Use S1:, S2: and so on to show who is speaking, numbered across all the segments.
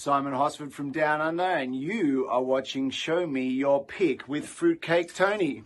S1: Simon Hosford from Down Under, and you are watching Show Me Your Pick with Fruitcake Tony.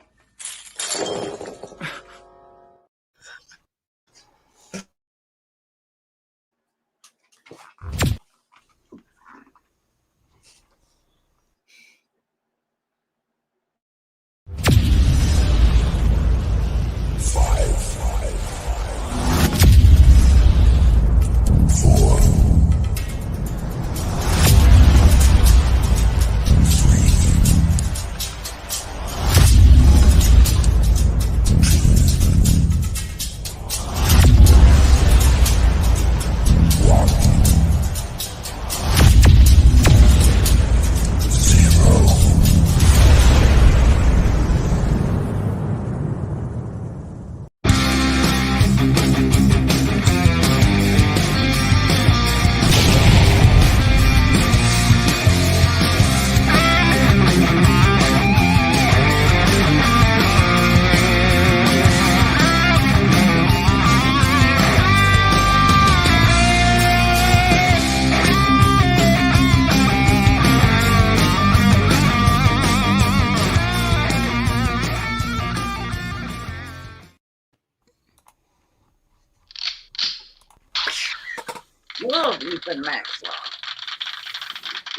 S2: Love Ethan Maxwell.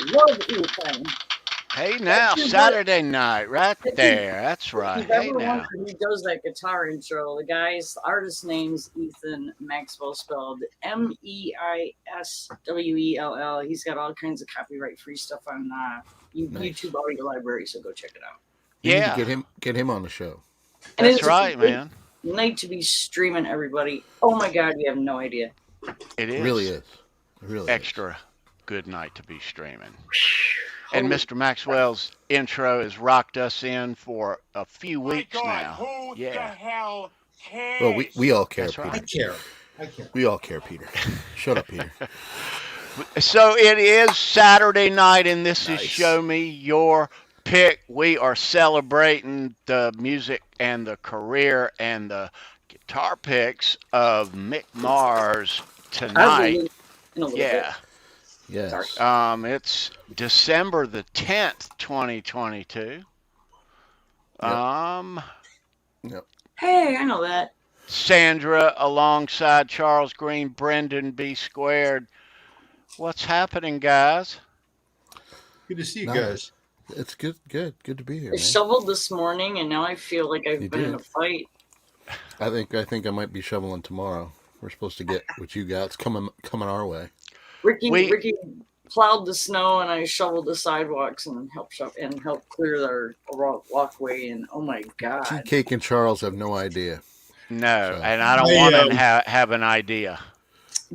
S2: Love Ethan.
S3: Hey now, Saturday night, right there. That's right. Hey now.
S2: He does that guitar intro. The guy's artist name's Ethan Maxwell, spelled Meiswell. He's got all kinds of copyright-free stuff on YouTube Audio Library, so go check it out.
S3: Yeah,
S4: you need to get him on the show.
S2: And
S3: that's right, man.
S2: Night to be streaming, everybody. Oh my God, you have no idea.
S3: It is.
S4: It really is. It really
S3: extra good night to be streaming. And Mr. Maxwell's intro has rocked us in for a few weeks now.
S5: Who the hell cares?
S4: Well, we all care,
S3: That's
S4: Peter.
S3: right.
S5: I care.
S4: We all care, Peter. Shut up, Peter.
S3: So it is Saturday night, and this is Show Me Your Pick. We are celebrating the music and the career and the guitar picks of Mick Mars tonight. Yeah.
S4: Yes.
S3: It's December the 10th, 2022.
S4: Yep.
S2: Hey, I know that.
S3: Sandra alongside Charles Green, Brendan B. Squared. What's happening, guys?
S5: Good to see you guys.
S4: It's good to be here.
S2: I shoveled this morning, and now I feel like I've been in a fight.
S4: I think I might be shoveling tomorrow. We're supposed to get what you got. It's coming our way.
S2: Rikki plowed the snow, and I shoveled the sidewalks and helped clear our walkway. And oh my God,
S4: Cake and Charles have no idea.
S3: No, so. And I don't want to have an idea.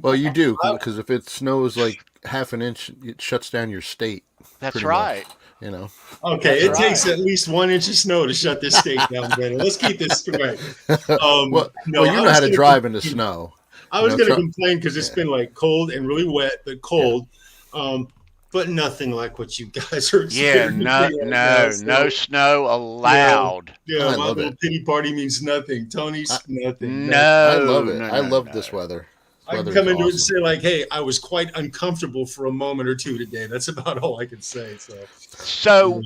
S4: Well, you do, because if it snows like half an inch, it shuts down your state.
S3: That's right.
S4: Much, you know.
S5: Okay, it takes at least 1 inch of snow to shut this state down, Brandon. Let's keep this straight.
S4: Well, you know how to drive in the snow.
S5: I was going to complain because it's been like cold and really wet, but cold. But nothing like what you guys are experiencing.
S3: Yeah, no snow allowed.
S5: Yeah, my little pity party means nothing. Tony's nothing.
S3: No,
S4: I love it. I love this weather.
S5: I can come into it and say, like, hey, I was quite uncomfortable for a moment or two today. That's about all I can say.
S3: So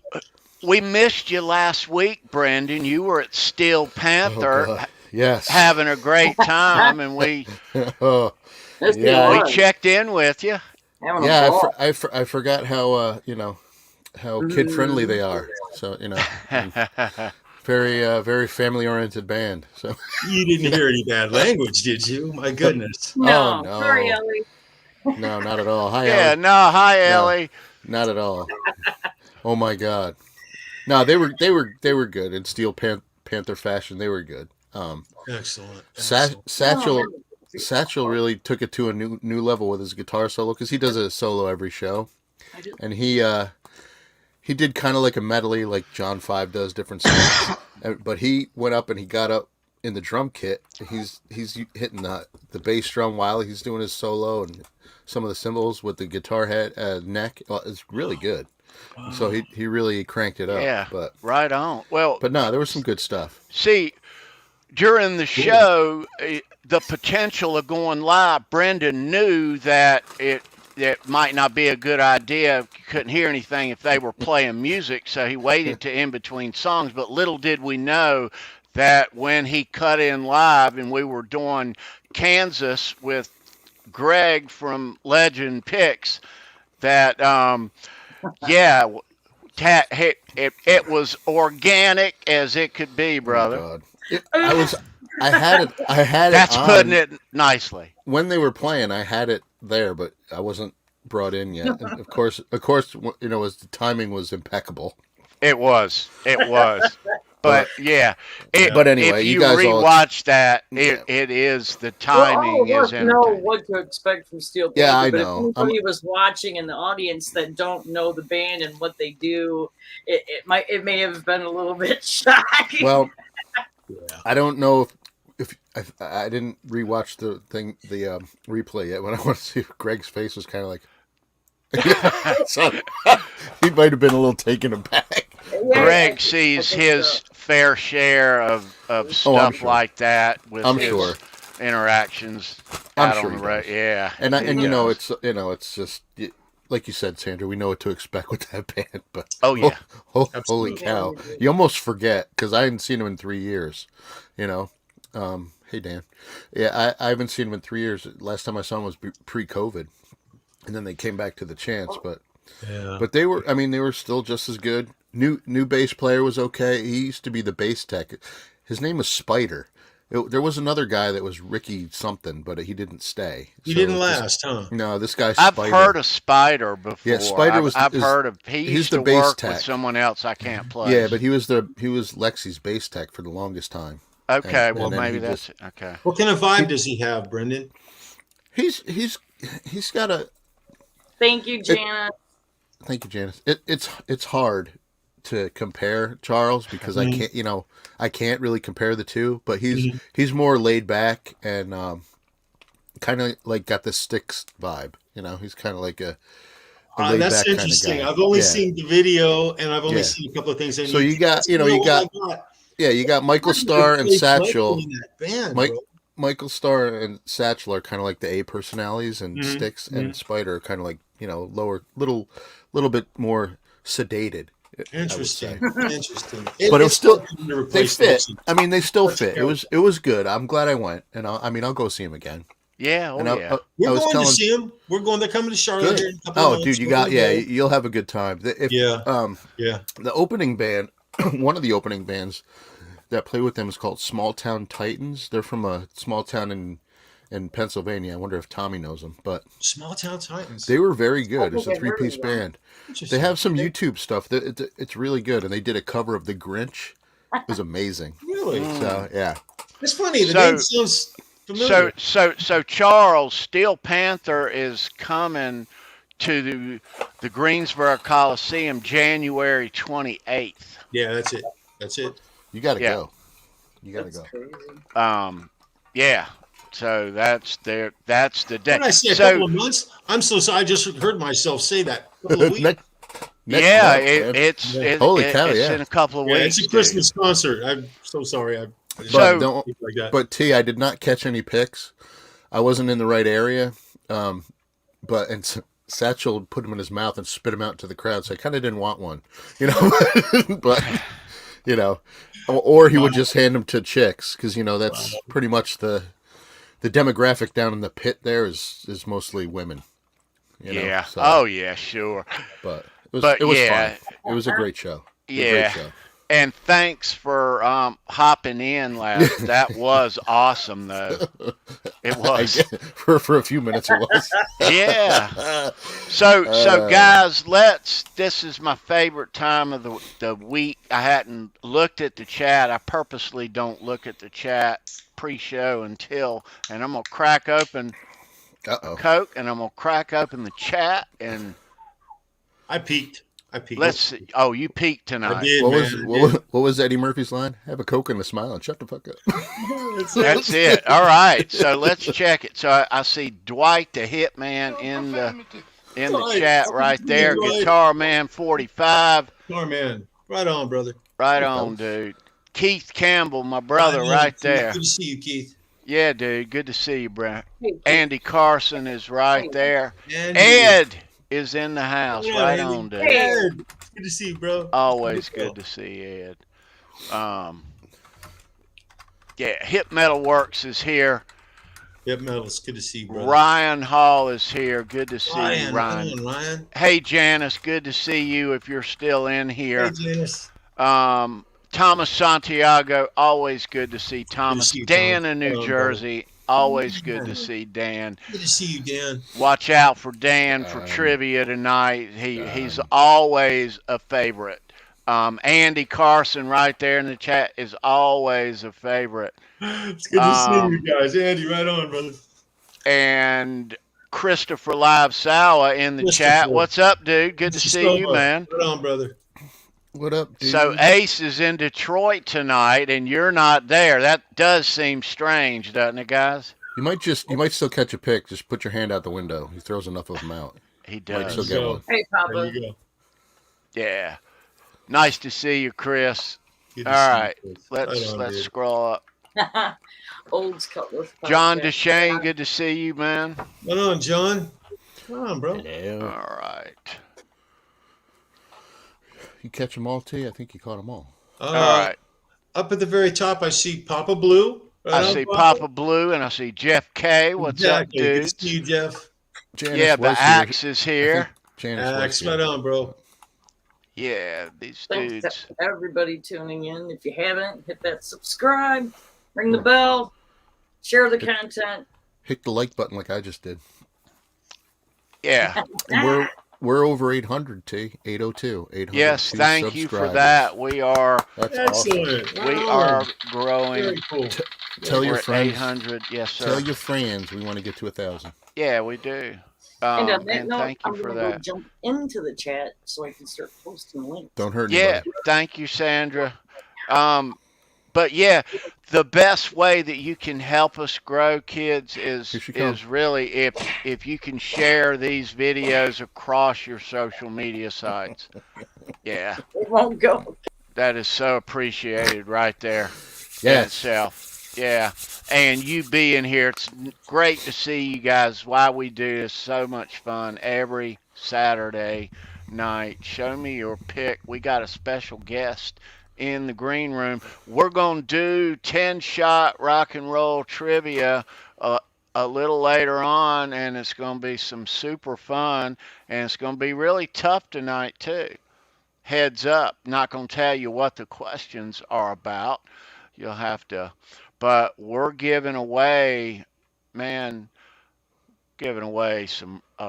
S3: we missed you last week, Brendan. You were at Steel Panther.
S4: Yes.
S3: Having a great time, and we checked in with you.
S4: I forgot how how kid friendly they are. So very family oriented band. So
S5: you didn't hear any bad language, did you? My goodness.
S2: No,
S4: no.
S2: Sorry, Ellie.
S4: No, not at all. Hi,
S3: Ellie.
S4: Hi,
S3: Ellie.
S4: Not at all. Oh my God. No, they were good in Steel Panther fashion. They were good.
S5: Excellent.
S4: Satchel really took it to a new level with his guitar solo, because he does a solo every show, and he did kind of like a medley like John 5 does, different songs, but he went up and he got up in the drum kit. He's hitting the bass drum while he's doing his solo, and some of the cymbals with the guitar head neck. Well, it's really good. Wow. So he really cranked it up.
S3: Yeah,
S4: but
S3: right on. Well,
S4: but no, there was some good stuff.
S3: See, during the show, the potential of going live, Brendan knew that it might not be a good idea. You couldn't hear anything if they were playing music, so he waited to in between songs. But little did we know that when he cut in live and we were doing Kansas with Greg from Legend Picks, that yeah, it was organic as it could be, brother.
S4: Oh, God. I had it.
S3: That's
S4: on.
S3: putting it nicely.
S4: When they were playing, I had it there, but I wasn't brought in yet. And of course, the timing was impeccable.
S3: It was. But yeah,
S4: but anyway,
S3: if you
S4: guys
S3: rewatch that, it is the timing is
S2: entertaining. Know what to expect from Steel Panther.
S4: Yeah, I
S2: but
S4: know.
S2: If anybody was watching in the audience that don't know the band and what they do, it may have been a little bit shocking.
S4: Well, I don't know if I didn't rewatch the replay yet. When I want to see if Greg's face was kind of like. So, he might have been a little taken aback.
S3: Greg sees his fair share of stuff
S4: sure.
S3: like that with
S4: I'm
S3: his
S4: sure.
S3: interactions
S4: I'm
S3: out
S4: sure
S3: on the
S4: he
S3: road.
S4: does.
S3: Yeah,
S4: and it's just like you said, Sandra. We know what to expect with that band, but holy cow, you almost forget because I hadn't seen him in 3 years. Hey Dan, yeah, I haven't seen him in 3 years. Last time I saw him was pre-COVID. And then they came back to the Chance, but they were still just as good. New bass player was okay. He used to be the bass tech. His name was Spider. There was another guy that was Rikki something, but he didn't stay.
S5: He didn't last, huh?
S4: No, this guy.
S3: I've
S4: Spider.
S3: heard of Spider before.
S4: Yeah, Spider was.
S3: I've heard of. He used to work
S4: tech.
S3: with someone else I can't play.
S4: Yeah, but he was Lexi's bass tech for the longest time.
S3: Okay, well maybe that's it. Okay.
S5: What kind of vibe does he have, Brendan?
S4: He's got a.
S2: Thank you, Janice.
S4: Thank you, Janice. It's hard to compare Charles because I can't really compare the two, but he's more laid back and kind of like got the Styx vibe. He's kind of like a laid
S5: that's
S4: back
S5: interesting.
S4: kind of guy.
S5: I've only seen the video and I've only seen a couple of things.
S4: So you got Michael Starr and Satchel. Michael Starr and Satchel are kind of like the A personalities, and Styx and Spider are kind of like lower, little bit more sedated.
S5: Interesting.
S4: But it's still they fit. I mean, they still fit. It was good. I'm glad I went, and I'll go see him again.
S3: Yeah,
S5: we're going to see him. They're coming to Charlotte. Here in a couple of months.
S4: Dude, you'll have a good time. The opening band, one of the opening bands that play with them is called Small Town Titans. They're from a small town in Pennsylvania. I wonder if Tommy knows them, but
S5: Small Town Titans.
S4: They were very good. It's a 3-piece band. They have some YouTube stuff. It's really good, and they did a cover of The Grinch. It was amazing.
S5: Really?
S4: So yeah.
S5: It's funny. The name sounds familiar.
S3: So Charles, Steel Panther is coming to the Greensboro Coliseum January 28th.
S5: Yeah, that's it.
S4: You got to go. You got to go.
S2: Crazy.
S3: Yeah. So that's the day.
S5: When I say a couple of months, I'm so sorry. I just heard myself say that. A couple of weeks.
S3: It's
S4: holy cow!
S3: It's in a couple of weeks.
S5: It's a Christmas concert. I'm so sorry.
S4: But T, I did not catch any picks. I wasn't in the right area. But Satchel put him in his mouth and spit him out to the crowd. So I kind of didn't want one, but. Or he would just hand them to chicks because that's pretty much the demographic down in the pit. There is mostly women.
S3: Yeah.
S4: So,
S3: oh yeah, sure.
S4: But it was fun. It was a great show. And
S3: thanks for hopping in last. That was awesome, though. It was
S4: for a few minutes. It was.
S3: Yeah. So guys, this is my favorite time of the week. I hadn't looked at the chat. I purposely don't look at the chat pre-show and I'm gonna crack open Coke and I'm gonna crack open the chat and.
S5: I peeked.
S3: Let's see. Oh, you peaked tonight.
S5: I did,
S4: what was Eddie Murphy's line? Have a Coke and a smile and shut the fuck up.
S3: That's it. All right. So let's check it. So I see Dwight the Hitman in the chat right there. Guitar Man 45.
S5: Guitar Man. Right on, brother.
S3: Right on, dude. Keith Campbell, my brother, right there.
S5: Good to see you, Keith.
S3: Yeah, dude. Good to see you, Brent.
S2: Hey, Pete.
S3: Andy Carson is right there.
S5: Andy.
S3: Ed is in the house.
S5: Hello,
S3: Right
S5: Andy.
S3: on, dude.
S2: Hey.
S5: Ed, good to see you, bro.
S3: Always good to see Ed. Yeah, Hip Metal Works is here.
S5: Yep, Metal, it's good to see you, brother.
S3: Ryan Hall is here. Good to see you, Ryan.
S5: Come on, Ryan.
S3: Hey, Janice. Good to see you if you're still in here.
S5: Hey, Janice.
S3: Thomas Santiago, always good to see Thomas.
S5: see you,
S3: Dan
S5: Tom.
S3: in New
S5: Hello,
S3: Jersey, always
S5: Dan.
S3: good to see Dan.
S5: Good to see you, Dan.
S3: Watch out for Dan for trivia tonight. He's always a favorite. Andy Carson right there in the chat is always a favorite.
S5: It's good to see you guys. Andy, right on, brother.
S3: And Christopher Live Sawa in the chat. What's up, dude? Good to see you, man.
S5: Right on, brother.
S4: What up, dude?
S3: So Ace is in Detroit tonight, and you're not there. That does seem strange, doesn't it, guys?
S4: You might still catch a pick. Just put your hand out the window. He throws enough of them out.
S3: He
S4: Might
S3: does.
S4: still get one.
S2: Hey,
S5: There
S2: Papa.
S5: you go.
S3: Yeah. Nice to see you, Chris.
S5: Good to
S3: All
S5: see
S3: right,
S5: you, Chris.
S3: let's
S5: Right on, dude.
S3: scroll up.
S2: Old Cutlass.
S3: John
S2: podcast.
S3: DeShane, good to see you, man.
S5: Right on, John. Come on, bro.
S3: All right.
S4: You catch them all, T? I think you caught them all.
S3: All right.
S5: Up at the very top, I see Papa Blue. Right
S3: I
S5: on,
S3: see Papa Blue and I see Jeff K. What's up,
S5: Exactly. Good
S3: dude?
S5: to see you, Jeff.
S4: Janice
S3: Yeah, the
S4: was
S3: Axe is here.
S4: Janice was
S5: Axe,
S4: here.
S5: right on, bro.
S3: Yeah, these
S2: Thanks
S3: dudes.
S2: to everybody tuning in. If you haven't, hit that subscribe, ring the bell, share the content.
S4: Hit the like button like I just did.
S3: Yeah.
S4: And we're over 800, T. 802. 802
S3: Yes, thank you for
S4: subscribers.
S3: that. We are
S4: That's
S5: Excellent.
S4: awesome.
S5: Right
S3: we
S5: on.
S3: are growing.
S5: Very cool.
S4: Tell
S3: We're
S4: your
S3: at
S4: friends.
S3: 800. Yes, sir.
S4: Tell your friends we want to get to 1,000.
S3: Yeah, we do.
S2: And on that
S3: And
S2: note,
S3: thank you
S2: I'm
S3: for
S2: going to go
S3: that.
S2: jump into the chat so I can start posting links.
S4: Don't hurt
S3: Yeah,
S4: anybody.
S3: thank you, Sandra. But yeah, the best way that you can help us grow, kids,
S4: Here she
S3: is
S4: comes.
S3: really if you can share these videos across your social media sites. Yeah,
S2: It won't go.
S3: that is so appreciated right there. in
S4: Yes.
S3: itself. Yeah, and you being here, it's great to see you guys. Why we do this, so much fun every Saturday night. Show me your pick. We got a special guest in the green room. We're gonna do 10-shot rock and roll trivia a little later on, and it's gonna be some super fun, and it's gonna be really tough tonight too. Heads up, not gonna tell you what the questions are about. You'll have to. But we're giving away, some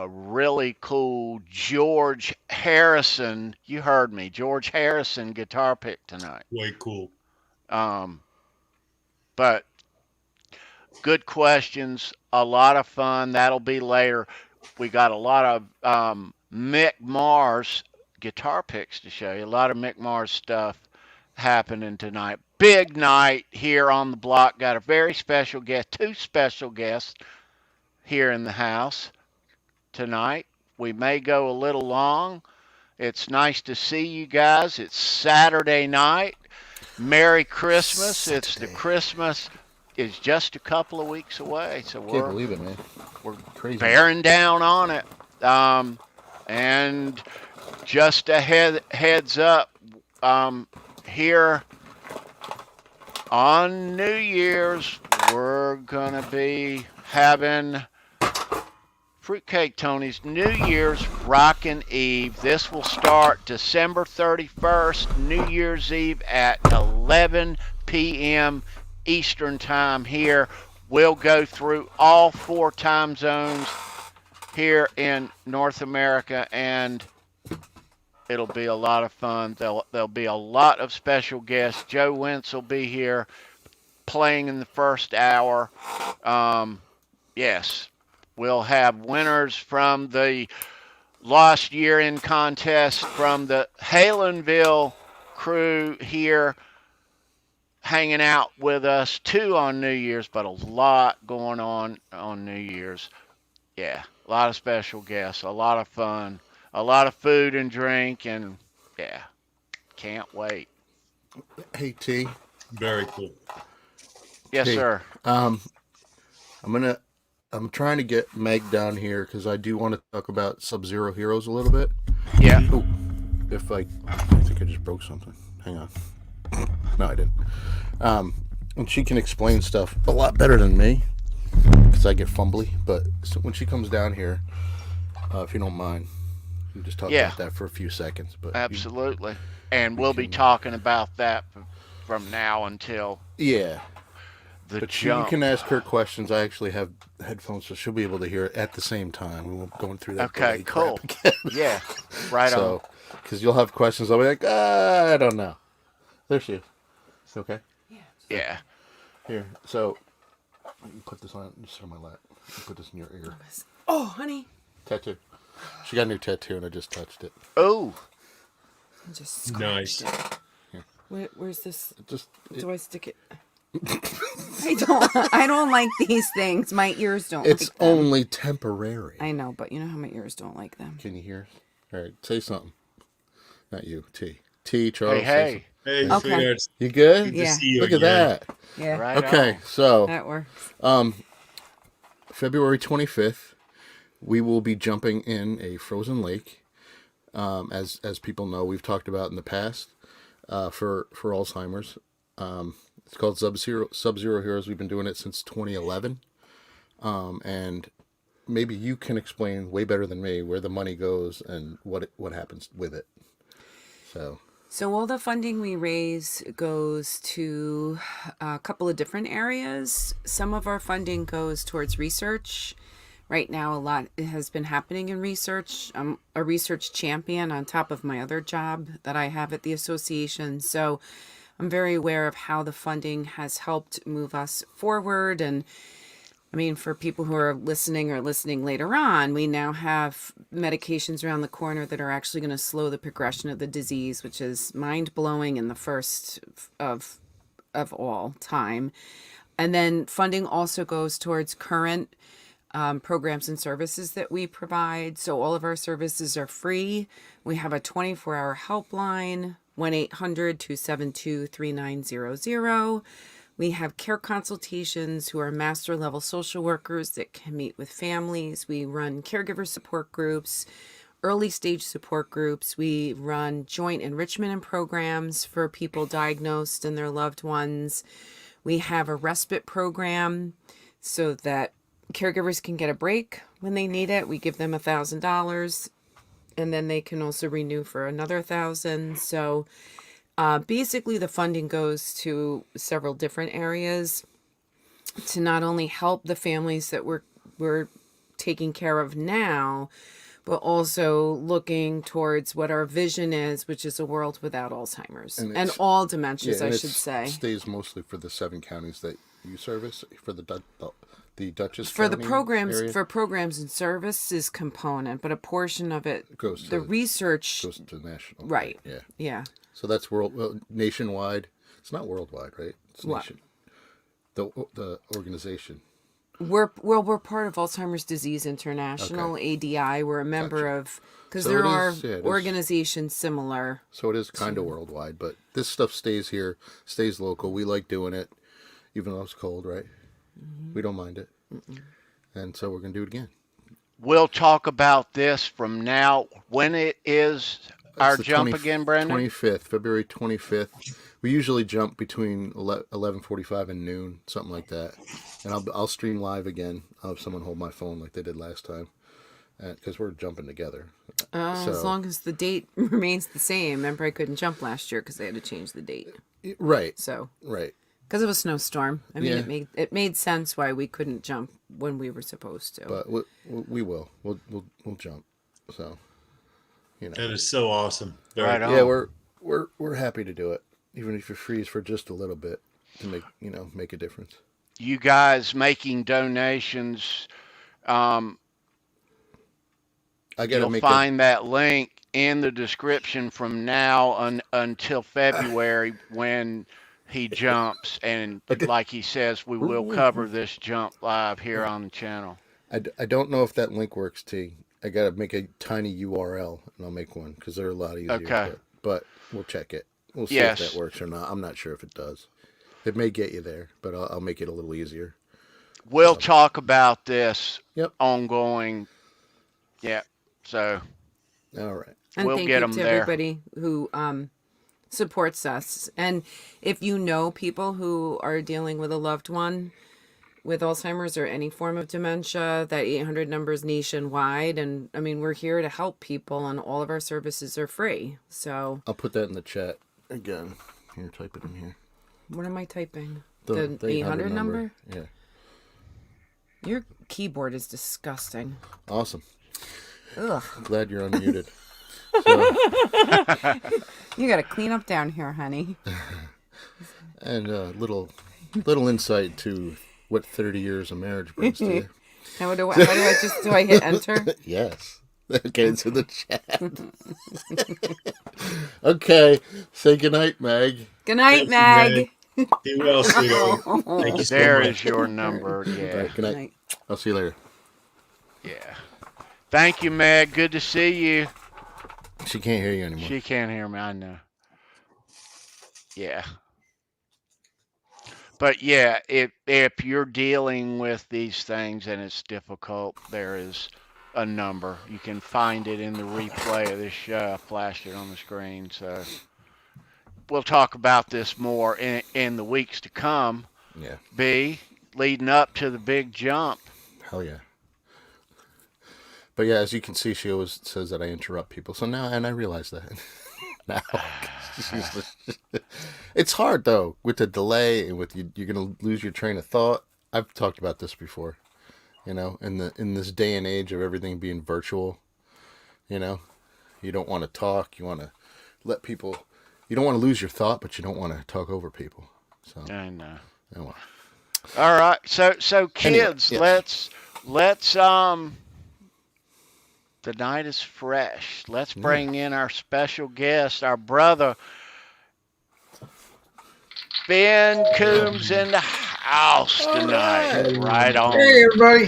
S3: really cool George Harrison. You heard me, George Harrison guitar pick tonight.
S5: Way cool.
S3: But good questions, a lot of fun. That'll be later. We got a lot of Mick Mars guitar picks to show you. A lot of Mick Mars stuff happening tonight. Big night here on the block. Got a very special guest, 2 special guests here in the house tonight. We may go a little long. It's nice to see you guys. It's Saturday night. Merry Christmas. It's the Christmas is just a couple of weeks away. So
S4: Can't
S3: we're
S4: believe it, man.
S3: we're
S4: Crazy.
S3: bearing down on it. And just a heads up, here on New Year's, we're going to be having Fruitcake Tony's New Year's Rockin' Eve. This will start December 31st, New Year's Eve at 11 p.m. Eastern Time here. We'll go through all 4 time zones here in North America, and it'll be a lot of fun. There'll be a lot of special guests. Joe Wentz will be here playing in the first hour. Yes, we'll have winners from the Lost Year in contest from the Halenville crew here hanging out with us, 2 on New Year's, but a lot going on New Year's. Yeah, a lot of special guests, a lot of fun. A lot of food and drink, and yeah, can't wait.
S4: Hey, T.
S5: Very cool.
S3: Yes,
S4: Hey,
S3: sir.
S4: I'm trying to get Meg down here because I do want to talk about Sub-Zero Heroes a little bit.
S3: Yeah.
S4: Ooh, I think I just broke something. Hang on. No, I didn't. And she can explain stuff a lot better than me because I get fumbly. But when she comes down here, if you don't mind, we'll just talk about that for a few seconds. But
S3: absolutely. And we'll be talking about that from now until the jump.
S4: You can ask her questions. I actually have headphones, so she'll be able to hear it at the same time. We won't go through that.
S3: Okay, cool. Yeah, right on.
S4: Because you'll have questions. I'll be like, I don't know. There she is. It's okay?
S3: Yeah.
S4: Here, so you can put this on. Just sit on my lap. You put this in your ear.
S6: Oh, honey.
S4: Tattoo. She got a new tattoo, and I just touched it.
S3: Oh.
S6: Just
S5: nice.
S6: Where's this?
S4: Do
S6: I stick it? I don't like these things. My ears don't
S4: It's
S6: like them.
S4: only temporary.
S6: I know, but you know how my ears don't like them.
S4: Can you hear? All right, say something. Not you, T, Charles.
S3: Hey.
S5: Hey,
S6: Okay.
S5: sweethearts.
S4: You good?
S6: Yeah.
S5: To see you
S4: Look
S5: again.
S4: at that.
S6: Yeah.
S3: Right
S4: Okay,
S3: on.
S4: so
S6: That works.
S4: February 25th, we will be jumping in a frozen lake. As people know, we've talked about in the past for Alzheimer's. It's called Sub-Zero Heroes. We've been doing it since 2011. And maybe you can explain way better than me where the money goes and what happens with it. So
S6: all the funding we raise goes to a couple of different areas. Some of our funding goes towards research. Right now, a lot has been happening in research. I'm a research champion on top of my other job that I have at the association. So I'm very aware of how the funding has helped move us forward. And I mean, for people who are listening or listening later on, we now have medications around the corner that are actually going to slow the progression of the disease, which is mind-blowing and the first of all time. And then funding also goes towards current programs and services that we provide. So all of our services are free. We have a 24-hour helpline, 1-800-272-3900. We have care consultations who are master level social workers that can meet with families. We run caregiver support groups, early stage support groups. We run joint enrichment programs for people diagnosed and their loved ones. We have a respite program so that caregivers can get a break when they need it. We give them $1,000 and then they can also renew for another $1,000. So basically the funding goes to several different areas to not only help the families that we're taking care of now, but also looking towards what our vision is, which is a world without Alzheimer's and all dementias, I should say.
S4: It stays mostly for the 7 counties that you service, for the Dutchess
S6: for
S4: County
S6: the programs
S4: area?
S6: For programs and services component, but a portion of it
S4: goes to
S6: the research
S4: goes to national.
S6: Right.
S4: Yeah. So that's nationwide. It's not worldwide, right? It's
S6: what?
S4: The organization.
S6: We're part of Alzheimer's Disease International, ADI. We're a member of, because there are organizations similar.
S4: So it is kind of worldwide, but this stuff stays here, stays local. We like doing it, even though it's cold, right? Mm-hmm. We don't mind it. Mm-mm. And so we're going to do it again.
S3: We'll talk about this from now. When it is our jump again, Brandon?
S4: 25th, February 25th. We usually jump between 11:45 and noon, something like that. And I'll stream live again. I'll have someone hold my phone like they did last time, because we're jumping together.
S6: As long as the date remains the same. Remember, I couldn't jump last year because they had to change the date.
S4: Right.
S6: So.
S4: Right.
S6: Because of a snowstorm. I mean, it made sense why we couldn't jump when we were supposed to.
S4: But we will. We'll jump. So,
S5: That is so awesome.
S3: Right on.
S4: Yeah, we're happy to do it, even if you freeze for just a little bit to make a difference.
S3: You guys making donations. You'll find that link in the description from now until February when he jumps, and like he says, we will cover this jump live here on the channel.
S4: I don't know if that link works, T. I got to make a tiny URL, and I'll make one, because they're a lot easier.
S3: Okay.
S4: But we'll check it. We'll see if that works or not. I'm not sure if it does. It may get you there, but I'll make it a little easier.
S3: we'll talk about this
S4: Yep.
S3: ongoing. Yeah. So
S4: All right.
S6: And
S3: we'll
S6: thank
S3: get
S6: you
S3: them
S6: to
S3: there.
S6: everybody who supports us. And if you know people who are dealing with a loved one with Alzheimer's or any form of dementia, that 800 number is nationwide. And I mean, we're here to help people, and all of our services are free. So
S4: I'll put that in the chat again. Here, type it in here.
S6: what am I typing?
S4: The
S6: 800 number?
S4: Yeah.
S6: Your keyboard is disgusting.
S4: Awesome.
S6: Ugh.
S4: I'm glad you're unmuted. So,
S6: You got to clean up down here, honey.
S4: and little insight to what 30 years of marriage brings to you.
S6: Now, do I hit enter?
S4: Yes. Okay, it's in the chat. Okay, say goodnight, Meg.
S6: Good night,
S5: Thank you,
S6: Meg.
S5: Be well, sweetheart. Thank you so
S3: There
S5: much.
S3: is your number.
S4: All
S3: Yeah.
S4: right, good night.
S6: Night.
S4: I'll see you later.
S3: Yeah. Thank you, Meg. Good to see you.
S4: She can't hear you anymore.
S3: She can't hear me. I know. Yeah. But yeah, if you're dealing with these things and it's difficult, there is a number. You can find it in the replay of this show. I flashed it on the screen. So we'll talk about this more in the weeks to come.
S4: Yeah.
S3: B, leading up to the big jump.
S4: Hell yeah. But yeah, as you can see, she always says that I interrupt people. So now, and I realize that now. It's hard though with the delay and with you're gonna lose your train of thought. I've talked about this before. You know, in this day and age of everything being virtual, you know, you don't want to talk. You want to let people. You don't want to lose your thought, but you don't want to talk over people. So
S3: I know.
S4: anyway.
S3: All right. So kids,
S4: Anyway, yes.
S3: let's the night is fresh. Let's bring in our special guest, our brother Ben Coombs in the house tonight. Right on.
S7: Hey everybody,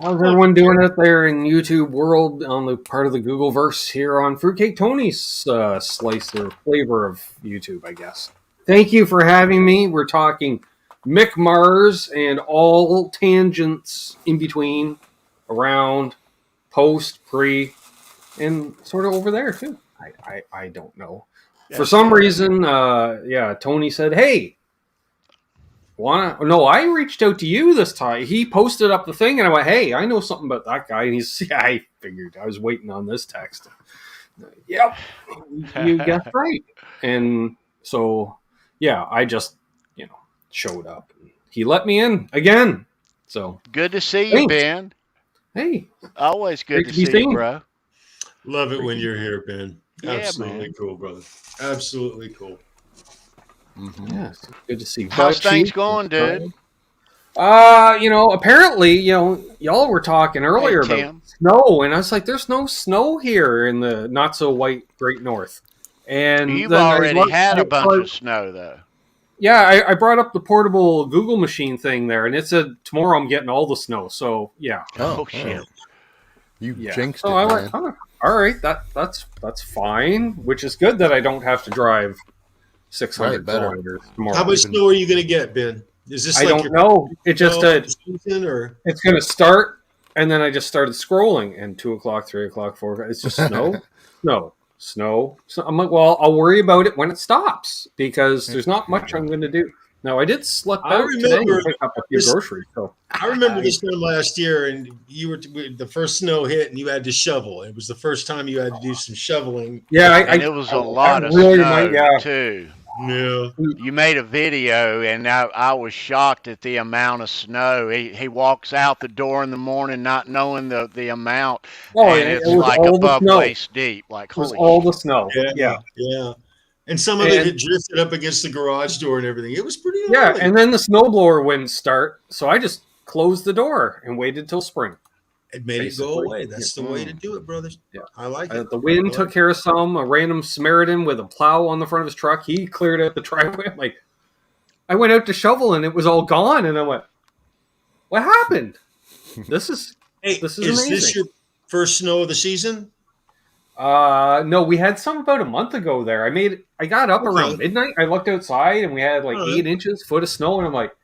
S7: how's everyone doing out there in YouTube world on the part of the Googleverse here on Fruitcake Tony's slice or flavor of YouTube, I guess. Thank you for having me. We're talking Mick Mars and all tangents in between, around, post, pre, and sort of over there too. I don't know. For some reason, Tony said, "Hey, No, I reached out to you this time. He posted up the thing, and I went, "Hey, I know something about that guy." And he's, "Yeah, I figured. I was waiting on this text." Yep, you guessed right. And so, yeah, I just, showed up. He let me in again. So
S3: Good to see you,
S7: Thanks.
S3: Ben.
S7: Hey,
S3: Always good
S7: Great
S3: to
S7: to be
S3: see you,
S7: seen.
S3: bro.
S5: Love it when you're here, Ben.
S3: Yeah,
S5: Absolutely
S3: man.
S5: cool, brother. Absolutely cool.
S7: yeah, it's good to see you.
S3: How's
S7: Buck
S3: things
S7: cheek.
S3: going, dude?
S7: Apparently, y'all were talking earlier
S3: Hey,
S7: about
S3: Tim.
S7: snow, and I was like, "There's no snow here in the not so white Great North." And
S3: You've
S7: then
S3: already had a bunch of snow, though.
S7: Yeah, I brought up the portable Google machine thing there, and it said tomorrow I'm getting all the snow. So yeah,
S3: Oh, shit.
S4: You
S7: yeah.
S4: jinxed
S7: So
S4: it,
S7: I
S4: man.
S7: went, "Oh, all right, that's fine." Which is good that I don't have to drive 600
S4: Right, better.
S7: kilometers tomorrow.
S5: How much snow are you going to get, Ben? Is this
S7: I
S5: like
S7: don't
S5: your
S7: know. It just
S5: snow
S7: said
S5: season or
S7: it's going to start, and then I just started scrolling, and 2 o'clock, 3 o'clock, 4 o'clock. It's just snow, snow. So I'm like, well, I'll worry about it when it stops because there's not much I'm going to do. Now I did slip
S5: I
S7: out today
S5: remember
S7: and pick up a few
S5: this-
S7: groceries. So
S5: I remember this time last year, and you were the first snow hit, and you had to shovel. It was the first time you had to do some shoveling.
S7: yeah,
S3: And it was a lot of snow, too.
S5: Yeah,
S3: You made a video, and I was shocked at the amount of snow. He walks out the door in the morning not knowing the amount, and it's
S7: it was
S3: like
S7: all the
S3: above
S7: snow.
S3: waist deep. Like,
S7: It was
S3: holy
S7: all the
S3: shit.
S7: snow. Yeah.
S5: And some of it
S7: And-
S5: had drifted up against the garage door and everything. It was pretty.
S7: Yeah,
S5: gnarly.
S7: and then the snowblower wouldn't start, so I just closed the door and waited till spring.
S5: it made it go
S7: basically.
S5: away. That's the way to do it, brothers.
S7: Yeah.
S5: I like it.
S7: The wind took care of some. A random Samaritan with a plow on the front of his truck, he cleared out the driveway. I'm like, I went out to shovel and it was all gone, and I went, "What happened? This is
S5: Hey,
S7: this
S5: is
S7: is
S5: this
S7: amazing."
S5: your first snow of the season?
S7: No, we had some about a month ago there. I got up
S5: Okay.
S7: around midnight. I looked outside and we had like
S5: All right.
S7: 8 inches, foot of snow, and I'm like,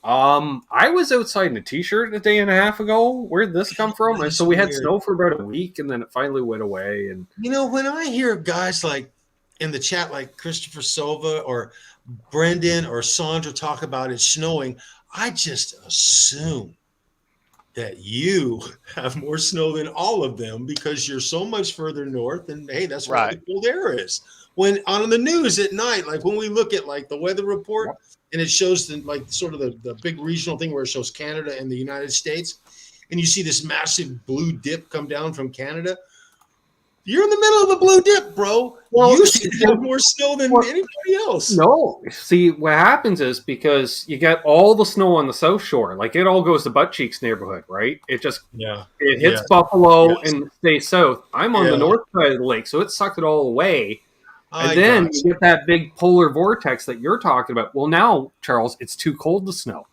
S7: I was outside in a t-shirt a day and a half ago. Where'd this come from? And so we had snow for about a week, and then it finally went away. And
S5: when I hear guys like in the chat, like Christopher Silva or Brendan or Sandra talk about it snowing, I just assume that you have more snow than all of them because you're so much further north, and hey, that's where the cold air is. When on the news at night, like when we look at like the weather report, and it shows the big regional thing where it shows Canada and the United States, and you see this massive blue dip come down from Canada. You're in the middle of the blue dip, bro. Well, you should have more snow than anybody else.
S7: No. See, what happens is because you get all the snow on the South Shore, like it all goes to Butt Cheeks neighborhood, right? It just it hits Buffalo and stays south. I'm on the north side of the lake, so it sucked it all away. And then you get that big polar vortex that you're talking about. Well, now, Charles, it's too cold to snow.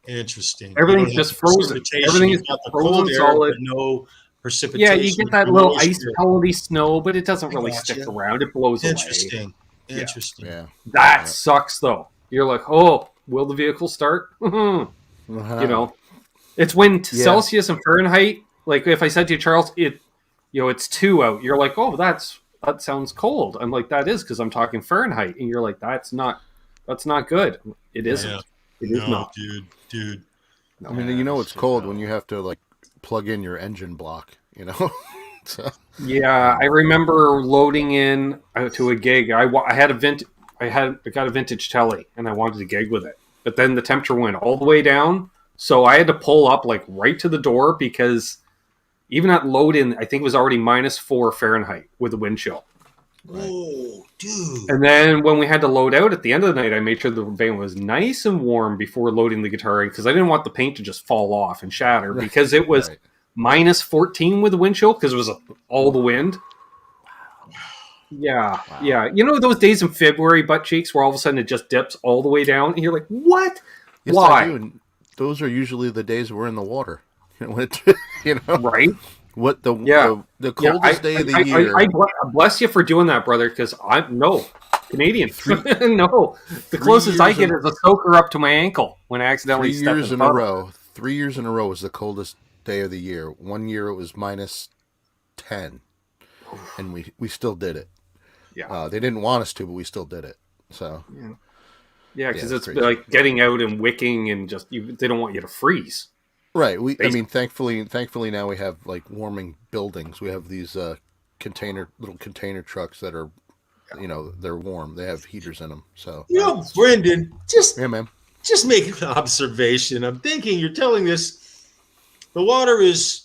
S5: Interesting.
S7: Everything's just frozen. Everything is frozen solid.
S5: No precipitation.
S7: Yeah, you get that little ice pelty snow, but it doesn't really stick around. It blows away.
S5: Interesting.
S7: Yeah. That sucks, though. You're like, oh, will the vehicle start? You know, it's when Celsius and Fahrenheit. Like if I said to you, Charles, it's 2 out. You're like, oh, that sounds cold. I'm like, that is because I'm talking Fahrenheit, and you're like, that's not good. It isn't. It is not,
S5: dude.
S4: I mean, it's cold when you have to like plug in your engine block, So.
S7: Yeah, I remember loading in to a gig. I got a vintage telly, and I wanted to gig with it, but then the temperature went all the way down, so I had to pull up like right to the door because even at load in, I think it was already -4 Fahrenheit with the wind chill.
S5: Oh, dude!
S7: And then when we had to load out at the end of the night, I made sure the van was nice and warm before loading the guitar in because I didn't want the paint to just fall off and shatter because it was -14 with the wind chill because it was all the wind. Yeah, yeah. You know those days in February, Butt Cheeks, where all of a sudden it just dips all the way down, and you're like, "What?
S4: Yes,
S7: Why?"
S4: I do. And those are usually the days we're in the water.
S7: Right?
S4: What the coldest day of the year?
S7: I bless you for doing that, brother, because I'm Canadian. No, the closest I get is a soaker up to my ankle when I accidentally step in the puddle.
S4: 3 years in a row was the coldest day of the year. 1 year it was -10, and we still did it.
S7: Yeah,
S4: they didn't want us to, but we still did it. So
S7: yeah, because it's crazy. Like getting out and wicking, and they don't want you to freeze.
S4: Right. Thankfully now we have like warming buildings. We have these little container trucks that are, they're warm. They have heaters in them. So
S5: Brendan, just
S7: make
S5: an observation. I'm thinking you're telling this. The water is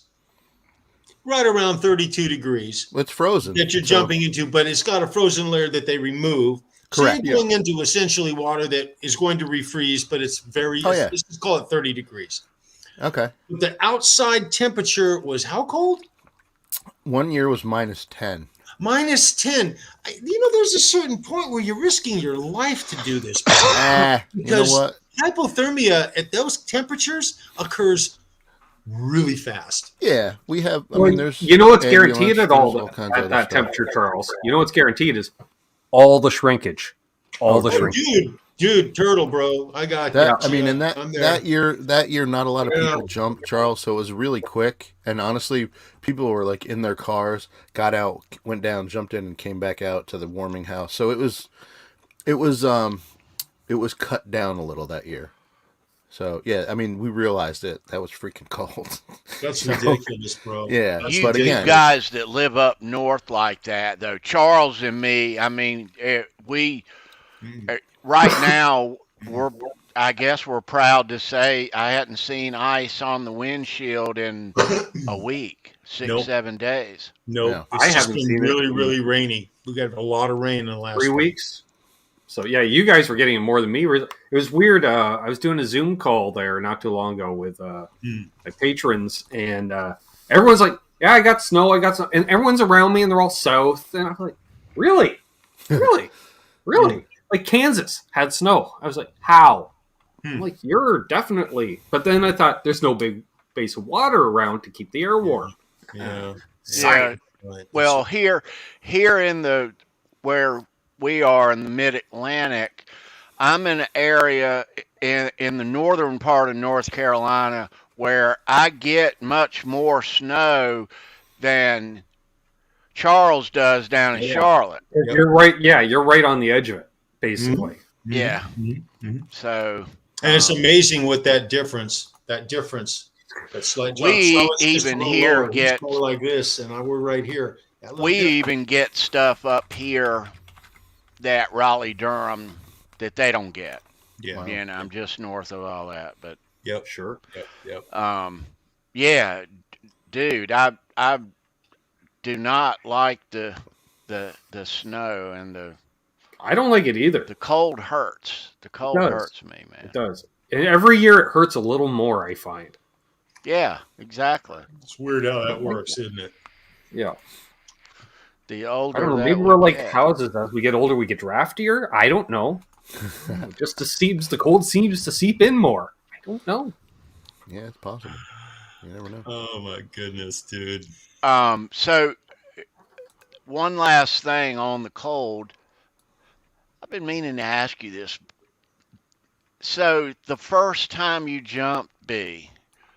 S5: right around 32 degrees.
S4: It's frozen.
S5: That you're jumping into, but it's got a frozen layer that they remove.
S4: Correct.
S5: So you're going into essentially water that is going to refreeze, but it's let's just call it 30 degrees.
S4: Okay.
S5: But the outside temperature was how cold?
S4: 1 year was -10.
S5: -10. There's a certain point where you're risking your life to do this.
S4: Because you know what?
S5: Hypothermia at those temperatures occurs really fast.
S4: Yeah, we have. There's.
S7: What's guaranteed at that temperature, Charles? What's guaranteed is all the shrinkage. All the shrinkage.
S5: Dude, turtle, bro. I got
S4: that. That year, not a lot of people jumped, Charles. So it was really quick. And honestly, people were like in their cars, got out, went down, jumped in, and came back out to the warming house. So it was cut down a little that year. So yeah, we realized it. That was freaking cold.
S5: That's ridiculous, bro.
S4: Yeah,
S3: but again, guys that live up north like that, though, Charles and me. Right now, we're proud to say I hadn't seen ice on the windshield in a week, 7 days.
S5: No, it's just been really, really rainy. We got a lot of rain in the last
S7: 3 weeks. So yeah, you guys were getting it more than me. It was weird. I was doing a Zoom call there not too long ago with my patrons, and everyone's like, "Yeah, I got snow. And everyone's around me, and they're all south, and I'm like, "Really, really, really." Like Kansas had snow. I was like, how? I'm like, you're definitely. But then I thought, there's no big base of water around to keep the air warm.
S5: Yeah.
S3: Well, here in where we are in the Mid-Atlantic, I'm in an area in the northern part of North Carolina where I get much more snow than Charles does down in Charlotte.
S5: Yep.
S7: You're right. Yeah, you're right on the edge of it, basically.
S3: Yeah.
S5: Mm-hmm.
S3: So,
S5: And it's amazing what that difference. That's like
S3: we even here get
S5: more like this, and we're right here.
S3: We even get stuff up here that Raleigh Durham that they don't get.
S5: Yeah.
S3: You know, I'm just north of all that, but
S5: Yep.
S7: Sure.
S5: Yep.
S3: yeah, dude, I do not like the snow and
S7: I don't like it either.
S3: the cold hurts. The cold
S7: does.
S3: hurts me, man.
S7: It does. And every year it hurts a little more, I find.
S3: Yeah, exactly.
S5: It's weird how that works, isn't it?
S7: Yeah.
S3: The older
S7: I don't know.
S3: that
S7: Maybe
S3: we
S7: we're like
S3: get.
S7: houses. As we get older, we get draftier. I don't know. The cold seems to seep in more. I don't know.
S4: Yeah, it's possible. You never know.
S5: Oh my goodness, dude.
S3: So one last thing on the cold. I've been meaning to ask you this. So the first time you jumped, B,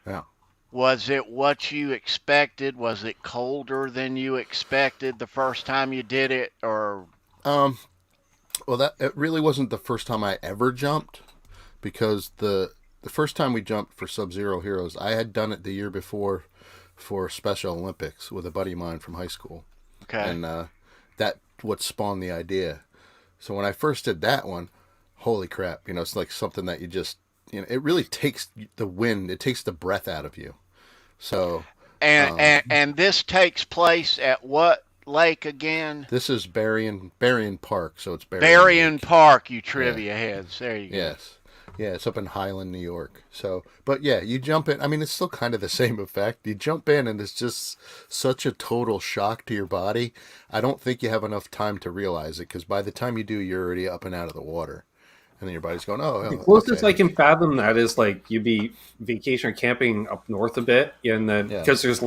S4: Yeah.
S3: was it what you expected? Was it colder than you expected the first time you did it, or?
S4: Well, it really wasn't the first time I ever jumped, because the first time we jumped for Sub-Zero Heroes, I had done it the year before for Special Olympics with a buddy of mine from high school.
S3: Okay.
S4: And that what spawned the idea. So when I first did that one, holy crap, it's like something that you just, it really takes the wind, it takes the breath out of you. So
S3: and this takes place at what lake again?
S4: this is Berrien Park, so it's
S3: Berrien
S4: Lake.
S3: Park, you trivia heads. There you go.
S4: Yes. Yeah, it's up in Highland, New York. So, but yeah, you jump in. I mean, it's still kind of the same effect. You jump in, and it's just such a total shock to your body. I don't think you have enough time to realize it, because by the time you do, you're already up and out of the water. And then your body's going, oh,
S7: The closest
S4: okay.
S7: I can fathom that is like you'd be vacation or camping up north a bit, and then because there's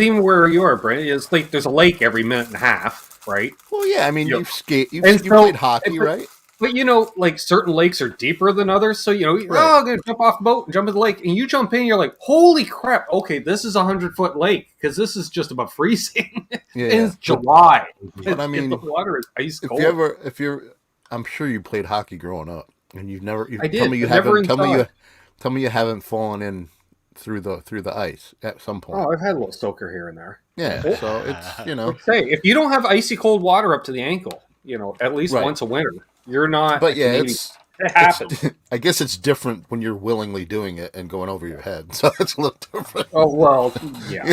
S7: even where you are, Brent, it's like there's a lake every minute and a half, right?
S4: Well, yeah, I mean,
S7: Yep.
S4: you
S7: And
S4: played hockey, right?
S7: But like certain lakes are deeper than others, so I'm gonna jump off the boat and jump in the lake, and you jump in, you're like, holy crap! Okay, this is 100-foot lake because this is just about freezing.
S4: Yeah.
S7: And it's July,
S4: But I mean,
S7: the water is ice cold.
S4: I'm sure you played hockey growing up, and
S7: I did.
S4: tell me you
S7: Never
S4: haven't.
S7: inside.
S4: Tell me you haven't fallen in through the ice at some point.
S7: Oh, I've had a little soaker here and there.
S4: Yeah, so it's
S7: Let's say if you don't have icy cold water up to the ankle, at least
S4: Right.
S7: once a winter, you're not.
S4: But yeah,
S7: it happens.
S4: I guess it's different when you're willingly doing it and going over your head. So it's a little different.
S7: Oh well, yeah.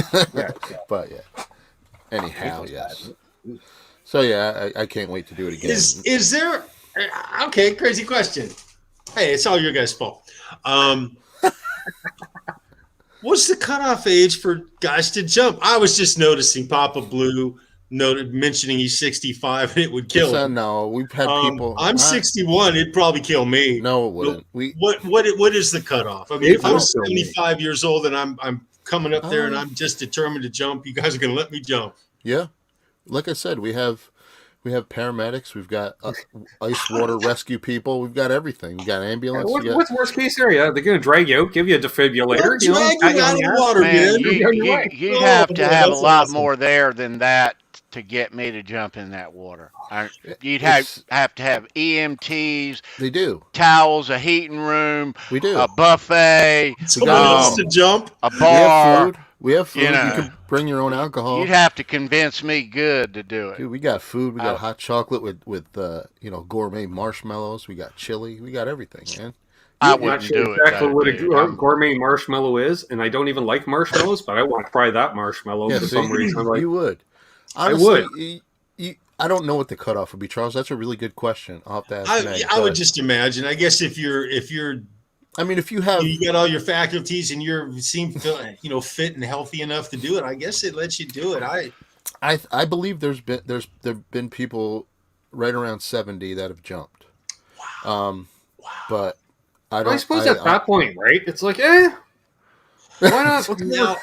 S4: But yeah. Anyhow, yes. So yeah, I can't wait to do it again.
S5: Is there? Okay, crazy question. Hey, it's all your guys' fault. What's the cutoff age for guys to jump? I was just noticing Papa Blue mentioning he's 65 and it would kill him.
S4: No, we've had people.
S5: I'm 61. It'd probably kill me.
S4: No, it wouldn't.
S5: What is the cutoff? I mean, if I'm
S7: will kill me.
S5: 75 years old and I'm coming up there and I'm just determined to jump, you guys are gonna let me jump.
S4: Yeah, like I said, we have paramedics, we've got ice water rescue people, we've got everything. We got ambulance.
S7: What's worst case scenario? They're going to drag you out, give you a defibrillator.
S5: Drag you out of the water,
S3: Man,
S5: man.
S3: you'd have to have a
S5: that's
S3: lot
S5: awesome.
S3: more there than that to get me to jump in that water. You'd have to have EMTs,
S4: They do.
S3: towels, a heating room,
S4: We do.
S3: a buffet,
S5: Someone else to jump.
S3: a
S4: We have
S3: bar.
S4: food. We have food.
S3: You know.
S4: You can bring your own alcohol.
S3: You'd have to convince me good to do it.
S4: Dude, we got food. We got hot chocolate with gourmet marshmallows. We got chili. We got everything, man.
S3: I
S7: I'm not
S3: wouldn't
S7: sure
S3: do it.
S7: exactly
S3: though,
S7: what
S3: dude.
S7: a gourmet marshmallow is, and I don't even like marshmallows, but I want to try that marshmallow for some reason. I'm like,
S4: you would. Honestly, I don't know what the cutoff would be, Charles. That's a really good question. I'll have to ask Meg,
S5: I would
S4: but,
S5: just imagine. I guess if you're
S4: I mean, if you have,
S5: you got all your faculties and you seem fit and healthy enough to do it, I guess it lets you do it.
S4: I believe there've been people right around 70 that have jumped. Wow. But I don't.
S7: I suppose at that point, right? It's like, why not?
S5: Now,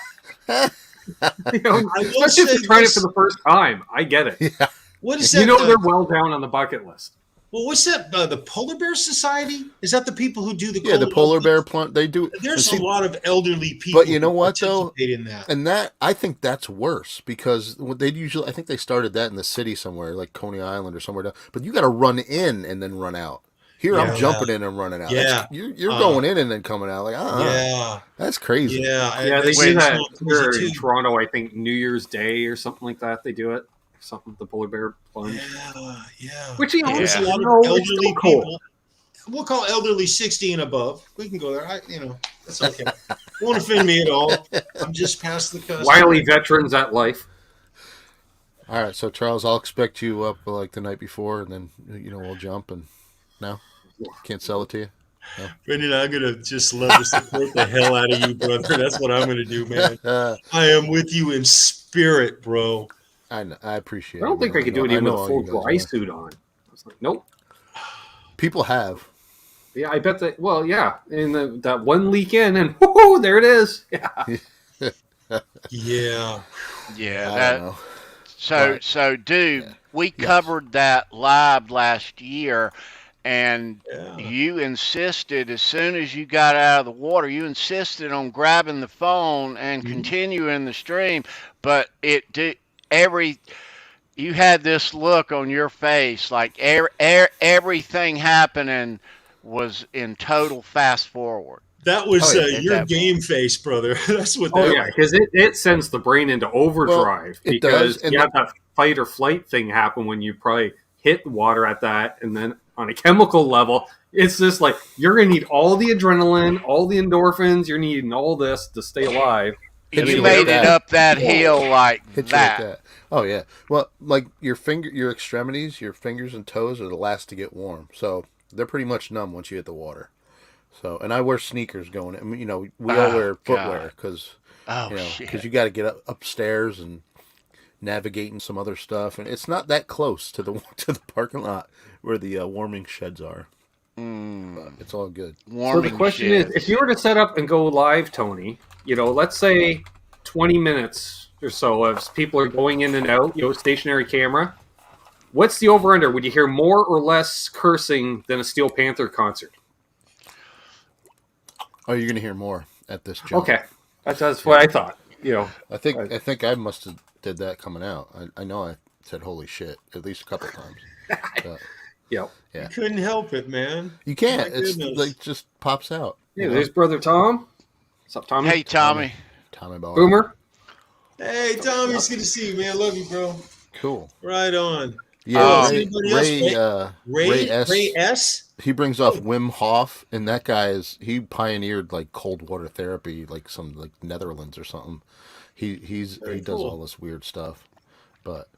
S7: Especially if you're trying it for the first time. I get it.
S4: Yeah.
S5: what is
S7: You
S5: that?
S7: know they're well down on the bucket list.
S5: Well, what's that? The Polar Bear Society? Is that the people who do the
S4: the polar bear plant? They do.
S5: There's a lot of elderly people.
S4: But you know what though?
S5: In that.
S4: And that I think that's worse because they usually I think they started that in the city somewhere like Coney Island or somewhere down. But you got to run in and then run out. Here I'm jumping in and running out.
S5: Yeah,
S4: you're going in and then coming out like
S5: yeah,
S4: that's crazy.
S5: Yeah,
S7: they do that here in Toronto. I think New Year's Day or something like that. They do it. Something the polar bear plunge.
S5: Yeah.
S7: Which
S5: there's a lot of elderly people. We'll call elderly 60 and above. We can go there. That's okay. Won't offend me at all. I'm just past the cusp.
S7: Wily veterans at life.
S4: All right, so Charles, I'll expect you up like the night before, and then we'll jump. And no, can't sell it to you. No.
S5: Brendan, I'm gonna just love to support the hell out of you, brother. That's what I'm gonna do, man. I am with you in spirit, bro.
S4: I appreciate it.
S7: I don't think I could do it even with a full dry suit on. I was like, nope.
S4: People have.
S7: Yeah, I bet that. Well, yeah, and that one leak in, and whoo, there it is.
S5: Yeah.
S3: Yeah. So, dude, we covered that live last year, and you insisted as soon as you got out of the water, you insisted on grabbing the phone and continuing the stream, but you had this look on your face like everything happening was in total fast forward.
S5: That was your game face, brother. That's what.
S7: Because it sends the brain into overdrive because
S4: does,
S7: you have that fight or flight thing happen when you probably hit water at that, and then on a chemical level, it's just like you're gonna need all the adrenaline, all the endorphins. You're needing all this to stay alive.
S3: You made it up that hill like that.
S4: Oh yeah. Well, like your extremities, your fingers and toes are the last to get warm, so they're pretty much numb once you hit the water. So, and I wear sneakers going. I mean, we all wear footwear because you got to get upstairs and navigating some other stuff, and it's not that close to the parking lot where the warming sheds are. But it's all good.
S7: So the question is, if you were to set up and go live, Tony, let's say 20 minutes or so as people are going in and out, stationary camera. What's the over-under? Would you hear more or less cursing than a Steel Panther concert?
S4: Oh, you're going to hear more at this jump.
S7: Okay. That's what I thought.
S4: I think I must have did that coming out. I know I said holy shit at least a couple of times.
S7: Yep.
S4: Yeah.
S5: You couldn't help it, man.
S4: You can't. It's like just pops out.
S7: Yeah, there's brother Tom. What's up, Tommy?
S3: Hey, Tommy.
S4: Tommy Bauer.
S7: Boomer.
S5: Hey, Tommy, it's good to see you, man. Love you, bro.
S4: Cool.
S5: Right on.
S4: Yeah,
S5: Ray S.
S4: He brings off Wim Hof, and that guy he pioneered like cold water therapy, like some like Netherlands or something. He does all this weird stuff. But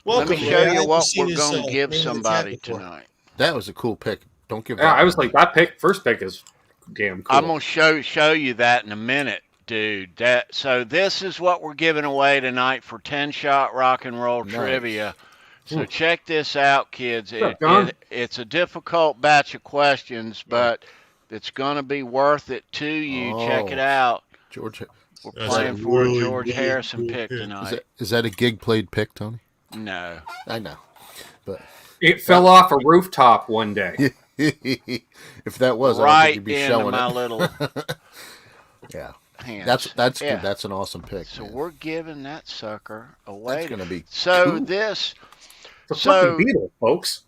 S3: let me show you what we're going to give somebody tonight.
S4: That was a cool pick. Don't give.
S7: Yeah, I was like that first pick is damn cool.
S3: I'm going to show you that in a minute, dude. So this is what we're giving away tonight for 10-shot rock and roll trivia. So check this out, kids. It's a difficult batch of questions, but it's going to be worth it to you. Check it out.
S4: George,
S3: we're playing for a George Harrison pick tonight.
S4: Is that a gig played pick, Tony?
S3: No.
S4: I know. But
S7: it fell off a rooftop one day.
S4: If that was,
S3: right
S4: I don't think you'd be showing
S3: my
S4: it.
S3: little
S4: hands. That's good. That's an awesome pick.
S3: So we're giving that sucker away.
S4: That's gonna be
S3: so
S4: cool.
S3: This.
S7: The fucking Beatles, folks.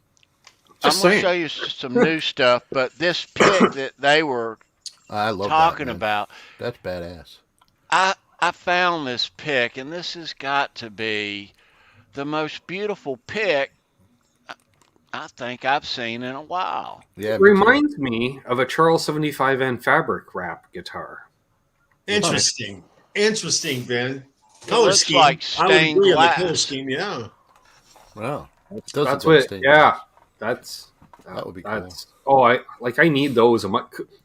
S3: I'm going to show you some new stuff, but this pick that they were talking about.
S4: That's badass.
S3: I found this pick, and this has got to be the most beautiful pick I think I've seen in a while.
S4: Yeah,
S7: it reminds me of a Charles 75N fabric wrap guitar.
S5: Interesting, Ben.
S3: Color scheme. Like stained glass.
S5: Color scheme, yeah.
S4: Wow.
S7: That's what. Yeah,
S4: that would be cool.
S7: I need those.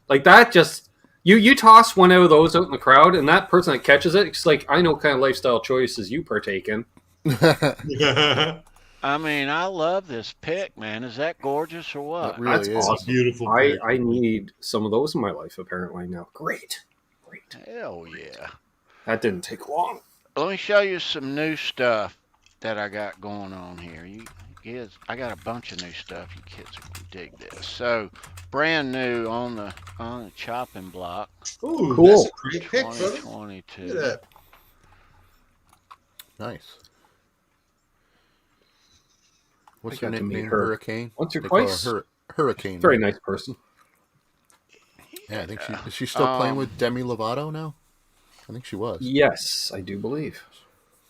S7: Like that. Just you toss one of those out in the crowd, and that person that catches it, it's like I know what kind of lifestyle choices you partake in.
S3: I mean, I love this pick, man. Is that gorgeous or what?
S4: Really
S7: That's
S4: is.
S7: awesome.
S5: Beautiful.
S7: I need some of those in my life apparently now. Great.
S3: Hell yeah.
S7: That didn't take long.
S3: Let me show you some new stuff that I got going on here. is, I got a bunch of new stuff. You kids will dig this. So, brand new on the chopping block.
S5: Ooh,
S7: Cool.
S5: that's a great pick, brother.
S3: 2022.
S5: Look at that.
S4: Nice. What's
S7: I
S4: her
S7: got to meet
S4: nickname?
S7: her
S4: Hurricane?
S7: once or
S4: They call her
S7: twice.
S4: Hurricane.
S7: Very
S4: right?
S7: nice person.
S4: Yeah, I think is she still playing with Demi Lovato now? I think she was.
S7: Yes, I do believe.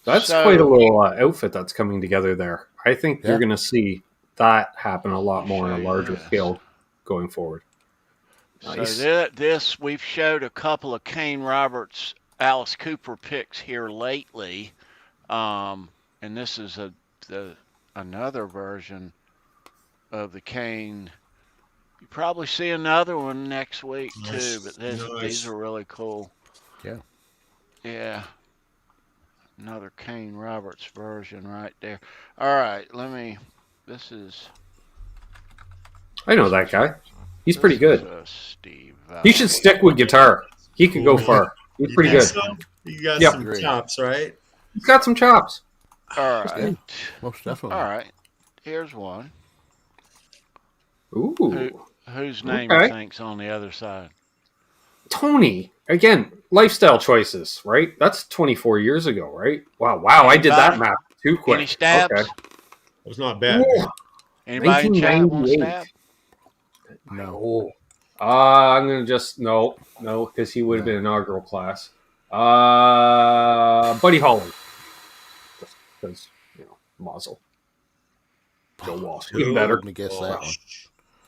S7: That's
S3: So-
S7: quite a little outfit that's coming together there. I think
S4: Yeah.
S7: you're going to see that happen a lot more on a
S3: Show you
S7: larger
S3: this.
S7: scale going forward. Nice.
S3: So this we've showed a couple of Kane Roberts, Alice Cooper picks here lately, and this is another version of the Kane. You probably see another one next week
S5: Nice.
S3: too, but
S5: Nice.
S3: these are really cool.
S4: Yeah.
S3: Yeah. Another Kane Roberts version right there. All right, this is.
S7: I know that guy. He's pretty
S3: this
S7: good.
S3: is, Steve.
S7: He should stick with guitar. He could go far. He's
S5: You
S7: pretty
S5: think
S7: good.
S5: so? You got
S7: Yep.
S5: some
S4: Great.
S5: chops, right?
S7: He's got some chops.
S3: All right.
S4: Most definitely.
S3: All right. Here's one.
S7: Ooh.
S3: Whose name
S7: Okay.
S3: you think's on the other side?
S7: Tony. Again, lifestyle choices, right? That's 24 years ago, right? Wow. I did that math too quick.
S3: Any stabs?
S7: Okay.
S5: It's not bad.
S7: Ooh.
S3: Anybody in chat want to
S7: 1998.
S3: stab?
S4: No.
S7: I'm gonna just no, because he would have been inaugural class. Buddy Holly, just because Mazel. Joe Walsh, even better.
S4: Let me guess that one.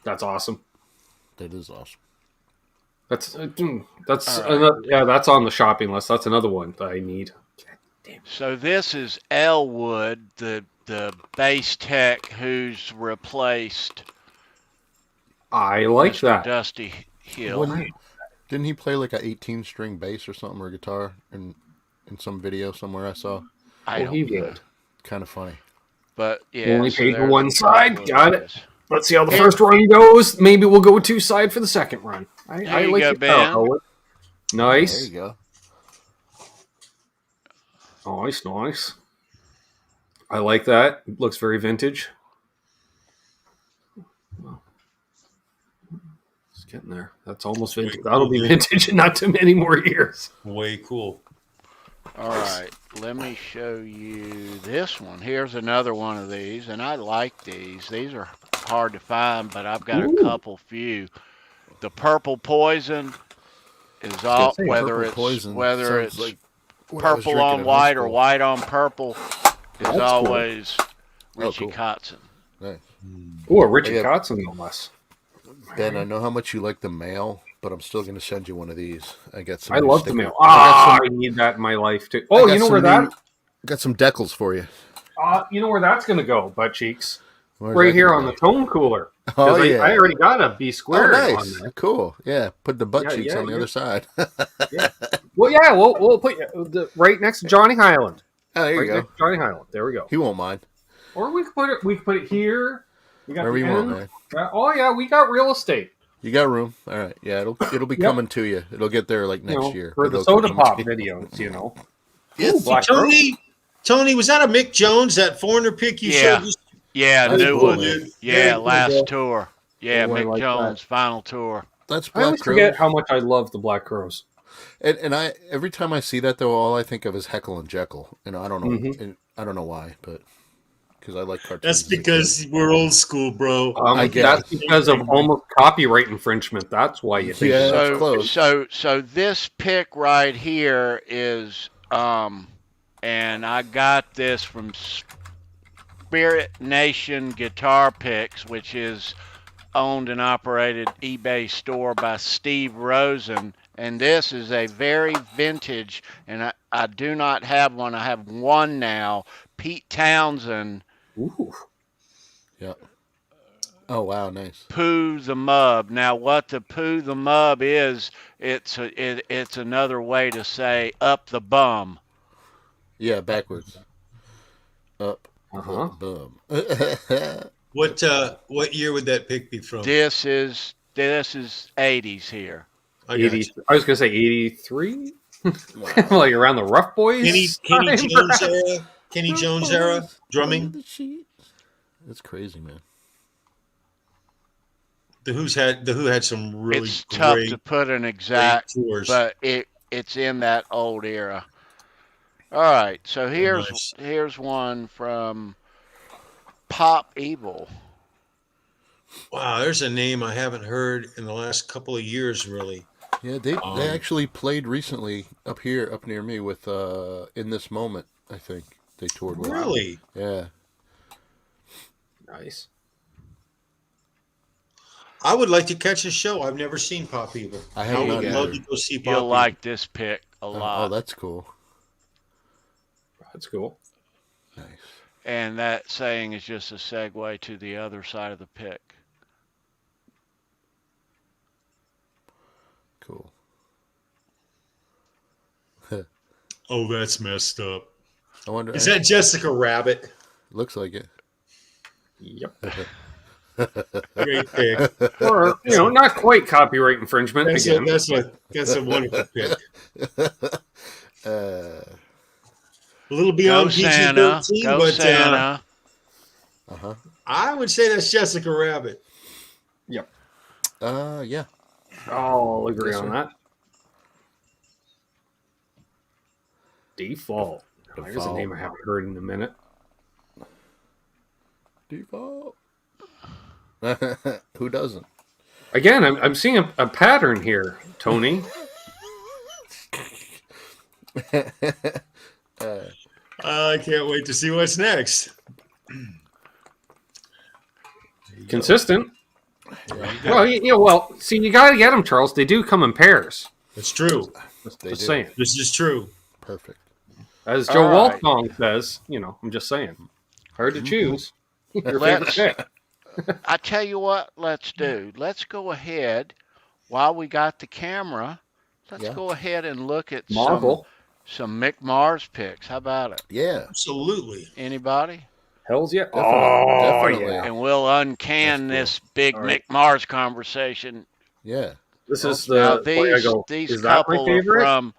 S7: That's awesome.
S4: That is awesome.
S7: That's
S3: All right.
S7: that's on the shopping list. That's another one that I need.
S3: So this is Elwood, the bass tech who's replaced
S7: I like
S3: Mr.
S7: that.
S3: Dusty Hill.
S4: Didn't he play like a 18-string bass or something or guitar in some video somewhere I saw?
S3: I don't
S7: he
S3: know.
S7: would.
S4: Kind of funny.
S3: But yeah,
S7: Only paid for
S3: there's
S7: one
S3: a
S7: side.
S3: couple of
S7: Got it.
S3: those.
S7: Let's see how the first run goes. Maybe we'll go two side for the second run. I
S3: There you
S7: like
S3: go,
S7: your
S3: Ben.
S7: style, Howard.
S4: There
S7: Nice.
S4: you go.
S7: Nice. I like that. It looks very vintage. It's getting there. That's almost vintage. That'll be vintage in not too many more years.
S5: Way cool.
S3: All right, let me show you this one. Here's another one of these, and I like these. These are hard to find, but I've got a couple few. The Purple Poison is all
S4: say,
S3: whether
S4: Purple
S3: it's
S4: Poison
S3: whether
S4: sounds
S3: it's
S4: like what I was
S3: purple
S4: drinking
S3: on
S4: in
S3: white
S4: high
S3: or
S4: school.
S3: white on purple is
S7: That's cool.
S3: always Richie
S4: cool.
S3: Kotzen.
S4: Nice.
S7: Oh, Richard
S4: Yeah.
S7: Kotzen, no less.
S4: Ben, I know how much you like the mail, but I'm still going to send you one of these. I got some.
S7: I
S4: new
S7: love the
S4: stickers.
S7: mail.
S4: I
S7: I need that in my life too.
S4: got
S7: Oh, you know
S4: some
S7: where
S4: new-
S7: that?
S4: got some decals for you.
S7: You know where that's gonna go, butt cheeks.
S4: Where's
S7: Right
S4: that
S7: here
S4: gonna
S7: on
S4: go?
S7: the tone cooler.
S4: Oh
S7: 'Cause
S4: yeah.
S7: I already got a B
S4: Oh,
S7: squared
S4: nice.
S7: on there.
S4: Cool. Yeah. Put the butt
S7: Yeah,
S4: cheeks
S7: yeah,
S4: on the
S7: yeah.
S4: other side.
S7: Well, yeah, we'll put right next to Johnny Highland.
S4: Oh, there you
S7: Right
S4: go.
S7: next to Johnny Highland. There we go.
S4: He won't mind.
S7: Or we could put it here. We got
S4: Wherever
S7: the
S4: you want,
S7: end.
S4: man.
S7: Oh yeah, we got real estate.
S4: You got room. All right. Yeah, it'll be coming to you. It'll get there like next year.
S7: For the
S4: It'll
S7: soda
S4: come
S7: pop
S4: to you.
S7: videos, you know.
S4: Yes.
S7: Ooh, Black Rose.
S5: Tony, was that a Mick Jones, that foreigner pick you
S3: Yeah.
S5: showed us?
S3: Yeah,
S5: That's
S3: new
S5: cool,
S3: one.
S5: dude.
S3: Yeah,
S5: Very cool,
S3: last
S5: bro.
S3: tour. Yeah,
S7: Oh, I
S3: Mick
S7: like
S3: Jones final tour.
S4: That's
S7: I always
S4: Black
S7: forget
S4: Rose.
S7: how much I love the Black Crows.
S4: And I every time I see that though, all I think of is Heckle and Jekyll. You know, I don't know.
S7: Mm-hmm.
S4: And I don't know why, but because I like cartoons.
S5: That's
S4: as a kid.
S5: because we're old school, bro.
S4: I get
S7: That's
S4: it.
S7: because of almost copyright infringement. That's why you think
S4: Yeah.
S7: so.
S4: That's close.
S3: So this pick right here is and I got this from Spirit Nation Guitar Picks, which is owned and operated eBay store by Steve Rosen. And this is a very vintage, and I do not have one. I have one now. Pete Townsend,
S7: Ooh.
S4: Yeah. Oh wow, nice.
S3: Pooh the Mub. Now, what the Pooh the Mub is, it's another way to say up the bum.
S4: Yeah, backwards. Up.
S7: Uh-huh.
S4: Boom.
S5: What year would that pick be from?
S3: This is 80s here.
S5: I got
S7: 80.
S5: you.
S7: I was gonna say 83. Like around the Rough Boys.
S5: Kenny
S7: time,
S5: Jones
S7: perhaps?
S5: era. Kenny Jones era drumming.
S4: It's crazy, man.
S5: The Who had some really
S3: It's tough
S5: great,
S3: to put an
S5: great
S3: exact,
S5: tours.
S3: but it's in that old era. All right, so
S5: Nice.
S3: here's one from Pop Evil.
S5: Wow, there's a name I haven't heard in the last couple of years, really.
S4: Yeah, they actually played recently up near me with In This Moment, I think they toured with.
S5: Really?
S4: Yeah.
S7: Nice.
S5: I would like to catch a show. I've never seen Pop Evil.
S4: I have not
S5: would love
S4: either.
S5: to go see Pop
S3: You'll
S5: Evil.
S3: like this pick a lot.
S4: Oh, that's cool.
S7: That's cool.
S4: Nice.
S3: And that saying is just a segue to the other side of the pick.
S4: Cool.
S5: Oh, that's messed up.
S4: I wonder.
S5: Is that Jessica Rabbit?
S4: Looks like it.
S7: Yep.
S5: Great pick.
S7: Or, not quite copyright infringement again.
S5: That's a wonderful pick.
S4: Uh,
S5: A little beyond PG-13,
S3: Go
S5: but
S3: Santa.
S5: I would say that's Jessica Rabbit.
S7: Yep.
S4: yeah.
S7: I'll agree
S4: Yes,
S7: on
S4: sir.
S7: that. Default. There's a name I haven't heard in a minute.
S4: Default. Who doesn't?
S7: Again, I'm seeing a pattern here, Tony.
S5: I can't wait to see what's next.
S7: Consistent. Well, see, you got to get them, Charles. They do come in pairs.
S5: It's true.
S4: They
S7: Just
S4: do.
S7: saying.
S5: This is true.
S4: Perfect.
S7: As Joe
S3: All right.
S7: Waltong says, I'm just saying. Hard to choose. Your
S3: Let's-
S7: favorite pick.
S3: I tell you what, let's do. Let's go ahead while we got the camera. Let's
S4: Yeah.
S3: go ahead and look at
S7: Marvel.
S3: some Mick Mars picks. How about it?
S4: Yeah.
S5: Absolutely.
S3: Anybody?
S7: Hells yeah.
S4: Definitely.
S7: Yeah.
S3: And we'll uncan
S4: That's
S3: this big
S7: All right.
S3: Mick Mars conversation.
S4: Yeah.
S7: This is
S3: Now
S7: the.
S3: these
S7: is that my
S3: couple are
S7: favorite?
S3: from.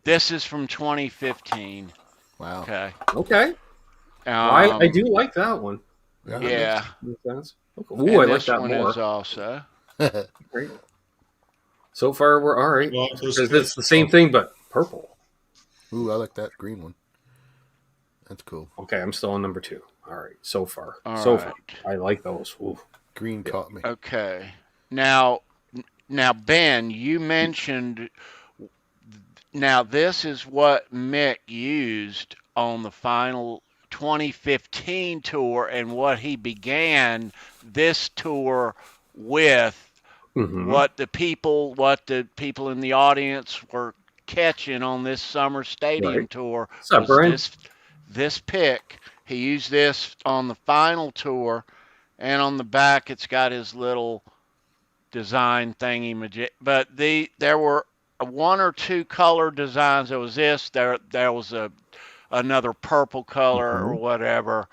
S3: This is from 2015.
S4: Wow.
S3: Okay.
S7: Okay. I do like that one.
S3: Yeah.
S7: Makes sense. Okay.
S3: And
S7: Ooh, I like
S3: this
S7: that
S3: one
S7: more.
S3: is also.
S7: Great. So far, we're all right.
S5: Well, those
S7: Because
S5: picks-
S7: it's the same thing, but purple.
S4: Ooh, I like that green one. That's cool.
S7: Okay, I'm still on number 2. All right, so far.
S3: All
S7: so
S3: right.
S7: far. I like those. Ooh.
S4: Green caught me.
S3: Okay. Now, Ben, you mentioned. Now, this is what Mick used on the final 2015 tour, and what he began this tour with.
S7: Mhm.
S3: What the people in the audience were catching on this summer stadium
S7: Right.
S3: tour
S7: What's up,
S3: was
S7: Brian?
S3: this pick. He used this on the final tour, and on the back it's got his little design thingy. But there were one or two color designs. There was this. There was another purple color or whatever.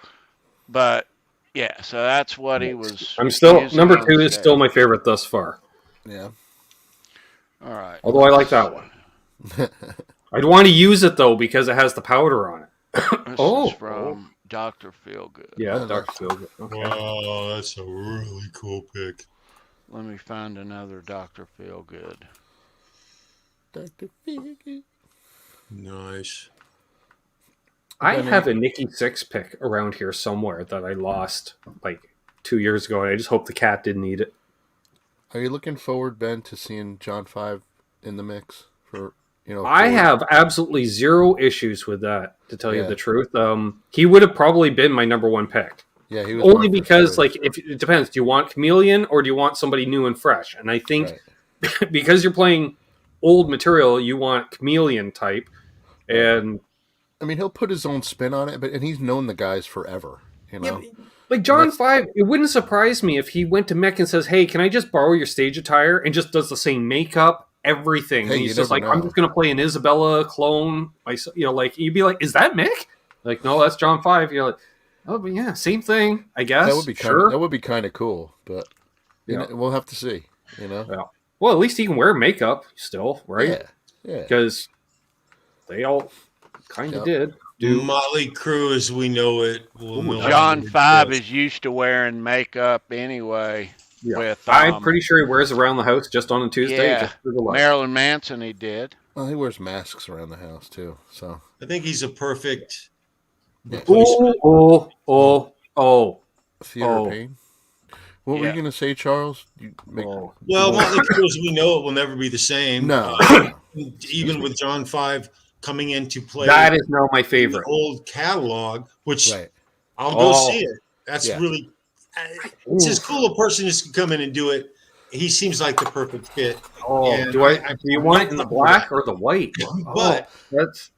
S3: But yeah, so that's what he was.
S7: I'm still
S3: using
S7: number
S3: on
S7: 2 is
S3: stage.
S7: still my favorite thus far.
S4: Yeah.
S3: All right.
S7: Although I like that one. I'd want to use it though because it has the powder on it.
S3: This is from Dr. Feelgood.
S7: Yeah, Dr. Feelgood. Okay.
S5: Wow, that's a really cool pick.
S3: Let me find another Dr. Feelgood.
S4: Dr. Figgy.
S5: Nice.
S7: I have a Nikki 6 pick around here somewhere that I lost like 2 years ago, and I just hope the cat didn't eat it.
S4: Are you looking forward, Ben, to seeing John 5 in the mix for
S7: I have absolutely zero issues with that, to tell you
S4: Yeah.
S7: the truth. He would have probably been my number 1 pick.
S4: Yeah, he was
S7: Only
S4: my first
S7: because,
S4: choice.
S7: like, if it depends. Do you want Chameleon or do you want somebody new and fresh? And I think because you're playing old material, you want Chameleon type. And
S4: I mean, he'll put his own spin on it, and he's known the guys forever.
S7: like John 5, it wouldn't surprise me if he went to Mick and says, "Hey, can I just borrow your stage attire?" and just does the same makeup. Everything.
S4: Hey,
S7: And he's
S4: you
S7: just
S4: never
S7: like, I'm
S4: know.
S7: just gonna play an Isabella clone. Like you'd be like, is that Mick? Like, no, that's John 5. You're like, oh, but yeah, same thing, I guess.
S4: That would be
S7: sure.
S4: that would be kind of cool, but
S7: Yeah.
S4: we'll have to see.
S7: Yeah. Well, at least he can wear makeup still, right?
S4: Yeah.
S7: Because they all kind of
S4: Yep.
S7: did.
S5: Motley Crue as we know it. Will no
S3: John
S5: longer
S3: 5
S5: exist.
S3: is used to wearing makeup anyway.
S7: Yeah.
S3: With
S7: I'm pretty sure he wears around the house just on a Tuesday.
S3: yeah,
S7: Just for the love.
S3: Marilyn Manson he did.
S4: Well, he wears masks around the house too. So
S5: I think he's a perfect
S4: Yeah.
S5: replacement.
S7: Oh.
S4: Theater
S7: Oh.
S4: Pain. What were
S3: Yeah.
S4: you gonna say, Charles? You make,
S7: Oh.
S5: Well, Motley Crue as we know it will never be the same.
S4: No.
S5: Even with John 5 coming into play.
S7: That is now my
S5: the
S7: favorite.
S5: old catalog, which
S4: Right.
S5: I'll go
S7: Oh.
S5: see it. That's
S4: Yeah.
S5: really, it's as cool a person as can come in and do it. He seems like the perfect fit.
S7: Oh,
S5: And
S7: do you want it in the black or the white?
S5: But
S7: that's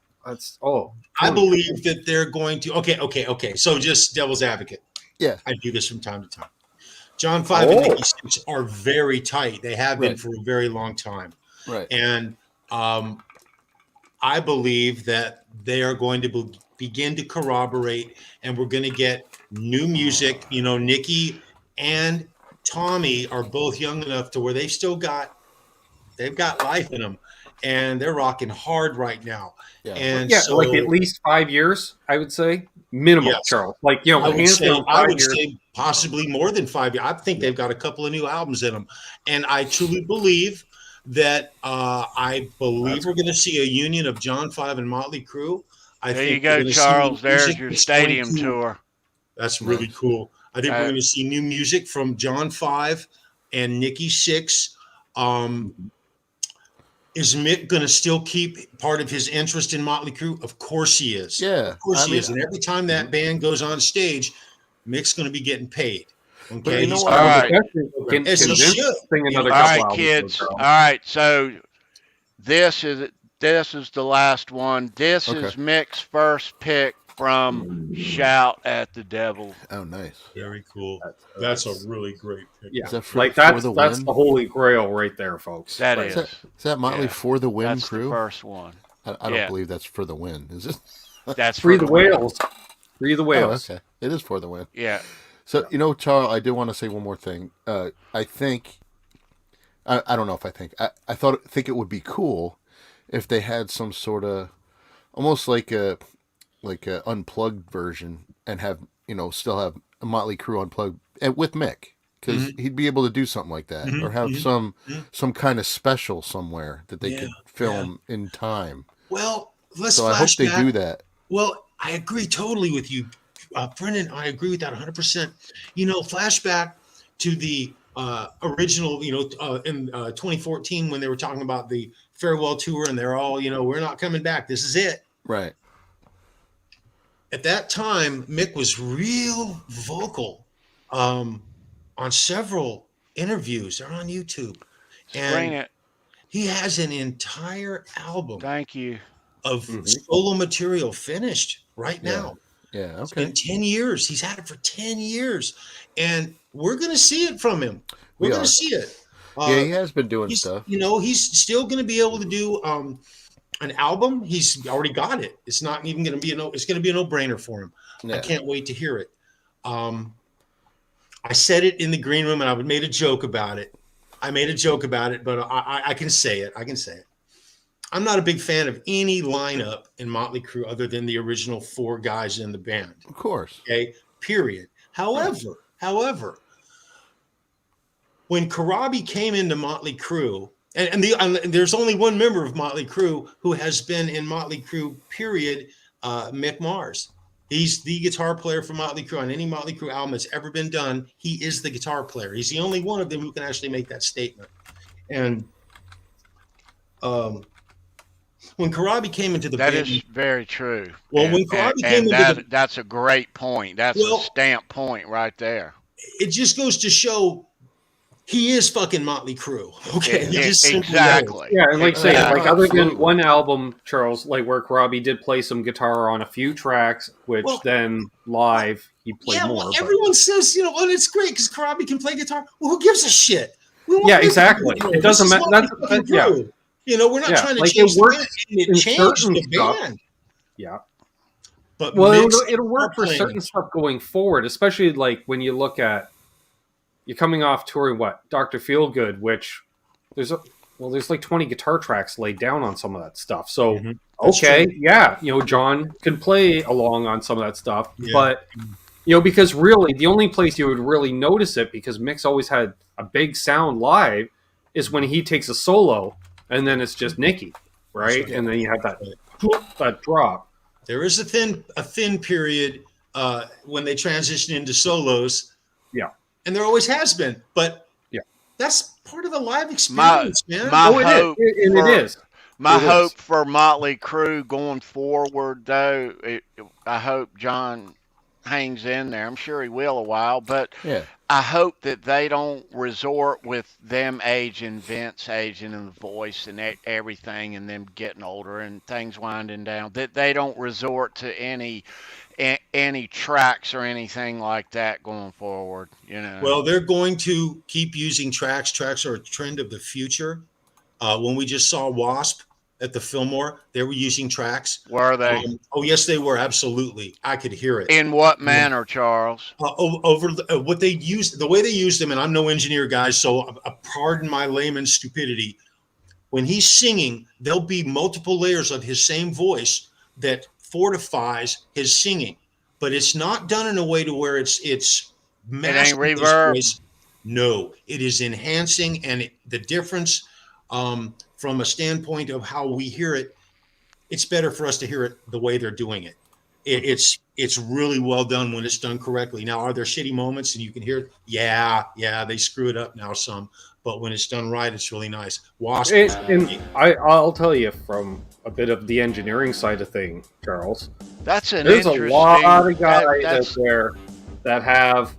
S5: I believe that they're going to. Okay. So just devil's advocate.
S4: Yeah.
S5: I do this from time to time. John 5 and
S7: Oh.
S5: Nikki 6 are very tight. They have been
S4: Right.
S5: for a very long time.
S4: Right.
S5: And I believe that they are going to begin to corroborate, and we're going to get new music. You know, Nikki and Tommy are both young enough to where they've got life in them, and they're rocking hard right now.
S4: Yeah.
S5: And
S7: yeah,
S5: so,
S7: like at least 5 years, I would say minimum.
S5: Yes.
S7: Charles, like you know,
S5: I would
S7: hands
S5: say,
S7: down,
S5: I
S7: 5
S5: would
S7: years.
S5: say possibly more than 5 years. I think they've got a couple of new albums in them, and I truly believe that we're going to see a union of John 5 and Motley Crue. I
S3: There
S5: think
S3: you
S5: we're
S3: go,
S5: gonna see
S3: Charles.
S5: new
S3: There's
S5: music
S3: your
S5: that's
S3: stadium
S5: going to-
S3: tour.
S5: That's really cool. I think we're going to see new music from John 5 and Nikki 6. Is Mick going to still keep part of his interest in Motley Crue? Of course he is.
S4: Yeah.
S5: Of course
S4: I
S5: he
S4: mean,
S5: is. And every time that band goes on stage, Mick's going to be getting paid. Okay.
S4: But you know
S5: He's
S4: what?
S3: All right.
S5: As he should.
S7: Sing another
S3: All
S7: couple
S3: right,
S7: albums,
S3: kids.
S7: Charles.
S3: All right, so this is the last one. This
S4: Okay.
S3: is Mick's first pick from Shout at the Devil.
S4: Oh, nice.
S5: Very cool. That's a really great pick.
S7: Yeah,
S4: Is that for-
S7: like
S4: for
S7: that's
S4: the
S7: that's
S4: win?
S7: the holy grail right there, folks.
S3: That
S7: Right.
S3: is.
S4: Is that Motley
S3: Yeah.
S4: for the win
S3: That's
S4: crew?
S3: the first one.
S4: I don't
S3: Yeah.
S4: believe that's for the win. Is it?
S3: That's
S7: Free
S3: for
S7: the
S3: win.
S7: whales. Free the
S4: Oh,
S7: whales.
S4: okay. It is for the win.
S3: Yeah.
S4: So, Charles, I do want to say one more thing. I think, I don't know if I think, I think it would be cool if they had some sort of, almost like a unplugged version and have, still have a Motley Crue unplugged with Mick. Because he'd be able to do something like that, or have some kind of special somewhere that they could film in time.
S5: Well, let's
S4: So I hope they do that.
S5: Well, I agree totally with you, Brendan. I agree with that 100%. Flashback to the original, in 2014 when they were talking about the farewell tour, and they're all, we're not coming back. This is it.
S4: Right.
S5: At that time, Mick was real vocal on several interviews. They're on YouTube.
S3: Bring it.
S5: He has an entire album
S3: Thank you.
S5: of solo material finished right now.
S4: Yeah.
S5: It's
S4: Okay.
S5: been 10 years. He's had it for 10 years. And we're going to see it from him. We're
S4: We
S5: going
S4: are.
S5: to see it.
S4: Yeah, he has been doing
S5: He's,
S4: stuff.
S5: he's still going to be able to do an album. He's already got it. It's not even going to be it's going to be a no-brainer for him.
S4: Yeah.
S5: I can't wait to hear it. I said it in the green room, and I made a joke about it. But I can say it. I'm not a big fan of any lineup in Motley Crue other than the original 4 guys in the band.
S4: Of course.
S5: Okay, period. However, when Karabi came into Motley Crue, and there's only one member of Motley Crue who has been in Motley Crue, period, Mick Mars. He's the guitar player for Motley Crue. On any Motley Crue album that's ever been done, he is the guitar player. He's the only one of them who can actually make that statement. And when Karabi came into the
S3: That
S5: band,
S3: is very true.
S5: Well,
S3: and,
S5: when Karabi
S3: and,
S5: came
S3: and
S5: into
S3: that, that's a great point. That's a stamp point right there.
S5: it just goes to show he is fucking Motley Crue. Okay, he just simply
S3: Exactly.
S5: is.
S7: Yeah, and like say,
S3: Exactly.
S7: like other than
S4: Absolutely.
S7: one album, Charles, like where Karabi did play some guitar on a few tracks, which
S5: Well,
S7: then live he played
S5: Yeah,
S7: more.
S5: well,
S7: but-
S5: everyone says, well, it's great because Karabi can play guitar. Well, who gives a shit? We want
S7: Yeah,
S5: Mick to
S7: exactly.
S5: play.
S7: It doesn't
S5: This is
S7: matter.
S5: Motley
S7: That's-
S5: fucking
S7: yeah.
S5: Crue. We're not
S7: Yeah,
S5: trying to
S7: like,
S5: change
S7: it
S5: the
S7: works
S5: band. It
S7: in
S5: changed
S7: certain
S5: the
S7: stuff.
S5: band.
S7: Yeah.
S5: But
S7: Well,
S5: Mick's
S7: it'll work for
S5: playing.
S7: certain stuff going forward, especially like when you look at you're coming off touring Dr. Feelgood, which there's like 20 guitar tracks laid down on some of that stuff. So okay,
S5: true.
S7: yeah, John can play along on some of that stuff,
S5: Yeah.
S7: but because really the only place you would really notice it, because Mick's always had a big sound live, is when he takes a solo, and then it's just Nikki, right?
S5: right.
S7: And then you have that drop.
S5: There is a thin period when they transition into solos.
S7: Yeah.
S5: And there always has been, but
S7: yeah,
S5: that's part of the live experience, man.
S7: It is.
S3: My hope for Motley Crue going forward, though, I hope John hangs in there. I'm sure he will a while, but
S4: Yeah.
S3: I hope that they don't resort with them aging, Vince aging, and the voice and everything, and them getting older and things winding down. That they don't resort to any tracks or anything like that going forward.
S5: Well, they're going to keep using tracks. Tracks are a trend of the future. When we just saw Wasp at the Fillmore, they were using tracks.
S3: Were they?
S5: Oh, yes, they were. Absolutely. I could hear it.
S3: In what manner, Charles?
S5: What they used, the way they used them, and I'm no engineer, guys, so pardon my layman's stupidity. When he's singing, there'll be multiple layers of his same voice that fortifies his singing, but it's not done in a way to where it's
S3: ain't reverb.
S5: Voice. No, it is enhancing, and the difference from a standpoint of how we hear it, it's better for us to hear it the way they're doing it. It's really well done when it's done correctly. Now, are there shitty moments and you can hear it? Yeah, they screw it up now some, but when it's done right, it's really nice. Wasp.
S7: And I'll tell you from a bit of the engineering side of thing, Charles.
S3: There's
S7: a lot of guys out there that have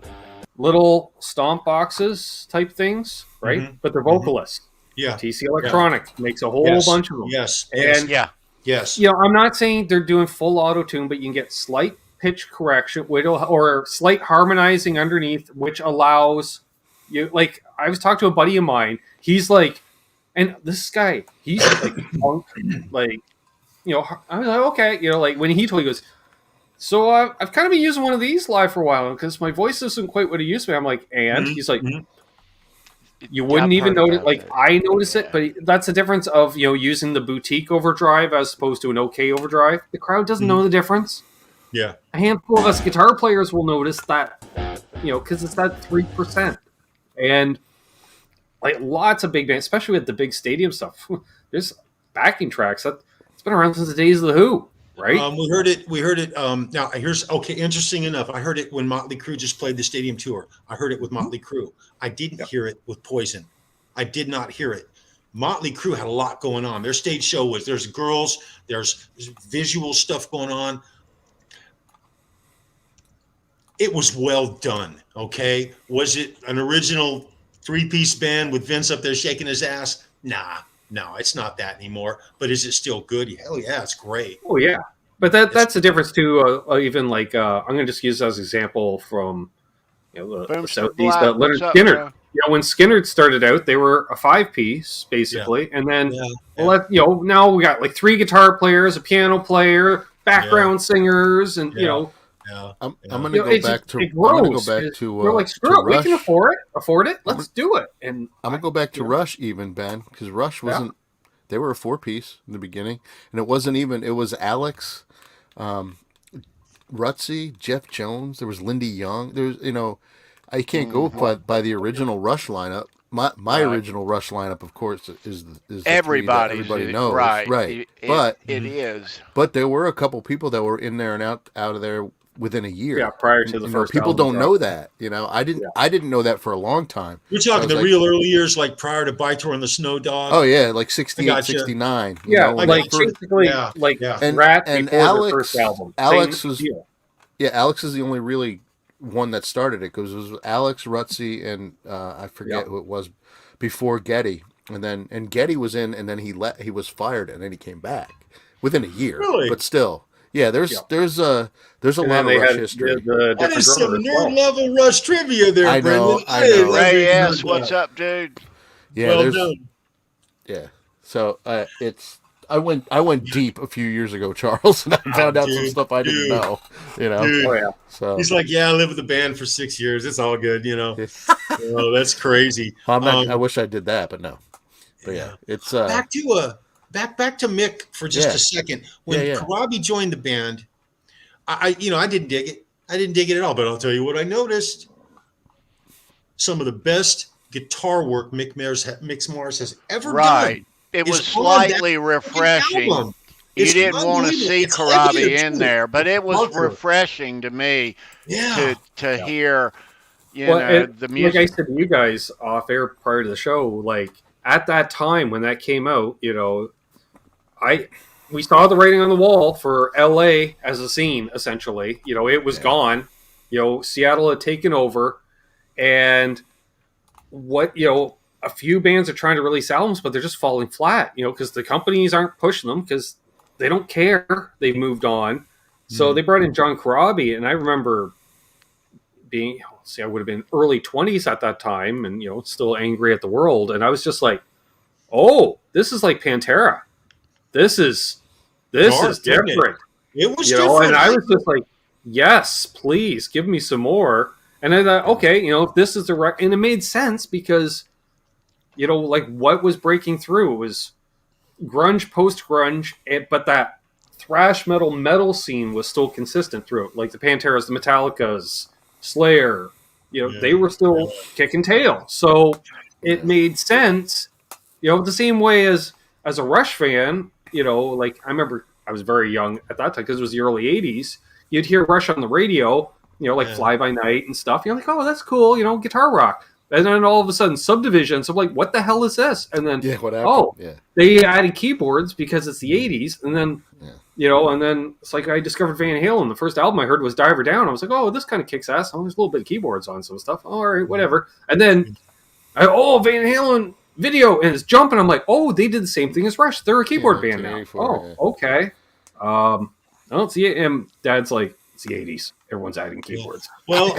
S7: little stomp boxes type things, right?
S5: Mm-hmm.
S7: But they're vocalists.
S5: Yeah.
S7: TC Electronics makes a whole bunch of them.
S5: Yes.
S7: And
S5: yes.
S7: I'm not saying they're doing full auto tune, but you can get slight pitch correction or slight harmonizing underneath, which allows you. Like, I was talking to a buddy of mine. He's like, and this guy, he's like, punk, like, I was like, okay, like when he told me, he goes, so I've kind of been using one of these live for a while because my voice isn't quite what it used to be. I'm like, and he's like. You wouldn't even notice, like I notice it, but that's the difference of using the boutique overdrive as opposed to an OK overdrive. The crowd doesn't know the difference.
S5: Yeah,
S7: a handful of us guitar players will notice that, because it's that 3%, and like lots of big bands, especially with the big stadium stuff. There's backing tracks it's been around since the days of the Who. Right.
S5: We heard it. Now interesting enough. I heard it when Motley Crue just played the stadium tour. I heard it with Motley Crue. I didn't hear it with Poison. I did not hear it. Motley Crue had a lot going on. Their stage show there's girls, there's visual stuff going on. It was well done. Okay. Was it an original 3-piece band with Vince up there shaking his ass? Nah. No, it's not that anymore. But is it still good? Hell yeah, it's great.
S7: Oh yeah, but that's the difference too. Even like I'm going to just use as an example from the Southeast. Leonard Skinner. When Skinner started out, they were a 5-piece basically, and then now we got like 3 guitar players, a piano player, background singers, and
S4: I'm going to go back to.
S7: We're like, screw it, we can afford it. Let's do it. And
S4: I'm going to go back to Rush even, Ben, because Rush wasn't. They were a 4-piece in the beginning, and it wasn't even. It was Alex, Rutsey, Jeff Jones. There was Lindy Young. There's I can't go by the original Rush lineup. My original Rush lineup, of course, is the
S3: everybody
S4: knows, right? But
S3: it is.
S4: But there were a couple people that were in there and out of there within a year.
S7: Yeah, prior to the first.
S4: People don't know that. I didn't know that for a long time.
S5: You're talking the real early years, like prior to Bytor and the Snow Dog.
S4: Oh yeah, like 68, 69.
S7: Yeah, basically,
S4: and
S7: Rat
S4: and
S7: before
S4: Alex,
S7: the first album.
S4: Alex was Alex is the only really one that started it, because it was Alex, Rutsey, and I forget who it was before Getty, and Getty was in, and then he was fired, and then he came back within a year. Really? But still, there's a lot of Rush history.
S5: That is some nerd level Rush trivia there,
S4: I know.
S3: Ray S, what's up, dude?
S4: Yeah,
S5: well done.
S4: Yeah. So I went deep a few years ago, Charles, and I found out some stuff I didn't know.
S5: Dude.
S4: So
S5: he's like, I lived with the band for 6 years. It's all good, Oh, that's crazy.
S4: I wish I did that, but no. But it's
S5: back to back to Mick for just a second. When Karabi joined the band, I didn't dig it. I didn't dig it at all. But I'll tell you what I noticed. Some of the best guitar work Mick Mars has ever done.
S3: It was slightly refreshing. You didn't want to see Karabi in there, but it was refreshing to me to hear, the music.
S7: Like I said to you guys off air prior to the show, like at that time when that came out, we saw the writing on the wall for LA as a scene, essentially. It was gone. Seattle had taken over, and a few bands are trying to release albums, but they're just falling flat, because the companies aren't pushing them because they don't care. They've moved on. So they brought in John Karabi, and I remember I would have been early 20s at that time, and, still angry at the world. And I was just like, oh, this is like Pantera. This is different.
S5: It was different.
S7: And I was just like, yes, please give me some more. And I thought, okay, if this is the and it made sense because, like what was breaking through was grunge, post-grunge, but that thrash metal scene was still consistent through it. Like the Panteras, the Metallicas, Slayer, they were still kicking tail. So it made sense, the same way as a Rush fan, like I remember I was very young at that time because it was the early 80s. You'd hear Rush on the radio, Fly By Night and stuff. You're like, oh, that's cool, guitar rock. And then all of a sudden, Subdivision. So I'm like, what the hell is this? And then,
S4: what happened?
S7: They added keyboards because it's the 80s. And then, and then it's like I discovered Van Halen. The first album I heard was Diver Down. I was like, oh, this kind of kicks ass. Oh, there's a little bit of keyboards on some stuff. All right, whatever. And then, Van Halen video, and it's jumping. I'm like, oh, they did the same thing as Rush. They're a keyboard band now. Okay. I don't see it. And Dad's like, it's the 80s. Everyone's adding keyboards.
S5: Well,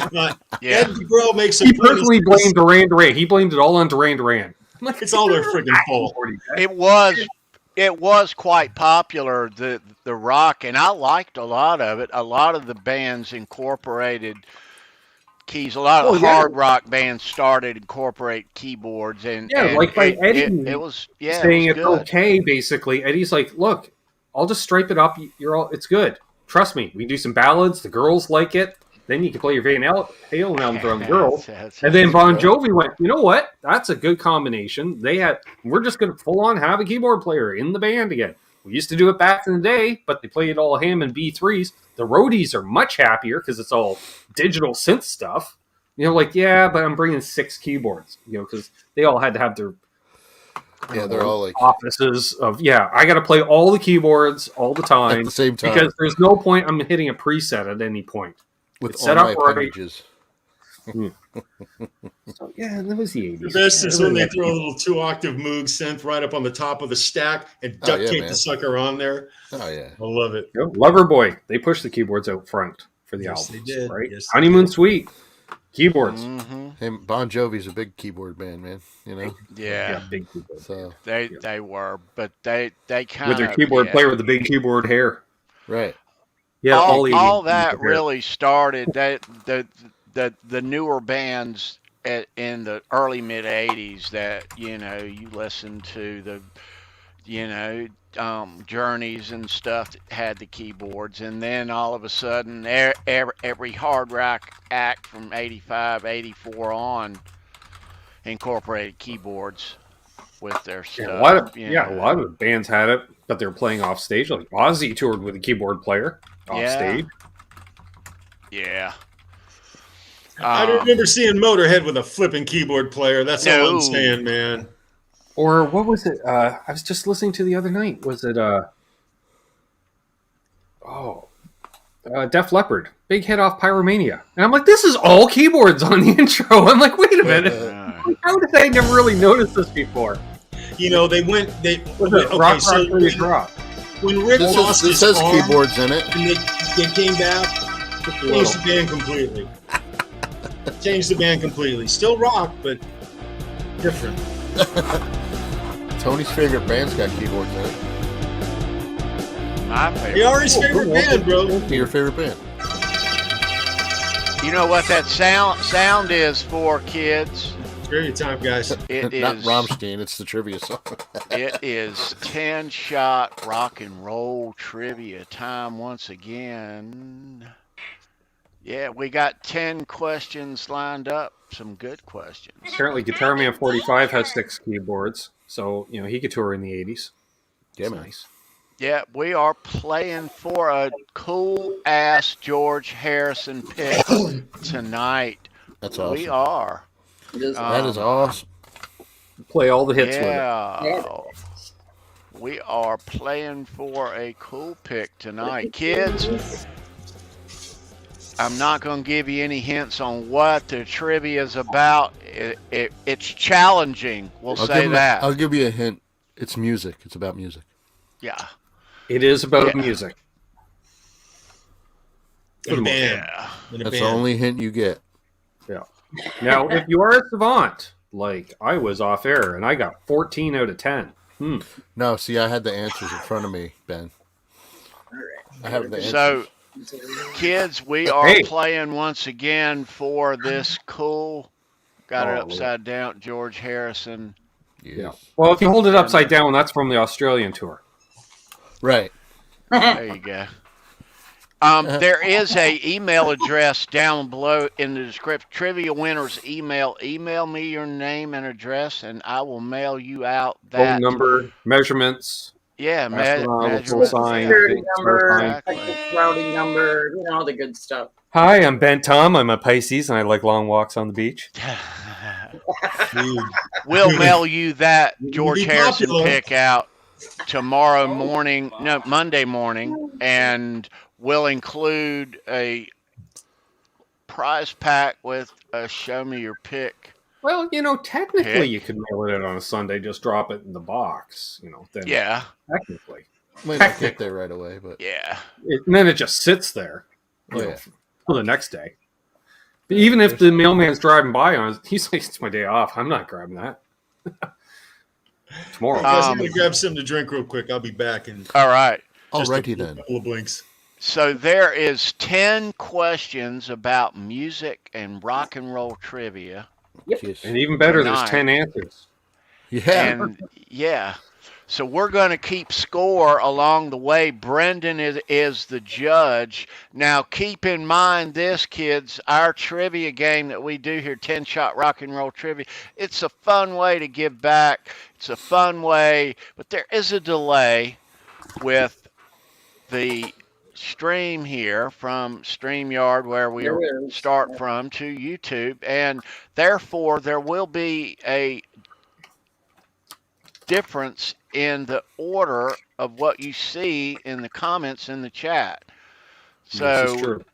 S5: Ed DeGro makes a
S7: He personally blamed Duran Duran. He blamed it all on Duran Duran.
S5: Like, it's all their friggin' fault.
S3: It was quite popular, the rock, and I liked a lot of it. A lot of the bands incorporated keys. A lot of hard rock bands started incorporate keyboards, and
S7: like by Eddie,
S3: it was
S7: saying
S3: it was
S7: it's okay. Basically, Eddie's like, look, I'll just stripe it up. It's good. Trust me, we do some ballads. The girls like it. Then you can play your Van Halen album on the girls. And then Bon Jovi went, you know what? That's a good combination. We're just going to full on have a keyboard player in the band again. We used to do it back in the day, but they played all Hammond B3s. The roadies are much happier because it's all digital synth stuff. But I'm bringing 6 keyboards, because they all had to have their
S4: they're all like
S7: offices of I got to play all the keyboards all the time
S4: at the same time
S7: because there's no point I'm hitting a preset at any point
S4: with all my appendages.
S7: So that was the 80s.
S5: The best is when they throw a little 2-octave Moog synth right up on the top of the stack and duct tape the sucker on there.
S4: Oh yeah,
S5: I love it.
S7: Loverboy, they pushed the keyboards out front for the albums,
S5: they did.
S7: Right?
S5: Yes,
S7: Honeymoon Suite. Keyboards.
S3: Mm-hmm.
S4: Hey, Bon Jovi's a big keyboard band, man.
S7: Big keyboard.
S4: So
S3: they were, but they kind
S7: of with their keyboard player with the big keyboard hair,
S4: right?
S3: Yeah, all that really started the newer bands in the early mid '80s that you listen to the Journeys and stuff that had the keyboards, and then all of a sudden every hard rock act from 85, 84 on incorporated keyboards with their stuff.
S7: A lot of bands had it, but they were playing off stage. Like Ozzy toured with a keyboard player off stage.
S3: Yeah.
S5: I don't remember seeing Motorhead with a flipping keyboard player. That's all I'm saying, man.
S7: Or what was it? I was just listening to the other night. Was it Def Leppard, Big Hit Off Pyromania? And I'm like, this is all keyboards on the intro. I'm like, wait a minute. How did I never really notice this before?
S5: They went.
S7: Rock, drop.
S5: When Rick lost his arm,
S4: keyboards in it,
S5: and they came back, changed the band completely. Still rock, but different.
S4: Tony's favorite band's got keyboards in it.
S3: My favorite.
S5: They are his favorite band, bro.
S4: Your favorite band.
S3: You know what that sound is for, kids?
S5: Trivia time, guys.
S3: It
S4: Not
S3: is
S4: Rammstein, it's the trivia song.
S3: It is 10-shot rock and roll trivia time once again. Yeah, we got 10 questions lined up. Some good questions.
S7: Apparently, Guitar Man 45 has 6 keyboards, so he could tour in the 80s.
S4: Yeah,
S7: It's
S4: man.
S7: nice.
S3: Yeah, we are playing for a cool ass George Harrison pick tonight.
S4: That's awesome.
S3: We are.
S4: That is awesome.
S7: Play all the hits with it.
S3: Yeah. We are playing for a cool pick tonight. Kids, I'm not going to give you any hints on what the trivia is about. It's challenging, we'll say that.
S4: I'll give you a hint. It's music. It's about music.
S3: Yeah.
S7: It is about music.
S5: In a band.
S3: Yeah.
S4: That's the only hint you get.
S7: Yeah. Now, if you are a savant, like I was off air, and I got 14 out of 10.
S4: No, see, I had the answers in front of me, Ben. I have the answers.
S3: So, kids, we are playing once again for this cool, got it upside down, George Harrison.
S7: Yeah. Well, if you hold it upside down, that's from the Australian tour.
S4: Right.
S3: There you go. There is a email address down below in the description. Trivia winners email. Email me your name and address, and I will mail you out that
S7: Phone number, measurements.
S3: Yeah,
S7: measurement, sign,
S2: security number,
S3: exactly.
S2: routing number, all the good stuff.
S7: Hi, I'm Ben Tom. I'm a Pisces, and I like long walks on the beach.
S3: We'll mail you that George
S5: Be
S3: Harrison
S5: popular.
S3: pick out tomorrow morning, Monday morning, and we'll include a prize pack with a show me your pick.
S7: Well, technically you could mail it in on a Sunday, just drop it in the box, then
S3: Yeah,
S7: technically.
S4: Might not get there right away, but
S3: yeah.
S7: And then it just sits there
S4: yeah.
S7: for the next day. But even if the mailman's driving by on it, he's like, it's my day off. I'm not grabbing that. Tomorrow.
S5: Guys, I'm going to grab something to drink real quick. I'll be back in
S3: All right.
S4: Alrighty then.
S5: a couple of blinks.
S3: So there is 10 questions about music and rock and roll trivia.
S4: Jeez.
S7: And even better, there's
S3: Nine.
S7: 10 answers.
S4: Yeah.
S3: And yeah. So we're going to keep score along the way. Brendan is the judge. Now, keep in mind this, kids, our trivia game that we do here, 10-shot rock and roll trivia, it's a fun way to give back. It's a fun way, but there is a delay with the stream here from StreamYard, where we start from, to YouTube, and therefore there will be a difference in the order of what you see in the comments in the chat.
S7: This is
S3: So
S7: true.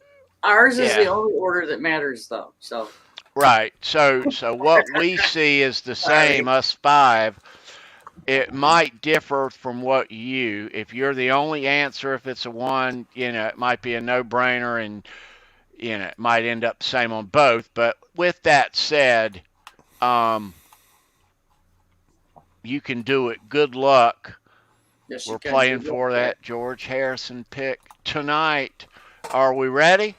S2: Ours is
S3: Yeah.
S2: the only order that matters, though. So
S3: right. So what we see is the same, us five. It might differ from what if you're the only answer, if it's a one, it might be a no-brainer, and it might end up the same on both. But with that said, you can do it. Good luck.
S2: yes, you
S3: We're
S2: can.
S3: playing for that George Harrison pick tonight. Are we ready?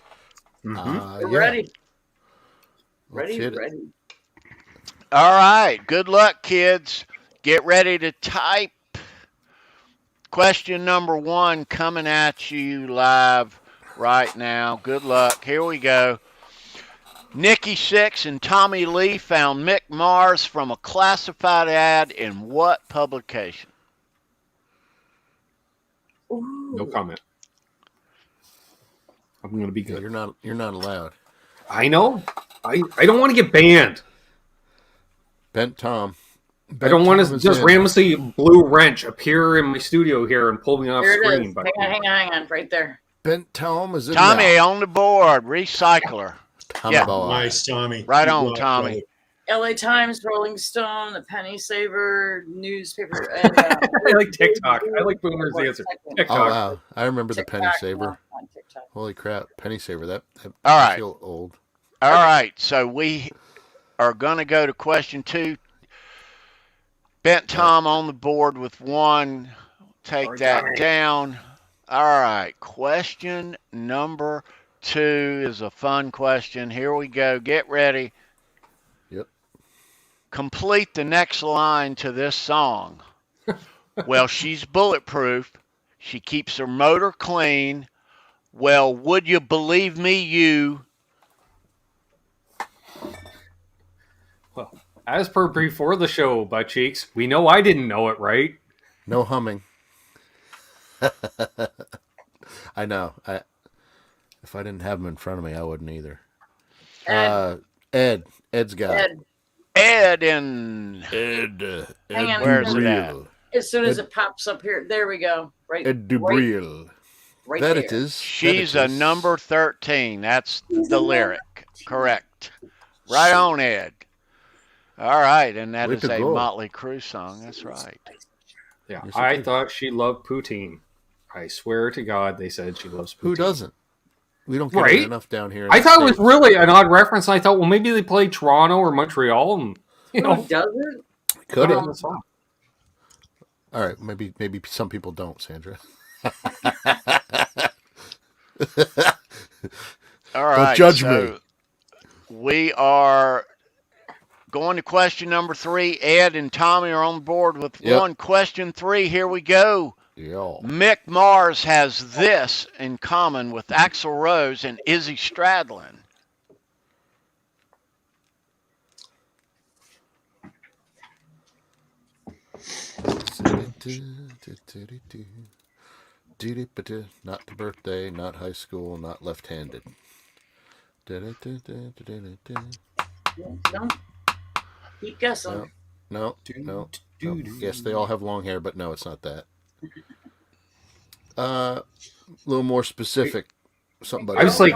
S2: We're
S4: Yeah.
S2: ready.
S4: Let's hit it.
S2: Ready.
S3: All right. Good luck, kids. Get ready to type. Question number 1 coming at you live right now. Good luck. Here we go. Nikki Sixx and Tommy Lee found Mick Mars from a classified ad in what publication?
S7: No comment. I'm going to be good.
S4: You're not allowed.
S7: I know. I don't want to get banned.
S4: Bent Tom.
S7: I don't want to
S4: Tom is
S7: just
S4: in.
S7: randomly blue wrench appear in my studio here and pull me off
S2: There it
S7: screen.
S2: is.
S7: But
S2: Hang on, right there.
S4: Bent Tom is in
S3: Tommy
S4: there.
S3: on the board. Recycler.
S4: Tommy
S3: Yeah.
S4: boy.
S5: Nice, Tommy.
S3: Right
S5: Good
S3: on,
S5: luck,
S3: Tommy.
S5: brother.
S2: LA Times, Rolling Stone, the Penny Saver, newspaper. And,
S7: I like TikTok. I like Boomer's answer.
S4: Oh
S7: TikTok.
S4: wow! I remember the penny
S2: TikTok,
S4: saver.
S2: no, on TikTok.
S4: Holy crap, penny saver! That
S3: All
S4: I
S3: right.
S4: feel old.
S3: All right. So we are going to go to question 2. Bent Tom on the board with 1. Take that down. All right. Question number 2 is a fun question. Here we go. Get ready.
S4: Yep.
S3: Complete the next line to this song. Well, she's bulletproof. She keeps her motor clean. Well, would you believe me, you?
S7: Well, as per before the show, butt cheeks, we know I didn't know it, right?
S4: No humming. I know. If I didn't have him in front of me, I wouldn't either.
S2: Ed.
S4: Ed's got it.
S3: Ed and
S2: Hang on.
S3: where's it at?
S2: As soon as it pops up here, there we go. Right.
S4: Ed Dubril.
S2: Right
S4: That
S2: there.
S4: it is.
S3: She's
S4: That
S3: a
S4: it is.
S3: number 13. That's the lyric. Correct. Right on, Ed. All right, and that
S4: Way
S3: is
S4: to
S3: a
S4: go.
S3: Motley Crue song. That's right.
S7: Yeah,
S4: Yes,
S7: I
S4: it is.
S7: thought she loved poutine. I swear to God, they said she loves poutine.
S4: Who doesn't? We don't get
S7: Right?
S4: it enough down here. in
S7: I
S4: the
S7: thought it was
S4: States.
S7: really an odd reference. And I thought, well, maybe they played Toronto or Montreal, and you
S2: Who
S7: know,
S2: doesn't?
S4: Could
S7: put it
S4: have.
S7: on the song.
S4: All right, maybe some people don't, Sandra.
S3: All right.
S4: judge
S3: so we are going to question number 3. Ed and Tommy are on board with
S4: Yep.
S3: one. Question 3. Here we go.
S4: Yeah.
S3: Mick Mars has this in common with Axl Rose and Izzy Stradlin.
S4: Not the birthday, not high school, not left-handed.
S2: No. Keep guessing.
S4: No. Yes, they all have long hair, but no, it's not that. A little more specific. Something about
S7: I was like,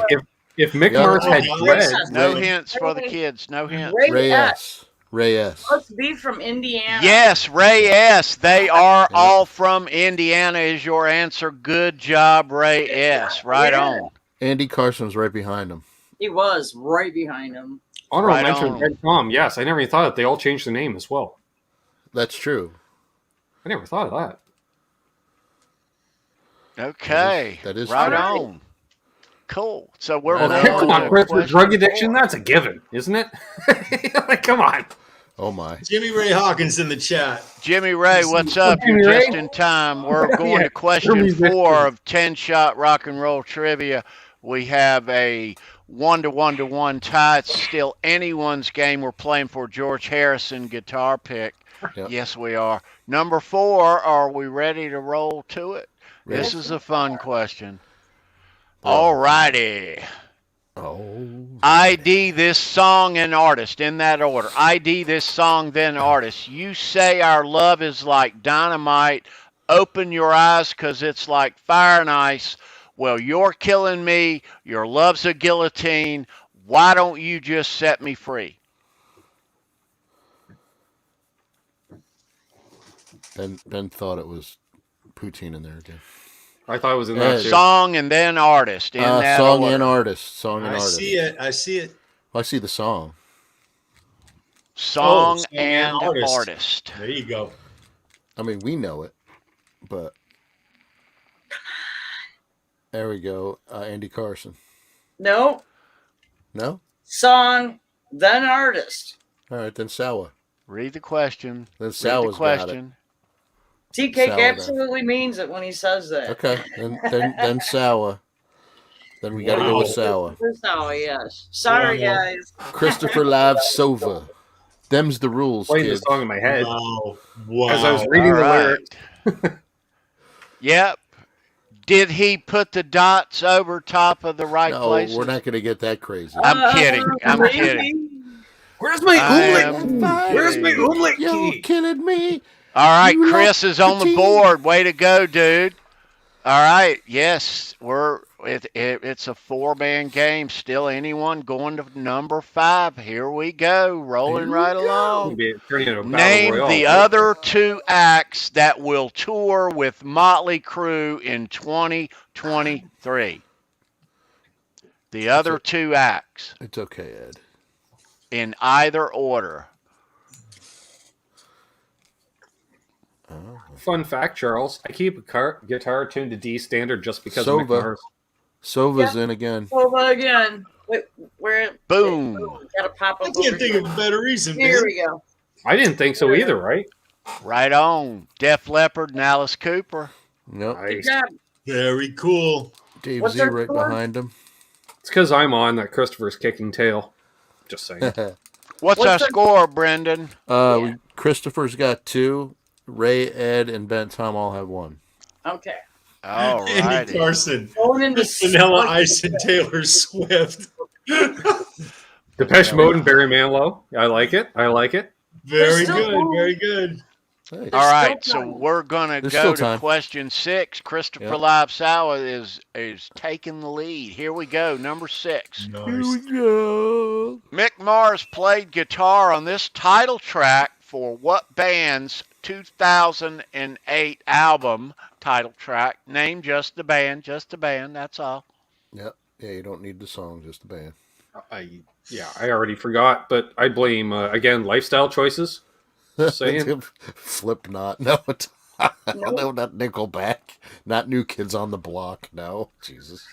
S7: if Mick
S4: Yeah.
S7: Mars had
S5: Oh,
S7: dread,
S2: yes.
S3: No hints for the kids. No hints.
S2: Ray S.
S4: Ray S.
S2: Must be from Indiana.
S3: Yes, Ray S. They are all from Indiana is your answer. Good job, Ray S. Right
S2: Yeah.
S3: on.
S4: Andy Carson's right behind him.
S2: He was right behind him.
S7: honorable
S3: Right
S7: mention
S3: on.
S7: Red Tom. Yes, I never even thought that they all changed the name as well.
S4: That's true.
S7: I never thought of that.
S3: Okay.
S4: That is
S3: right
S4: true.
S3: on. Cool. So we're
S4: Right
S3: moving
S4: on.
S7: Come
S3: to
S7: on, Chris, with
S3: question
S7: drug addiction,
S3: 4.
S7: that's a given, isn't it? Like, come on.
S4: Oh my.
S5: Jimmy Ray Hawkins in the chat.
S3: Jimmy Ray, what's up?
S7: Jimmy
S3: You're
S7: Ray?
S3: just in time. We're going
S7: Yeah,
S3: to question
S7: Jimmy's
S3: 4 of 10-shot rock and roll trivia. We have a 1-to-1 tie. It's still anyone's game. We're playing for George Harrison guitar pick.
S4: Yep.
S3: Yes, we are. Number 4, are we ready to roll to it?
S4: Ready.
S3: This is a fun question.
S4: Oh.
S3: All righty.
S4: Oh.
S3: ID this song and artist in that order. ID this song, then artist. You say our love is like dynamite. Open your eyes because it's like fire and ice. Well, you're killing me. Your love's a guillotine. Why don't you just set me free?
S4: Ben thought it was poutine in there again.
S7: I thought it was in that too.
S3: Song and then artist in that
S4: Song
S3: order.
S4: and artist. Song and
S5: I
S4: artist.
S5: see it. I see it.
S4: Well, I see the song.
S3: Song
S5: Song
S3: and
S5: and artist.
S3: artist.
S5: There you go.
S4: I mean, we know it, but there we go. Andy Carson.
S2: No.
S4: No.
S2: Song, then artist.
S4: All right, then Sawa.
S3: Read the question.
S4: Then
S3: Read the
S4: Sawa's got it.
S3: question.
S2: TK
S4: Sour
S2: absolutely means it when he says that.
S4: Okay, then Sawa. Then we got to go with Sawa.
S2: Oh, yes. Sorry,
S5: Wow.
S2: guys.
S4: Christopher Lav Sova. Them's the rules,
S7: Playing the
S4: kids.
S7: song in my head
S5: Wow.
S7: because I was
S5: Wow.
S7: reading
S3: All
S7: the
S3: right.
S7: lyrics.
S3: Yep. Did he put the dots over top of the right
S4: No,
S3: places?
S4: we're not going to get that crazy.
S3: I'm kidding. I'm
S2: maybe.
S3: kidding.
S7: Where's my
S3: I
S7: oomlet?
S3: am
S7: Where's my
S3: kidding.
S7: oomlet
S4: You're
S7: key?
S4: killing me.
S3: All right,
S4: You
S3: Chris
S4: love
S3: is on the
S4: poutine.
S3: board. Way to go, dude. All right, yes, it's a 4-man game. Still anyone going to number 5. Here we go, rolling
S4: Here
S3: right
S4: we go.
S3: along.
S7: Maybe turning into a battle
S3: Name
S7: royale.
S3: the other 2 acts that will tour with Motley Crue in 2023. The other 2 acts
S4: It's okay, Ed.
S3: in either order.
S7: Fun fact, Charles. I keep a guitar tuned to D standard just because of
S4: Sova.
S7: Mick Mars.
S4: Sova's in again.
S2: Over again. Wait, where?
S3: Boom.
S2: Gotta pop up.
S5: I can't
S2: over
S5: think
S2: here.
S5: of a better reason,
S2: Here
S5: man.
S2: we go.
S7: I didn't think so either, right?
S3: Right on. Def Leppard and Alice Cooper.
S4: Nope.
S2: Good
S7: Nice.
S2: job.
S5: Very cool.
S4: Dave
S2: What's
S4: Z
S2: our
S4: right
S2: score?
S4: behind him.
S7: It's because I'm on that Christopher's kicking tail. Just saying.
S3: What's our
S2: our-
S3: score, Brendan?
S4: Christopher's got 2. Ray, Ed, and Ben Tom all have 1.
S2: Okay.
S3: All
S5: Andy
S3: righty.
S5: Carson,
S2: Going into
S5: Vanilla Ice, and Taylor Swift.
S7: Depeche Mode and Barry Manilow. I like it. I like it.
S5: Very
S2: still
S5: good.
S2: going.
S5: Very good.
S4: Nice.
S3: All right,
S2: still
S3: so
S2: time.
S3: we're gonna
S4: There's
S3: go
S4: still
S3: to
S4: time.
S3: question 6. Christopher
S4: Yep.
S3: Live Sour is taking the lead. Here we go, number 6.
S5: Nice.
S4: go.
S3: Mick Mars played guitar on this title track for what band's 2008 album title track? Name just the band, that's all.
S4: Yep. Yeah, you don't need the song, just the band.
S7: I already forgot, but I blame again lifestyle choices. Just saying.
S4: Slipknot. No, no, not Nickelback. Not New Kids on the Block. No, Jesus.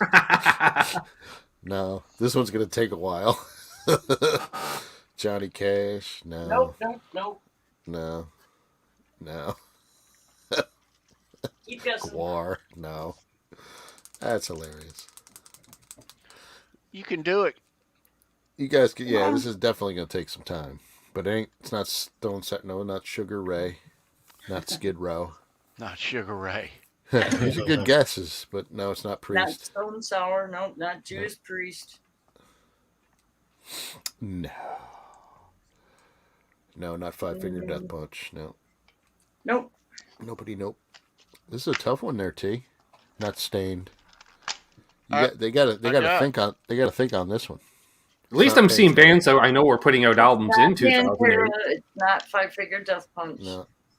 S4: No, this one's gonna take a while. Johnny Cash. No.
S2: Nope.
S4: No.
S2: Keep guessing.
S4: Guar. No. That's hilarious.
S3: You can do it.
S4: You guys can, yeah, this is definitely going to take some time. But it's not Stone Set, no, not Sugar Ray, not Skid Row.
S3: Not Sugar Ray.
S4: These are good guesses, but no, it's not
S2: Not
S4: Priest.
S2: Stone Sour. Nope. Not Judas Priest.
S4: No. No, not Five Finger Death Punch. No.
S2: Nope.
S4: Nobody, nope. This is a tough one there, T. Not Stained. They gotta think on this one.
S7: At least I'm seeing bands that I know we're putting out albums in 2008.
S2: It's not Five Finger Death Punch.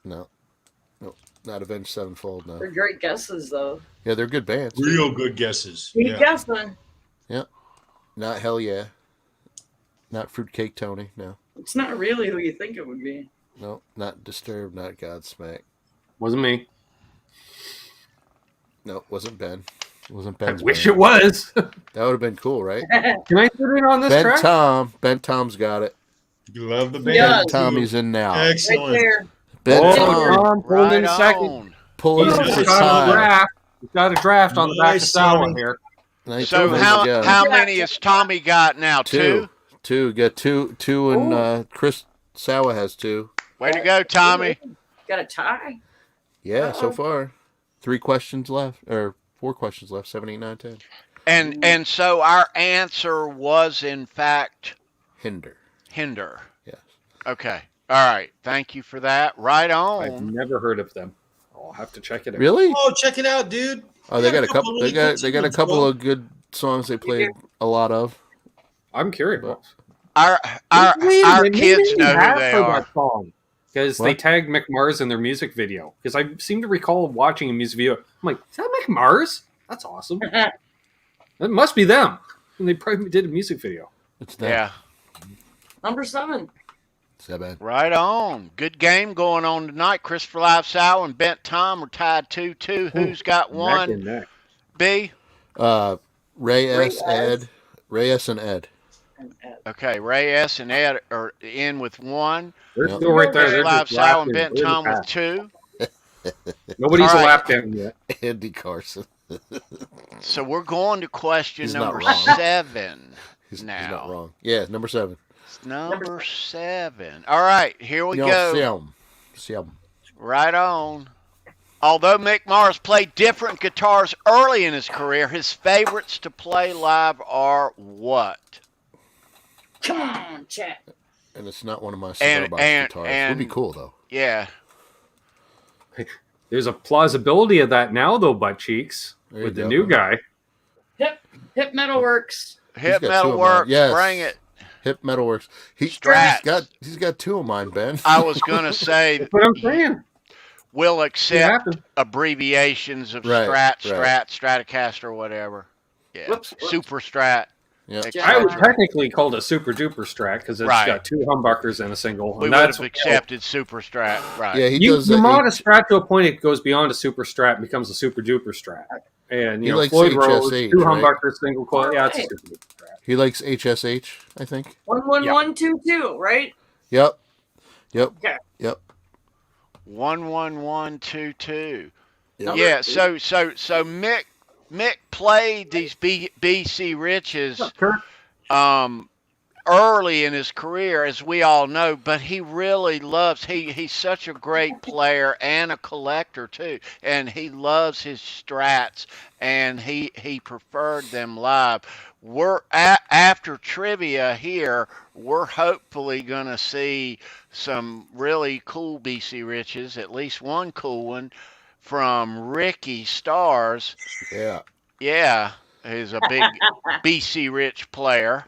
S4: No. Not Avenged Sevenfold, no.
S2: They're great guesses, though.
S4: Yeah, they're good bands.
S5: Real good guesses.
S2: Keep
S5: Yeah.
S2: guessing.
S4: Not Hell Yeah. Not Fruitcake Tony, no.
S2: It's not really who you think it would be.
S4: No, not Disturbed, not Godsmack.
S7: Wasn't me.
S4: No, it wasn't Ben. It wasn't
S7: I
S4: Ben's
S7: wish
S4: band.
S7: it was.
S4: That would have been cool, right?
S7: Can I put it on this
S4: Ben
S7: track?
S4: Tom. Ben Tom's got it.
S5: You love the band.
S2: Yeah.
S4: Ben Tommy's in now.
S2: Right
S5: Excellent.
S2: there.
S4: Ben
S7: Oh,
S4: Tom
S7: Tom, hold in a second.
S3: on.
S4: pulling
S7: He's
S4: it to the
S7: got a
S4: side.
S7: draft. He's got a draft on the back of
S5: Nice,
S7: Sour
S5: Tommy.
S7: here.
S4: Nice
S3: So
S4: one,
S3: how
S4: yeah.
S3: how many has Tommy got now?
S4: Two. Got two, and Chris Sawa has 2.
S3: Way to go, Tommy.
S2: Got a tie.
S4: Yeah, so far. 3 questions left, or 4 questions left. 7, 8, 9, 10.
S3: And so our answer was in fact
S4: Hinder. Yes.
S3: Okay. All right. Thank you for that. Right
S7: I've
S3: on.
S7: never heard of them. I'll have to check it out.
S4: Really?
S5: Oh, check it out, dude.
S4: Oh, they got a
S5: Yeah,
S4: couple. They got a
S5: good
S4: couple
S5: ones,
S4: of good songs they played a lot of.
S7: I'm curious.
S3: Our kids know who they are.
S7: Because they
S4: What?
S7: tagged Mick Mars in their music video. Because I seem to recall watching a music video. I'm like, is that Mick Mars? That's awesome. That must be them. And they probably did a music video.
S4: It's that.
S3: Yeah.
S2: Number 7.
S4: 7.
S3: Right on. Good game going on tonight. Christopher Live Sow and Bent Tom are tied 2-2. Who's got
S7: Neck
S3: one?
S7: and neck.
S3: B.
S4: Ray S.
S2: S.
S4: Ed. Ray S. and Ed.
S3: Okay. Ray S and Ed are in with 1.
S7: They're
S4: Yep.
S7: still right there.
S3: Christopher
S7: They're
S3: Live
S7: just
S3: Sow and
S7: laughing.
S3: Bent
S7: They're
S3: Tom with
S7: back.
S3: 2.
S7: Nobody's
S3: All right.
S7: a lap down yet.
S4: Andy Carson.
S3: So we're going to question
S4: He's not
S3: number
S4: wrong.
S3: 7
S4: He's
S3: now.
S4: not wrong. Yeah, number 7.
S3: Number 7. All right. Here we go.
S4: Sim.
S3: Right on. Although Mick Mars played different guitars early in his career, his favorites to play live are what?
S2: Come on, chat.
S4: And it's not one of my cigar box guitars. It would be cool though.
S3: Yeah.
S7: There's a plausibility of that now, though, butt cheeks,
S4: There you
S7: with the
S4: go.
S7: new guy.
S2: Hip Metal Works.
S3: Hip
S4: got 2
S3: Metal
S4: of mine.
S3: Works.
S4: Yes.
S3: Bring it.
S4: Hip Metalworks.
S3: Strat.
S4: He's got 2 of mine, Ben.
S3: I was going to say
S7: That's what I'm saying.
S3: we'll
S7: It
S3: accept
S7: happened.
S3: abbreviations of
S4: Right,
S3: Stratocaster, whatever. Yeah.
S2: Whoops.
S3: Super Strat.
S4: Yeah.
S7: I would technically call it a super duper strat because it's
S3: Right.
S7: got 2 humbuckers and a single.
S3: We
S7: and
S3: would
S7: that's
S3: have accepted Super Strat. Right.
S4: Yeah, he
S7: You
S4: does.
S7: mod a strat to a point it goes beyond a super strat and becomes a super duper strat. And
S4: He
S7: you know,
S4: likes
S7: Floyd Rose,
S4: HSH,
S7: 2
S4: right?
S7: humbuckers, single coil. Yeah, it's a
S2: Right.
S7: super duper strat.
S4: He likes HSH, I think.
S2: 11122, right?
S4: Yep. Yep.
S2: Okay.
S4: Yep.
S3: 11122.
S4: Yep.
S3: Yeah. So Mick played these BC Riches early in his career, as we all know, but he really loves, he's such a great player and a collector too, and he loves his strats, and he preferred them live. We're after trivia here, we're hopefully gonna see some really cool BC Riches, at least one cool one from Rikki Starz. Yeah, he's a big BC Rich player,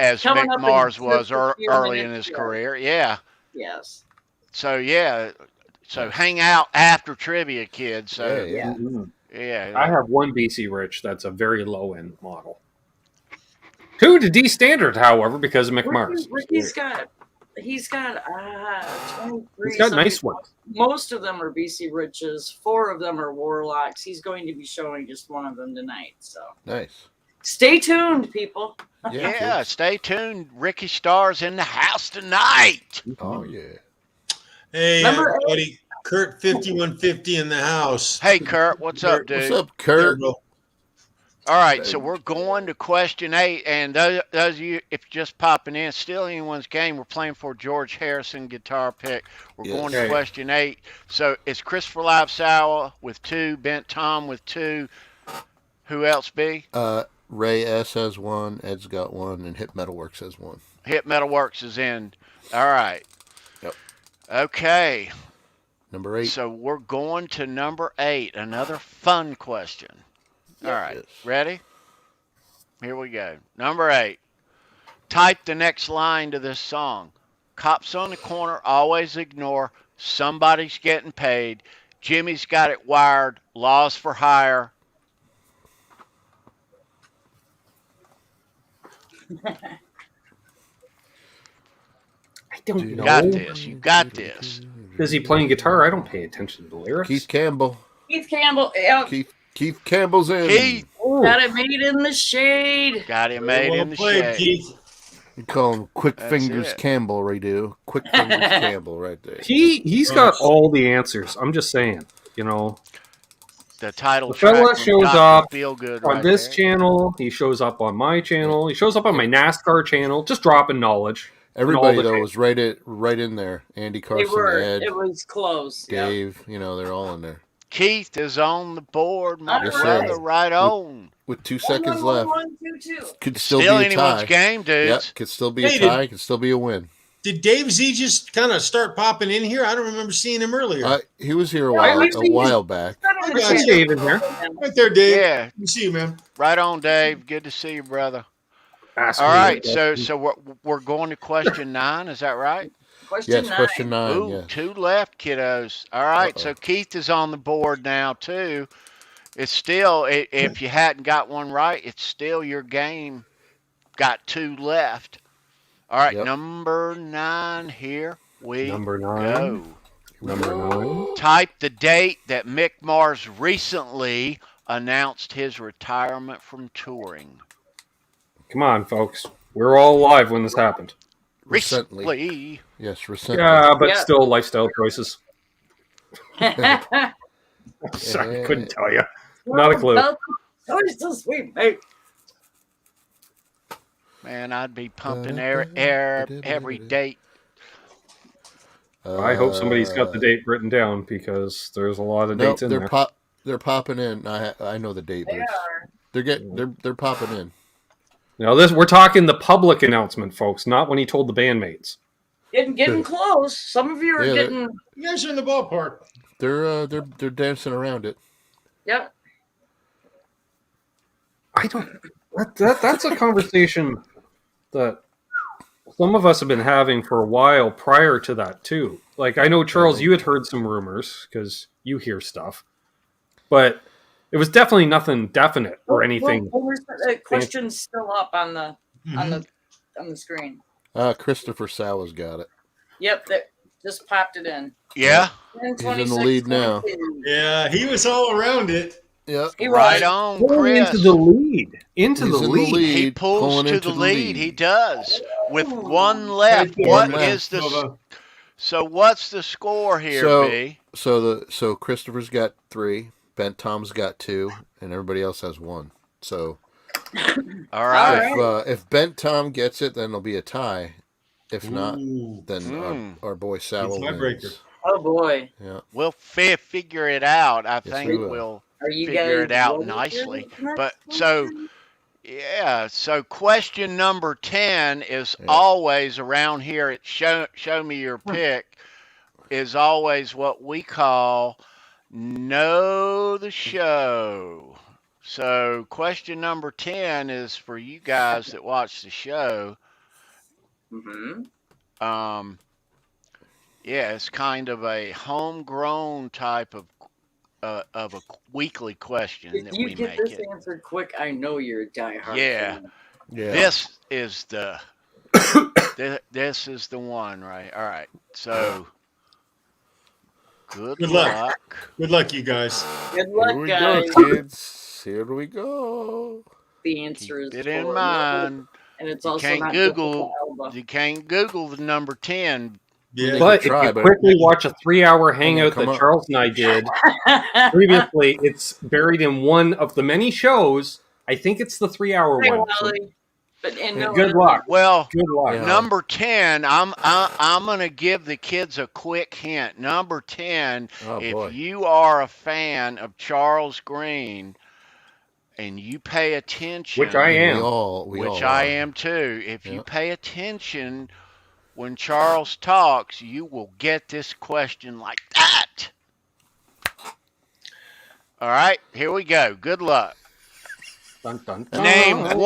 S3: as
S2: Coming
S3: Mick
S2: up in
S3: Mars was
S2: just a few
S3: early in
S2: minutes,
S3: his
S2: yeah.
S3: career. Yeah.
S2: Yes.
S3: So hang out after trivia, kids. So
S2: Yeah.
S3: yeah.
S7: I have one BC Rich that's a very low end model. Two to D standard, however, because of Mick Mars.
S2: Ricky's got 23.
S7: He's got nice ones.
S2: Most of them are BC Riches. 4 of them are Warlocks. He's going to be showing just one of them tonight. So
S4: Nice.
S2: stay tuned, people.
S3: Yeah, stay tuned. Rikki Starz in the house tonight.
S4: Oh yeah.
S5: Hey,
S2: Number
S5: everybody. Kurt 5150 in the house.
S3: Hey, Kurt, what's up, dude?
S4: What's up, Kurt?
S5: Bro.
S3: All right, so we're going to question 8, and those of you, if you're just popping in, still anyone's game. We're playing for George Harrison guitar pick. We're going to question 8. So it's Christopher Live Sour with 2, Bent Tom with 2. Who else, B?
S4: Ray S has 1, Ed's got 1, and Hip Metalworks has 1.
S3: Hip Metalworks is in. All right.
S4: Yep.
S3: Okay.
S4: Number 8.
S3: So we're going to number 8. Another fun question. All right.
S4: Yes.
S3: Ready? Here we go. Number 8. Type the next line to this song. Cops on the corner always ignore. Somebody's getting paid. Jimmy's got it wired. Laws for hire.
S7: I don't
S3: You
S7: know.
S3: got this. You got this.
S7: Is he playing guitar? I don't pay attention to the lyrics.
S4: Keith Campbell.
S2: Keith Campbell. Yep.
S4: Keith Campbell's in.
S3: Keith.
S2: Got it made in the shade.
S3: Got it made in the
S5: played,
S3: shade.
S5: Keith.
S4: You call him Quick
S3: That's
S4: Fingers
S3: it.
S4: Campbell, right? Do Quick Fingers Campbell, right there.
S7: He's got all the answers. I'm just saying, you know.
S3: The title
S7: The
S3: track
S7: fella
S3: from
S7: shows
S3: Dr.
S7: up
S3: Feelgood
S7: on
S3: right
S7: this
S3: there.
S7: channel. He shows up on my channel. He shows up on my NASCAR channel. Just dropping knowledge.
S4: Everybody
S7: all the
S4: though
S7: channels.
S4: was right in there. Andy
S2: They
S4: Carson,
S2: were.
S4: Ed,
S2: It was close. Yep.
S4: Dave. You know they're all in there
S3: Keith is on the board, my
S2: Yes,
S3: brother.
S2: sir.
S3: Right on.
S4: with 2 seconds left.
S2: 1, 2, 2.
S4: Could
S3: Still,
S4: still be a
S3: anyone's
S4: tie.
S3: game, dudes.
S4: Yep, could still be a
S5: Hey,
S4: tie. Could still be a win.
S5: Did Dave Z just kind of start popping in here? I don't remember seeing him earlier.
S4: He was here
S2: Yeah,
S4: a while back.
S2: I
S5: got
S7: See
S5: you.
S7: Dave in here.
S5: Right there, Dave.
S3: Yeah,
S5: Good to see you, man.
S3: right on, Dave. Good to see you, brother.
S7: Ask
S3: All
S7: me
S3: right,
S7: that.
S3: so we're going to question 9. Is that right?
S2: Question
S4: Yes,
S2: 9.
S4: question 9.
S3: Ooh,
S4: Yes.
S3: 2 left, kiddos. All right,
S4: Uh-oh.
S3: so Keith is on the board now too. It's still, if you hadn't got one right, it's still your game. Got 2 left. All right,
S4: Yep.
S3: number 9. Here we
S7: Number 9.
S3: go.
S7: Number 9.
S3: Type the date that Mick Mars recently announced his retirement from touring.
S7: Come on, folks. We were all alive when this happened.
S3: Recently.
S4: Yes, recently.
S7: Yeah, but
S2: Yeah.
S7: still lifestyle choices. I couldn't tell you. Not a clue.
S2: Oh, it's so sweet, mate.
S3: Man, I'd be pumping every date.
S7: I hope somebody's got the date written down because there's a lot of
S4: Nope,
S7: dates in there.
S4: they're popping in. I know the date, but
S2: They are.
S4: they're popping in.
S7: Now we're talking the public announcement, folks, not when he told the bandmates.
S2: Getting close. Some of you are
S4: Yeah,
S2: getting.
S5: You guys are in the ballpark.
S4: They're dancing around it.
S2: Yep.
S7: I don't. That's a conversation that some of us have been having for a while prior to that too. Like I know Charles, you had heard some rumors because you hear stuff, but it was definitely nothing definite or anything.
S2: Well, the question's still up on the on the screen.
S4: Christopher Sawa's got it.
S2: Yep, that just popped it in.
S3: Yeah?
S4: He's in the lead now.
S5: Yeah, he was all around it.
S4: Yep.
S2: He
S3: Right
S2: was.
S3: on,
S7: Pulling
S3: Chris.
S7: into the lead. Into
S4: He's
S7: the
S4: in
S7: lead.
S3: He pulls
S4: pulling
S3: to
S4: into
S3: the lead. He does. With 1 left.
S5: Right there.
S3: What
S4: One
S3: is
S4: left.
S3: the So what's the score here, B?
S4: So Christopher's got 3, Bent Tom's got 2, and everybody else has 1. So
S3: All right.
S4: if Bent Tom gets it, then it'll be a tie. If not,
S5: Ooh.
S4: then our boy Sal
S5: It's tiebreaker.
S4: wins.
S2: Oh boy.
S4: Yeah.
S3: We'll figure it out. I think
S4: we will.
S3: we'll
S2: Are you
S3: figure it
S2: guys
S3: out
S2: ready for
S3: nicely.
S2: the next
S3: But
S2: one?
S3: so question number 10 is
S4: Yeah.
S3: always around here at Show Me Your Pick is always what we call Know the Show. So question number 10 is for you guys that watch the show.
S2: Mm-hmm.
S3: Yeah, it's kind of a homegrown type of a weekly question
S2: If
S3: that
S2: you
S3: we
S2: get
S3: make
S2: this
S3: it.
S2: answered quick, I know you're a diehard
S3: Yeah.
S2: fan.
S4: Yeah.
S3: This is the this is the one, right? All right. So good
S5: Good
S3: luck.
S5: luck. Good luck, you guys.
S2: Good
S4: Here
S2: luck,
S4: we
S2: guys.
S4: go, kids. Here we go.
S2: The answer
S3: Keep
S2: is
S3: it in
S2: 4.
S3: mind.
S2: And it's
S3: You
S2: also
S3: can't
S2: not
S3: Google.
S2: Jessica Alba.
S3: You can't Google the number 10.
S5: Yeah.
S7: But
S4: try,
S7: if you
S4: but-
S7: quickly watch a 3-hour hangout
S4: come
S7: that
S4: up.
S7: Charles and I did previously, it's buried in one of the many shows. I think it's the 3-hour
S2: Hey,
S7: one. So
S2: Wally. But no,
S7: good luck.
S3: Well,
S7: Good luck.
S4: Yeah.
S3: number 10, I'm gonna give the kids a quick hint. Number 10,
S4: Oh,
S3: if
S4: boy.
S3: you are a fan of Charles Green and you pay attention,
S7: Which I am.
S4: We all
S3: which
S4: are.
S3: I am too, if you
S4: Yeah.
S3: pay attention when Charles talks, you will get this question like that. All right, here we go. Good luck.
S7: Dun, dun, dun.
S3: Name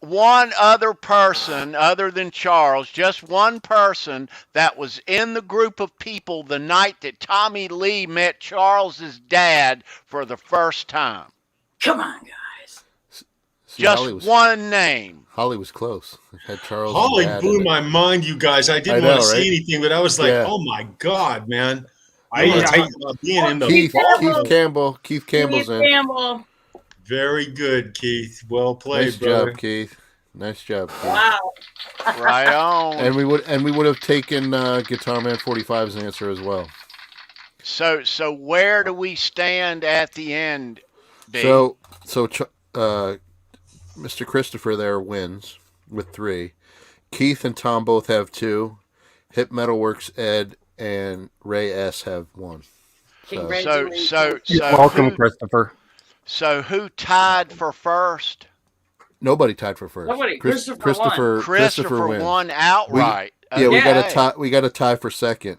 S3: one other person other than Charles, just one person that was in the group of people the night that Tommy Lee met Charles's dad for the first time.
S2: Come on, guys.
S4: See,
S3: Just one name.
S4: Holly was close. It had Charles.
S5: Holly
S4: and Dad
S5: blew
S4: in it.
S5: my mind, you guys. I didn't
S4: I know,
S5: want to say
S4: right?
S5: anything, but I was like,
S4: Yeah.
S5: oh my God, man.
S7: I-
S5: I want to
S7: I-
S5: talk about being in the
S4: Keith
S5: ball.
S4: Campbell. Keith Campbell's
S2: Keith
S4: in.
S2: Campbell.
S5: Very good, Keith. Well played,
S4: Nice
S5: brother.
S4: job, Keith. Nice job, Keith.
S2: Wow.
S3: Right on.
S4: And we would have taken Guitar Man 45's answer as well.
S3: So where do we stand at the end, B?
S4: So Mr. Christopher there wins with 3. Keith and Tom both have 2. Hip Metalworks Ed and Ray S have 1.
S2: Congratulations.
S3: so
S7: Welcome,
S3: who,
S7: Christopher.
S3: so who tied for first?
S4: Nobody tied for first.
S2: Nobody.
S4: Christopher wins.
S3: won outright.
S4: Yeah, we got a
S3: Okay.
S4: tie. We got a tie for second.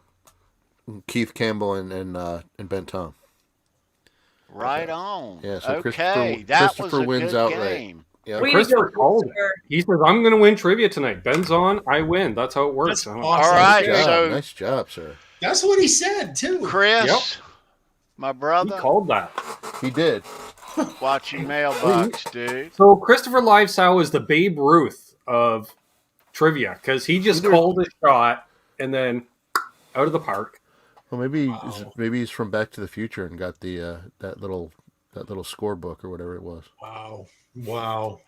S4: Keith Campbell and Ben Tom.
S3: Right on.
S4: Yeah, so
S3: okay,
S4: Christopher-
S3: that was
S4: Christopher
S3: a
S4: wins
S3: good
S4: outright.
S3: game.
S4: Yeah.
S2: Way to
S7: Christopher
S2: go,
S7: called it.
S2: Christopher.
S7: He says, I'm going to win trivia tonight. Ben's on, I win. That's how it works.
S5: That's
S7: I don't-
S5: awesome.
S3: All right,
S4: Nice job.
S3: so
S4: Nice job, sir.
S5: That's what he said, too.
S3: Chris,
S7: Yep.
S3: my
S7: He
S3: brother,
S7: called that.
S4: He did.
S3: watching mailbox, dude.
S7: So Christopher Livesow is the Babe Ruth of trivia because he just called a shot and then out of the park.
S4: Well, maybe he's from Back to the Future and got the that little scorebook or whatever it was.
S5: Wow.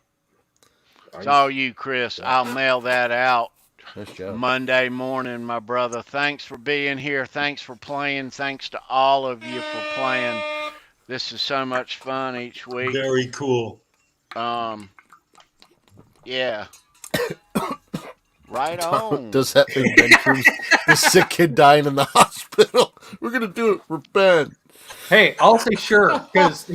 S3: It's all you, Chris. I'll mail that out
S4: Nice job.
S3: Monday morning, my brother. Thanks for being here. Thanks for playing. Thanks to all of you for playing. This is so much fun each week.
S5: Very cool.
S3: Yeah. Right on.
S4: Does that thing Ben Cruz, the sick kid dying in the hospital? We're gonna do it for Ben.
S7: Hey, I'll say sure because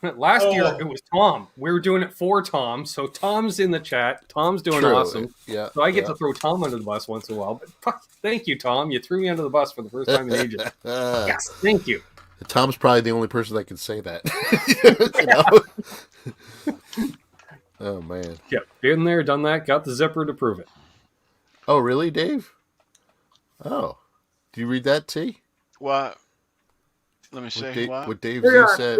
S7: last year
S5: Oh.
S7: it was Tom. We were doing it for Tom, so Tom's in the chat. Tom's doing
S4: True.
S7: awesome.
S4: Yeah.
S7: So I get
S4: yeah.
S7: to throw Tom under the bus once in a while. But thank you, Tom. You threw me under the bus for the first time in ages. Yes, thank you.
S4: Tom's probably the only person that can say that. You know? Oh man.
S7: Yeah, been there, done that. Got the zipper to prove it.
S4: Oh really, Dave? Oh, do you read that, T?
S3: What? Let me see.
S4: What Dave
S2: We
S4: Z
S2: are
S4: said.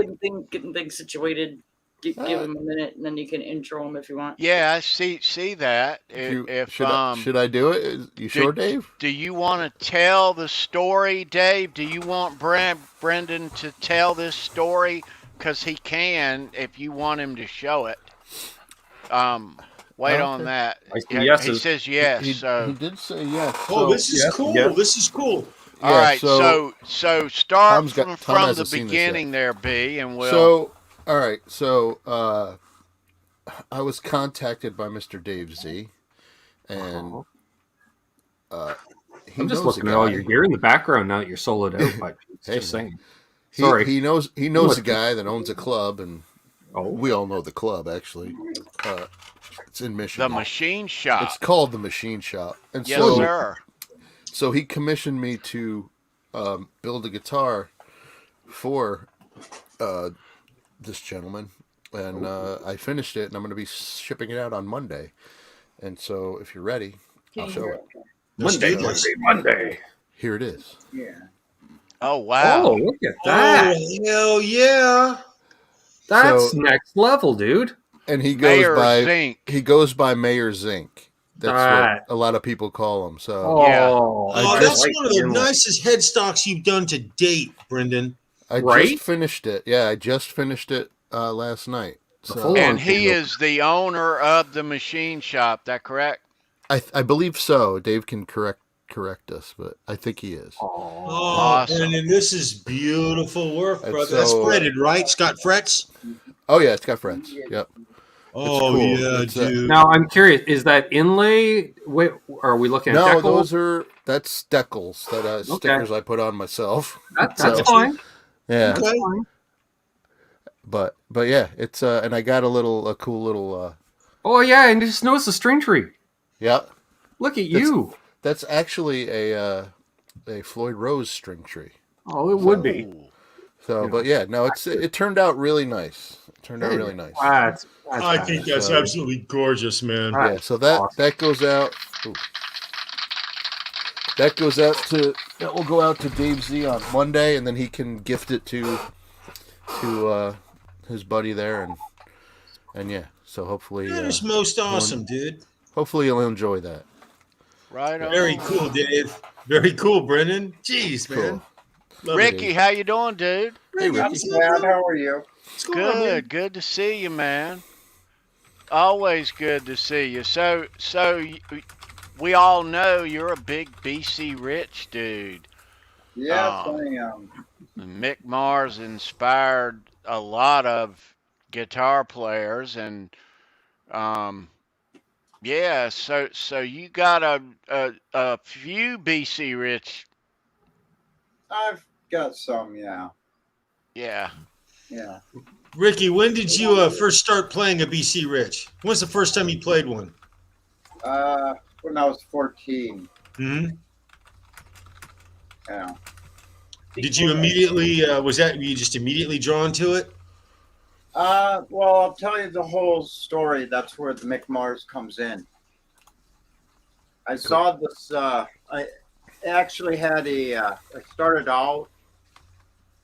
S2: getting things situated. Give him a minute, and then you can intro him if you want.
S3: Yeah, I see that.
S4: Should I do it? You sure, Dave?
S3: Do you want to tell the story, Dave? Do you want Brendan to tell this story? Because he can, if you want him to show it. Wait on that.
S7: I see
S3: He
S7: yeses.
S3: says yes.
S4: He
S3: So
S4: did say yes.
S5: Oh,
S4: So,
S5: this is
S7: yes,
S5: cool.
S7: yes.
S5: This is cool.
S3: all
S4: yeah,
S3: right. So start
S4: Tom
S3: from the
S4: hasn't seen this yet.
S3: beginning there, B, and we'll.
S4: So, all right. So, I was contacted by Mr. Dave Z, and he
S7: I'm just
S4: knows
S7: looking
S4: a
S7: at all
S4: guy.
S7: your gear in the background now that you're soloed out. But
S4: Hey,
S7: just saying.
S4: He,
S7: Sorry.
S4: he knows a guy that owns a club, and
S7: Oh,
S4: we all know the club actually. It's in
S3: The
S4: Michigan.
S3: machine shop.
S4: It's called the Machine Shop, and
S3: Yes,
S4: so
S3: sir.
S4: so he commissioned me to build a guitar for this gentleman, and I finished it, and I'm going to be shipping it out on Monday. And so, if you're ready, I'll show it.
S7: Monday.
S4: Here it is.
S1: Yeah.
S3: Oh wow.
S7: Oh, look at that.
S5: Oh, hell yeah.
S7: That's
S4: So-
S7: next level, dude.
S4: And he goes
S3: Mayor
S4: by
S3: Zinc.
S4: he goes by Mayor Zinc. That's
S7: Alright.
S4: what a lot of people call him. So
S7: Oh,
S5: Oh,
S7: I
S5: that's
S7: like
S5: one of the
S7: inlay.
S5: nicest headstocks you've done to date, Brendan.
S4: I
S7: Right?
S4: just finished it. Yeah, I just finished it last night.
S7: The
S4: So
S7: full
S3: And
S7: on
S3: he
S7: thing.
S3: is the owner of the machine shop. That correct?
S4: I believe so. Dave can correct us, but I think he is.
S7: Oh,
S5: Oh,
S3: Awesome.
S5: Brendan, this is beautiful work,
S4: And
S5: brother. That's
S4: so,
S5: fretted, right? It's got frets?
S4: Oh yeah, it's got frets. Yep.
S5: Oh,
S4: cool.
S5: yeah,
S4: It's,
S5: dude.
S7: now I'm curious. Is that inlay? Wait, are we looking at
S4: No,
S7: decals?
S4: that's decals that stickers I put on myself.
S7: That's
S4: So,
S7: fine.
S4: Yeah,
S7: That's
S5: Okay.
S7: fine.
S4: but yeah, it's and I got a cool little
S7: Oh yeah, and just notice the string tree.
S4: yeah.
S7: Look at you.
S4: That's actually a Floyd Rose string tree.
S7: Oh, it would be.
S3: Ooh.
S4: So, but yeah, no, it turned out really nice. It turned out really nice.
S7: That's
S5: I think that's
S4: So-
S5: absolutely gorgeous, man.
S7: Right.
S4: Yeah, so that
S7: Awesome.
S4: that goes out. Ooh. That goes out to that will go out to Dave Z on Monday, and then he can gift it to his buddy there, and yeah. So hopefully,
S5: That is most awesome, dude.
S4: hopefully he'll enjoy that.
S3: Right on.
S5: Very cool, Dave. Very cool, Brendan. Jeez, man. Love it.
S3: Ricky, how you doing, dude?
S4: Hey, Ricky.
S5: what's up, man?
S1: How are you?
S5: What's going on, man?
S3: Good. Good to see you, man. Always good to see you. So we all know you're a big BC Rich dude.
S1: Yes,
S3: Oh.
S1: I am.
S3: Mick Mars inspired a lot of guitar players, and yeah. So you got a few BC Rich.
S1: I've got some, yeah.
S3: Yeah.
S1: Yeah.
S5: Ricky, when did you first start playing a BC Rich? When's the first time you played one?
S1: When I was 14.
S5: Hmm.
S1: Yeah.
S5: Did you immediately, were you just immediately drawn to it?
S1: Well, I'll tell you the whole story. That's where the Mick Mars comes in. I saw this, I actually had I started out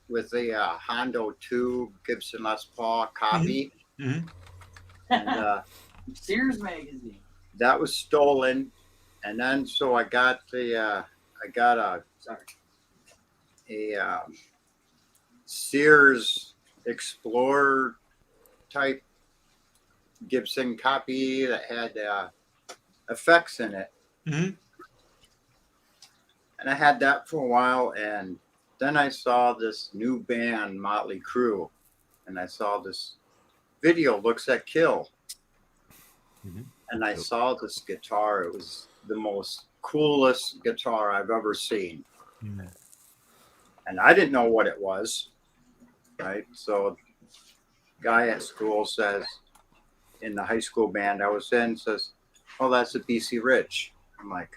S1: with a Hondo 2 Gibson Les Paul copy.
S5: Mhm.
S1: And
S2: Sears magazine.
S1: that was stolen. And then, so I got a Sears Explorer type Gibson copy that had effects in it.
S5: Mhm.
S1: And I had that for a while, and then I saw this new band, Motley Crue, and I saw this video, Looks at Kill.
S5: Mhm.
S1: And I saw this guitar. It was the most coolest guitar I've ever seen.
S5: Mhm.
S1: And I didn't know what it was, right? So guy at school says, in the high school band I was in, says, oh, that's a BC Rich. I'm like,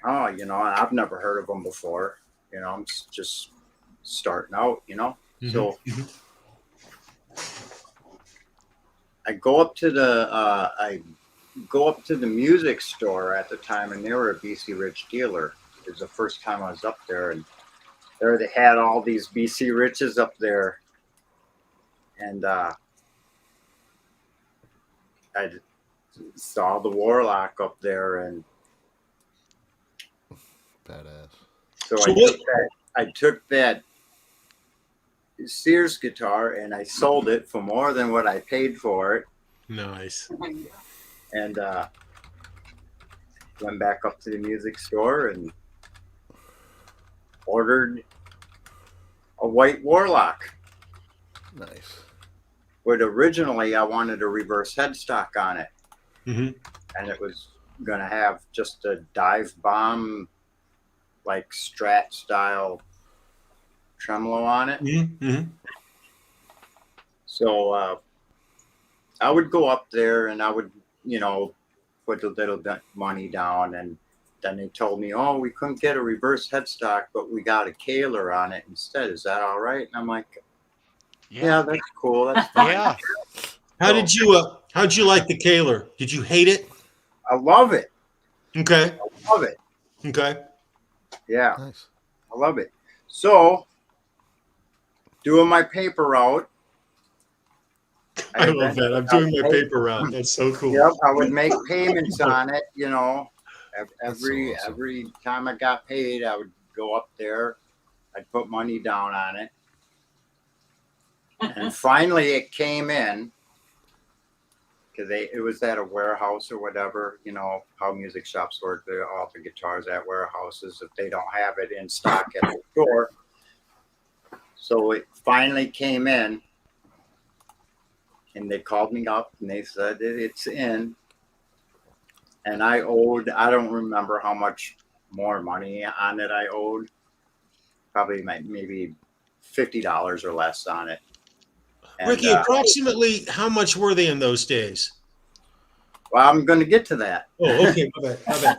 S1: oh, I've never heard of them before. I'm just starting out,
S5: Mhm.
S1: So I go up to the music store at the time, and they were a BC Rich dealer. It was the first time I was up there, and there they had all these BC Riches up there. And I saw the Warlock up there, and
S4: Badass.
S1: so
S5: So
S1: I took that Sears guitar and I sold it for more than what I paid for it.
S5: Nice.
S1: And went back up to the music store and ordered a white Warlock.
S4: Nice.
S1: But originally I wanted a reverse headstock on it.
S5: Mm-hmm.
S1: And it was going to have just a dive bomb, like Strat style tremolo on it.
S5: Mm-hmm.
S1: So I would go up there and I would, put a little bit money down, and then they told me, oh, we couldn't get a reverse headstock, but we got a Kaler on it instead. Is that all right? And I'm like, yeah, that's cool. That's fine.
S3: Yeah.
S5: How'd you like the Kaler? Did you hate it?
S1: I love it.
S5: Okay.
S1: I love it.
S5: Okay.
S1: Yeah,
S4: Nice.
S1: I love it. So, doing my paper route.
S5: I love that. I'm doing my paper route. That's so cool.
S1: Yep, I would make payments on it, Every
S4: That's so awesome.
S1: every time I got paid, I would go up there. I'd put money down on it. And finally it came in, because it was at a warehouse or whatever, how music shops work. They all the guitars at warehouses if they don't have it in stock at the store. So it finally came in, and they called me up and they said it's in. And I don't remember how much more money on it I owed. Probably maybe $50 or less on it. And,
S5: Rikki, approximately how much were they in those days?
S1: well, I'm going to get to that.
S5: Oh, okay. My bad.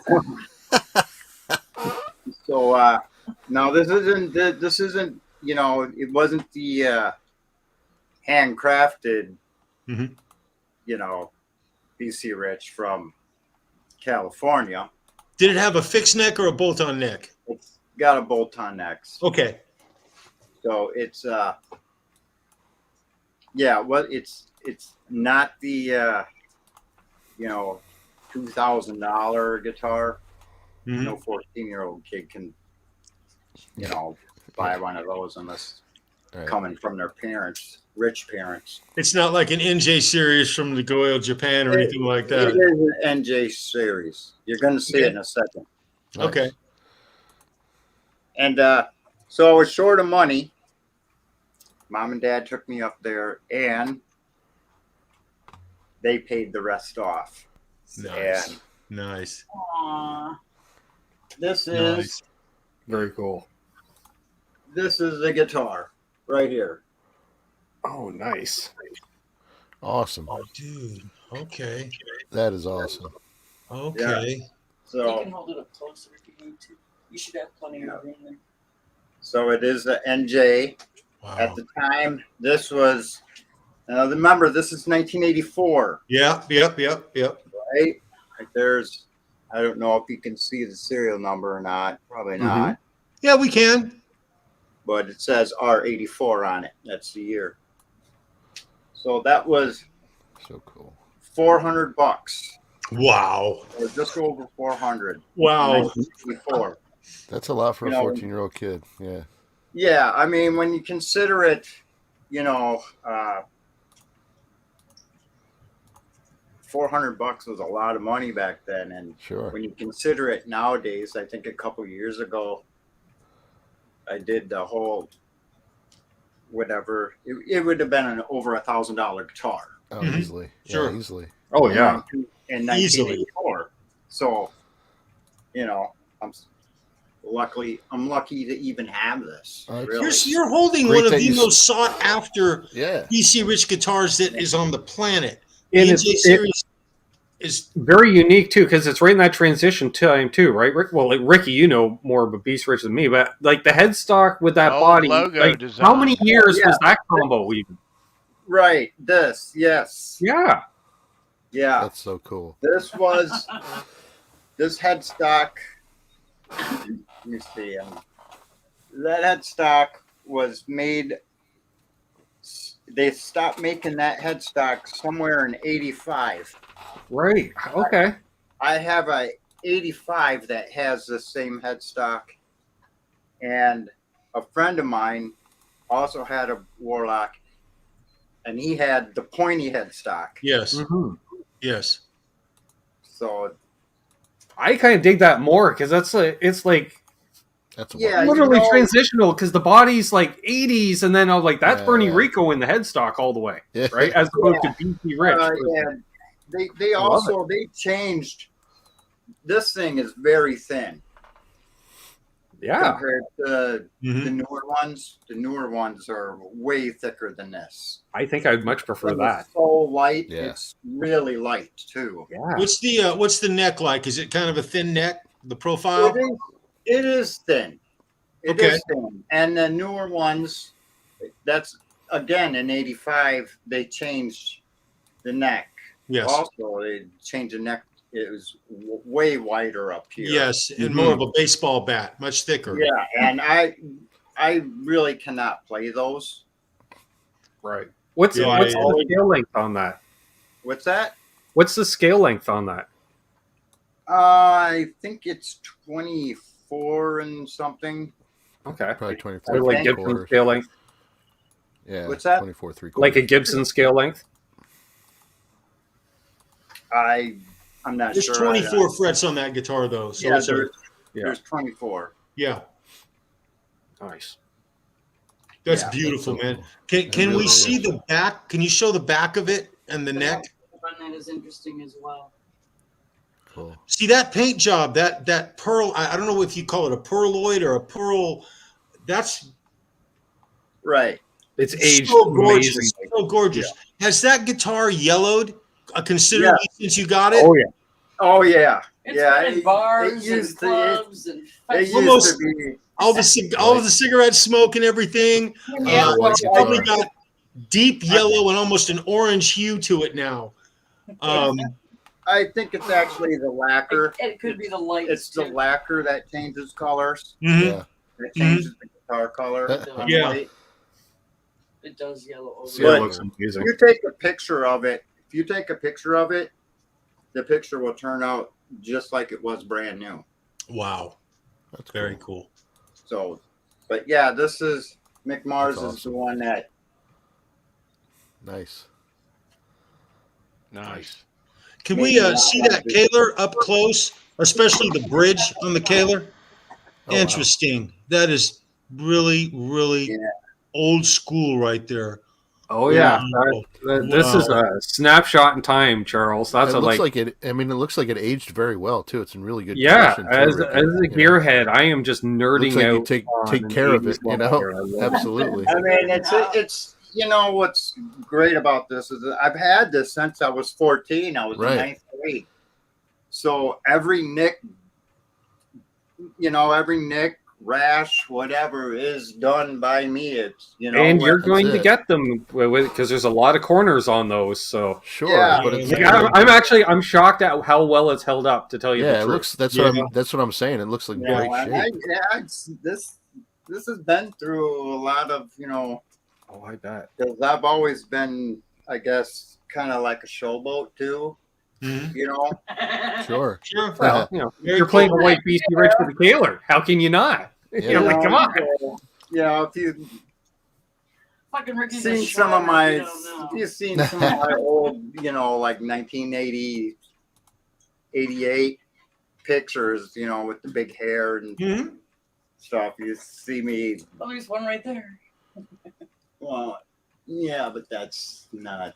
S1: So no, this isn't. It wasn't the handcrafted,
S5: Mhm.
S1: BC Rich from California.
S5: Did it have a fixed neck or a bolt-on neck?
S1: It's got a bolt-on neck.
S5: Okay.
S1: So it's it's not the $2,000 guitar.
S5: Mhm.
S1: No 14-year-old kid can buy one of those unless
S4: Right.
S1: coming from their rich parents.
S5: It's not like an NJ series from the Goyo Japan or anything like
S1: It
S5: that.
S1: is an NJ series. You're going to see it in a second.
S4: Nice.
S5: Okay.
S1: And so I was short of money. Mom and Dad took me up there, and they paid the rest off.
S5: Nice.
S1: And
S5: Nice.
S2: Aww.
S1: this is
S5: Nice.
S7: Very cool.
S1: the guitar right here.
S7: Oh, nice.
S4: Awesome.
S5: Oh, dude. Okay.
S4: That is awesome.
S5: Okay.
S2: You
S1: So
S2: can hold it up closer if you need to. You should have plenty of room there.
S1: so it is the NJ.
S5: Wow.
S1: At the time, this was remember, this is 1984.
S5: Yep.
S1: Right? There's, I don't know if you can see the serial number or not. Probably not.
S5: Yeah, we can.
S1: But it says R84 on it. That's the year. So that was
S4: So cool.
S1: $400,
S5: Wow.
S1: or just over 400.
S5: Wow.
S1: 1984.
S4: That's a lot for a
S1: You know,
S4: 14-year-old kid. Yeah.
S1: Yeah, I mean, when you consider it, $400 was a lot of money back then, and
S4: Sure.
S1: when you consider it nowadays, I think a couple years ago, I did the whole whatever. It would have been an over $1,000 guitar.
S4: Oh,
S5: Mhm.
S4: easily.
S5: Sure.
S4: Yeah, easily.
S7: Oh, yeah.
S1: In
S5: Easily.
S1: 1984. So, I'm lucky to even have this. Really.
S5: You're holding
S4: Great
S5: one of
S4: that
S5: the
S4: you-
S5: most sought after
S4: Yeah.
S5: BC Rich guitars that is on the planet.
S7: And
S5: The
S7: it's
S5: NJ series is
S7: very unique, too, because it's right in that transition time, too, right? Well, like, Rikki, you know more about Beast Rich than me, but, like, the headstock with that
S3: Oh,
S7: body,
S3: logo
S7: like,
S3: design.
S7: how many years
S1: Yeah.
S7: was that combo even?
S1: Right. This. Yes.
S7: Yeah.
S1: Yeah.
S4: That's so cool.
S1: This was this headstock. Let me see. That headstock was made. They stopped making that headstock somewhere in '85.
S7: Right. Okay.
S1: I have a '85 that has the same headstock, and a friend of mine also had a Warlock, and he had the pointy headstock.
S5: yes,
S7: Mhm.
S5: yes.
S1: So
S7: I kind of dig that more because it's like
S4: That's a
S1: Yeah,
S7: literally
S1: you know-
S7: transitional because the body's like 80s, and then I'm like, that's
S4: Yeah,
S7: Bernie
S4: yeah.
S7: Rico in the headstock all the way,
S4: Yeah.
S7: right? As opposed to BC Rich.
S1: yeah, they
S7: I love
S1: also they changed. This thing is very thin
S7: Yeah.
S1: compared to
S5: Mhm.
S1: the newer ones. The newer ones are way thicker than this.
S7: I think I'd much prefer
S1: And
S7: that.
S1: It's so light.
S4: Yeah.
S1: It's really light too.
S7: Yeah.
S5: What's the neck like? Is it kind of a thin neck? The profile?
S1: It is thin. It
S5: Okay.
S1: is thin. And the newer ones, that's again in '85 they changed the neck.
S5: Yes.
S1: Also, they changed the neck. It was way wider up here.
S5: Yes, and more of a baseball bat, much thicker.
S1: Yeah, and I really cannot play those.
S7: Right. What's
S5: Yeah,
S7: the
S1: yeah.
S7: scale length on that?
S1: What's that?
S7: What's the scale length on that?
S1: I think it's 24 and something.
S7: Okay.
S4: Probably
S7: So
S4: 24
S7: like
S1: Okay.
S7: Gibson
S4: quarters.
S7: scale length,
S4: Yeah.
S1: What's that?
S4: 24 3/4.
S7: like a Gibson scale length.
S1: I'm not
S5: There's
S1: sure.
S5: 24 frets on that guitar, though. So
S1: Yeah,
S5: it's
S1: there's 24.
S5: yeah,
S7: Nice.
S5: that's
S1: Yeah,
S5: beautiful,
S4: that's so
S5: man.
S4: cool.
S5: Can we
S4: really
S5: see
S4: is.
S5: the back? Can you show the back of it and the neck?
S2: That is interesting as well.
S4: Cool.
S5: See that paint job, that pearl. I don't know if you call it a pearloid or a pearl. That's
S1: Right.
S7: It's aged
S5: so gorgeous.
S7: amazingly.
S5: So gorgeous. Has that guitar yellowed considerably since you got it?
S7: Oh yeah.
S1: Oh yeah.
S2: It's
S1: yeah.
S2: been in bars and
S1: used to-
S2: clubs and
S1: It used
S5: Almost-
S1: to be.
S5: All the cigarette smoke and everything.
S1: Yeah, well,
S5: It's probably got deep yellow and almost an orange hue to it now.
S1: I think it's actually the lacquer.
S2: It could be the lights.
S1: It's the
S2: too.
S1: lacquer that changes colors.
S5: Mhm.
S4: Yeah.
S1: That changes the guitar color. on
S5: Yeah.
S1: white.
S2: It does yellow over.
S7: See, it
S1: But-
S7: looks amazing.
S1: You take a picture of it. If you take a picture of it, the picture will turn out just like it was brand new.
S5: Wow,
S4: That's
S5: very
S4: cool.
S5: cool.
S1: So, but yeah, this is Mick Mars
S4: That's
S1: is the
S4: awesome.
S1: one that.
S4: Nice.
S3: Nice.
S5: Can we see that Kaler up close, especially the bridge on the Kaler?
S4: Oh, wow.
S5: Interesting. That is really, really
S1: Yeah.
S5: old school right there.
S7: Oh yeah.
S5: Wow.
S7: This is a snapshot in time, Charles. That's
S4: It
S7: a
S4: looks
S7: like.
S4: like it. I mean, it looks like it aged very well too. It's in really good
S7: Yeah,
S4: condition. too,
S7: as
S4: Ricky,
S7: a
S4: you know?
S7: gearhead, I am just nerding
S4: Looks like you
S7: out.
S4: take
S7: on an
S4: care of
S7: 80s
S4: it. You
S7: level
S4: know,
S7: here. I love it.
S4: absolutely.
S1: I mean, it's you know what's great about this is that I've had this since I was 14. I was
S4: Right.
S1: in ninth grade. So every nick, every nick, rash, whatever is done by me. It's
S7: And you're
S4: that's
S7: going to
S4: it.
S7: get them because there's a lot of corners on those. So
S4: Sure,
S1: Yeah.
S4: but it's
S7: yeah, I'm shocked at how well it's held up. To tell you the
S4: yeah, it
S7: truth.
S4: looks. That's
S5: Yeah.
S4: what I'm saying. It looks like
S1: you know,
S4: great
S1: and
S4: shape.
S1: this has been through a lot of
S7: Oh, I bet.
S1: because I've always been, I guess, kind of like a showboat too.
S5: Mhm.
S4: Sure.
S5: Sure.
S7: Well, you know,
S5: Very
S7: you're playing a
S5: cool.
S7: white BC Rich with a Kaler. How can you not?
S4: Yeah.
S7: You know, like, come on.
S1: So, if you
S2: Fucking Ricky's
S1: seen
S2: a
S1: some of
S2: shredder,
S1: my,
S2: you don't know.
S1: if you've seen some of my old, like 1980, 88 pictures, with the big hair and
S5: Mhm.
S1: stuff, you see me.
S2: Oh, there's one right there.
S1: Well, yeah, but that's not.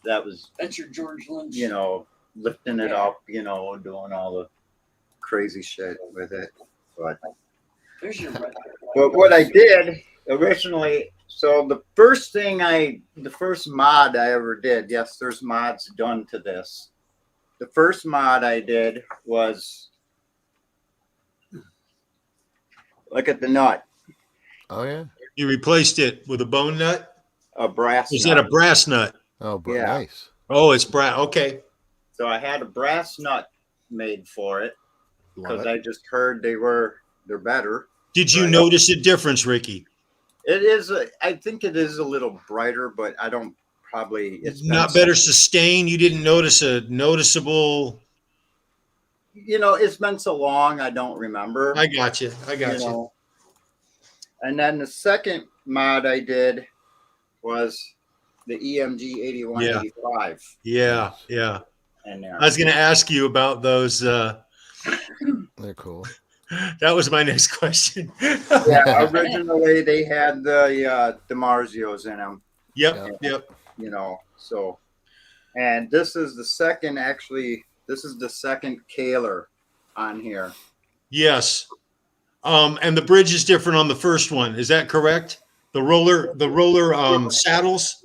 S1: That was,
S2: That's your George Lynch.
S1: lifting it
S2: Yeah.
S1: up, doing all the crazy shit with it. But
S2: There's your red.
S1: But what I did originally, so the first mod I ever did, yes, there's mods done to this. The first mod I did was, look at the nut,
S4: Oh yeah.
S5: You replaced it with a bone nut?
S1: a brass
S5: Is
S1: nut.
S5: that a brass nut?
S4: Oh, but
S1: Yeah.
S4: nice.
S5: Oh, it's brass. Okay.
S1: So I had a brass nut made for it
S4: Love
S1: because
S4: it.
S1: I just heard they're better.
S5: Did you
S1: Right.
S5: notice a difference, Ricky?
S1: It is, I think it is a little brighter, but I don't probably, it's been
S5: Not better sustain. You didn't notice a noticeable.
S1: it's been so long, I don't remember.
S5: I got you. I got you.
S1: know. And then the second mod I did was the EMG 8185.
S5: Yeah. Yeah.
S1: in there.
S5: I was going to ask you about those.
S4: They're cool.
S5: That was my next question.
S1: Yeah, originally they had the DiMarzios in them.
S5: Yep.
S1: You know, so, and this is the second. Actually, this is the second Kaler on here.
S5: Yes. And the bridge is different on the first one. Is that correct? The roller saddles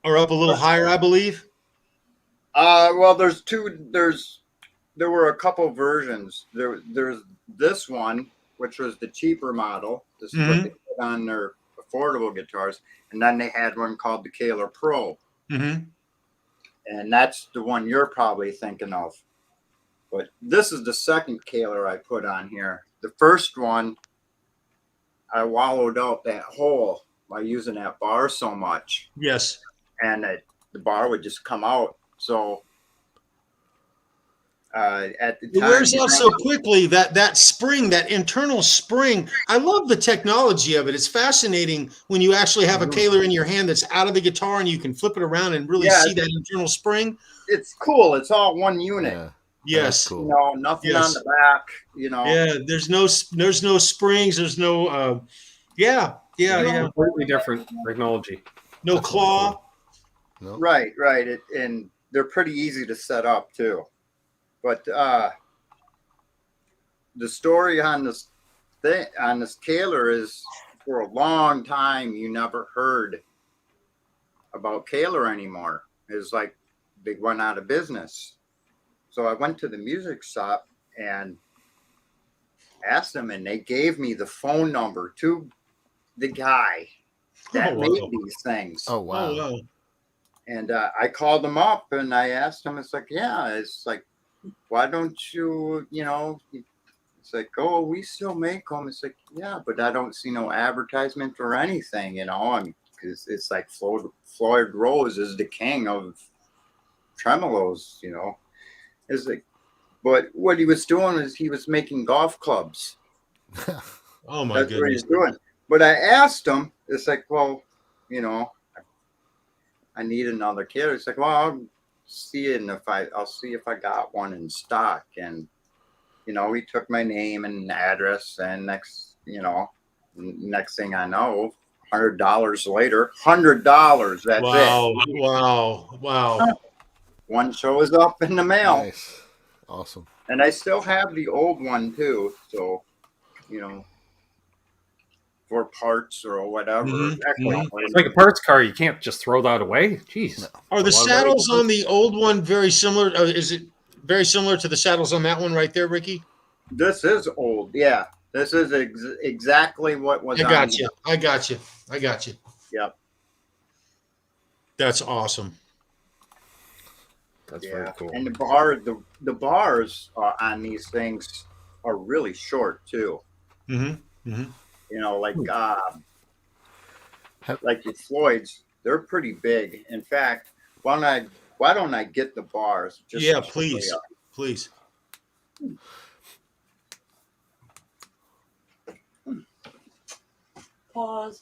S5: are up a little higher, I believe.
S1: Well, there were a couple versions. There's this one, which was the cheaper model. This is what they put on their affordable guitars, and then they had one called the Kaler Pro, and that's the one you're probably thinking of. But this is the second Kaler I put on here. The first one, I wallowed out that hole by using that bar so much.
S5: Yes.
S1: And the bar would just come out. So at the time,
S5: It wears out so quickly, that spring, that internal spring. I love the technology of it. It's fascinating when you actually have a Kaler in your hand that's out of the guitar and you can flip it around and really see that internal spring.
S1: It's cool. It's all one unit.
S4: Yeah.
S5: Yes.
S4: Cool.
S1: You know, nothing on the back. You know.
S5: Yeah. There's no springs. There's no. Yeah.
S7: Completely different technology.
S5: No claw.
S4: No.
S1: Right. And they're pretty easy to set up too. But the story on this Kaler is, for a long time you never heard about Kaler anymore. It's like they went out of business. So I went to the music shop and asked them, and they gave me the phone number to the guy that made these things.
S4: Oh wow.
S5: Oh, wow.
S1: And I called him up and I asked him, it's like, yeah, it's like, why don't you, you know, it's like, oh, we still make them. It's like, yeah, but I don't see no advertisement or anything, you know, because it's like Floyd Rose is the king of tremolos, you know. It's like, but what he was doing is he was making golf clubs.
S5: Oh my
S1: That's
S5: goodness.
S1: what he's doing. But I asked him, it's like, well, you know, I need another kid. It's like, well, I'll see it, and I'll see if I got one in stock. And you know, he took my name and address, and next thing I know, $100 later, $100. That's it.
S5: Wow.
S1: One shows up in the mail.
S4: Nice. Awesome.
S1: And I still have the old one too. So, you know, for parts or whatever.
S7: It's like a parts car. You can't just throw that away. Jeez.
S4: No.
S5: Are the saddles on the old one very similar? Is it very similar to the saddles on that one right there, Rikki?
S1: This is old. Yeah. This is exactly what was
S5: I got you.
S1: Yep.
S5: That's awesome.
S7: That's very cool.
S1: And the bars on these things are really short too.
S5: Mm-hmm.
S1: You know, like your Floyd's, they're pretty big. In fact, why don't I get the bars? Just
S5: Please.
S2: Pause.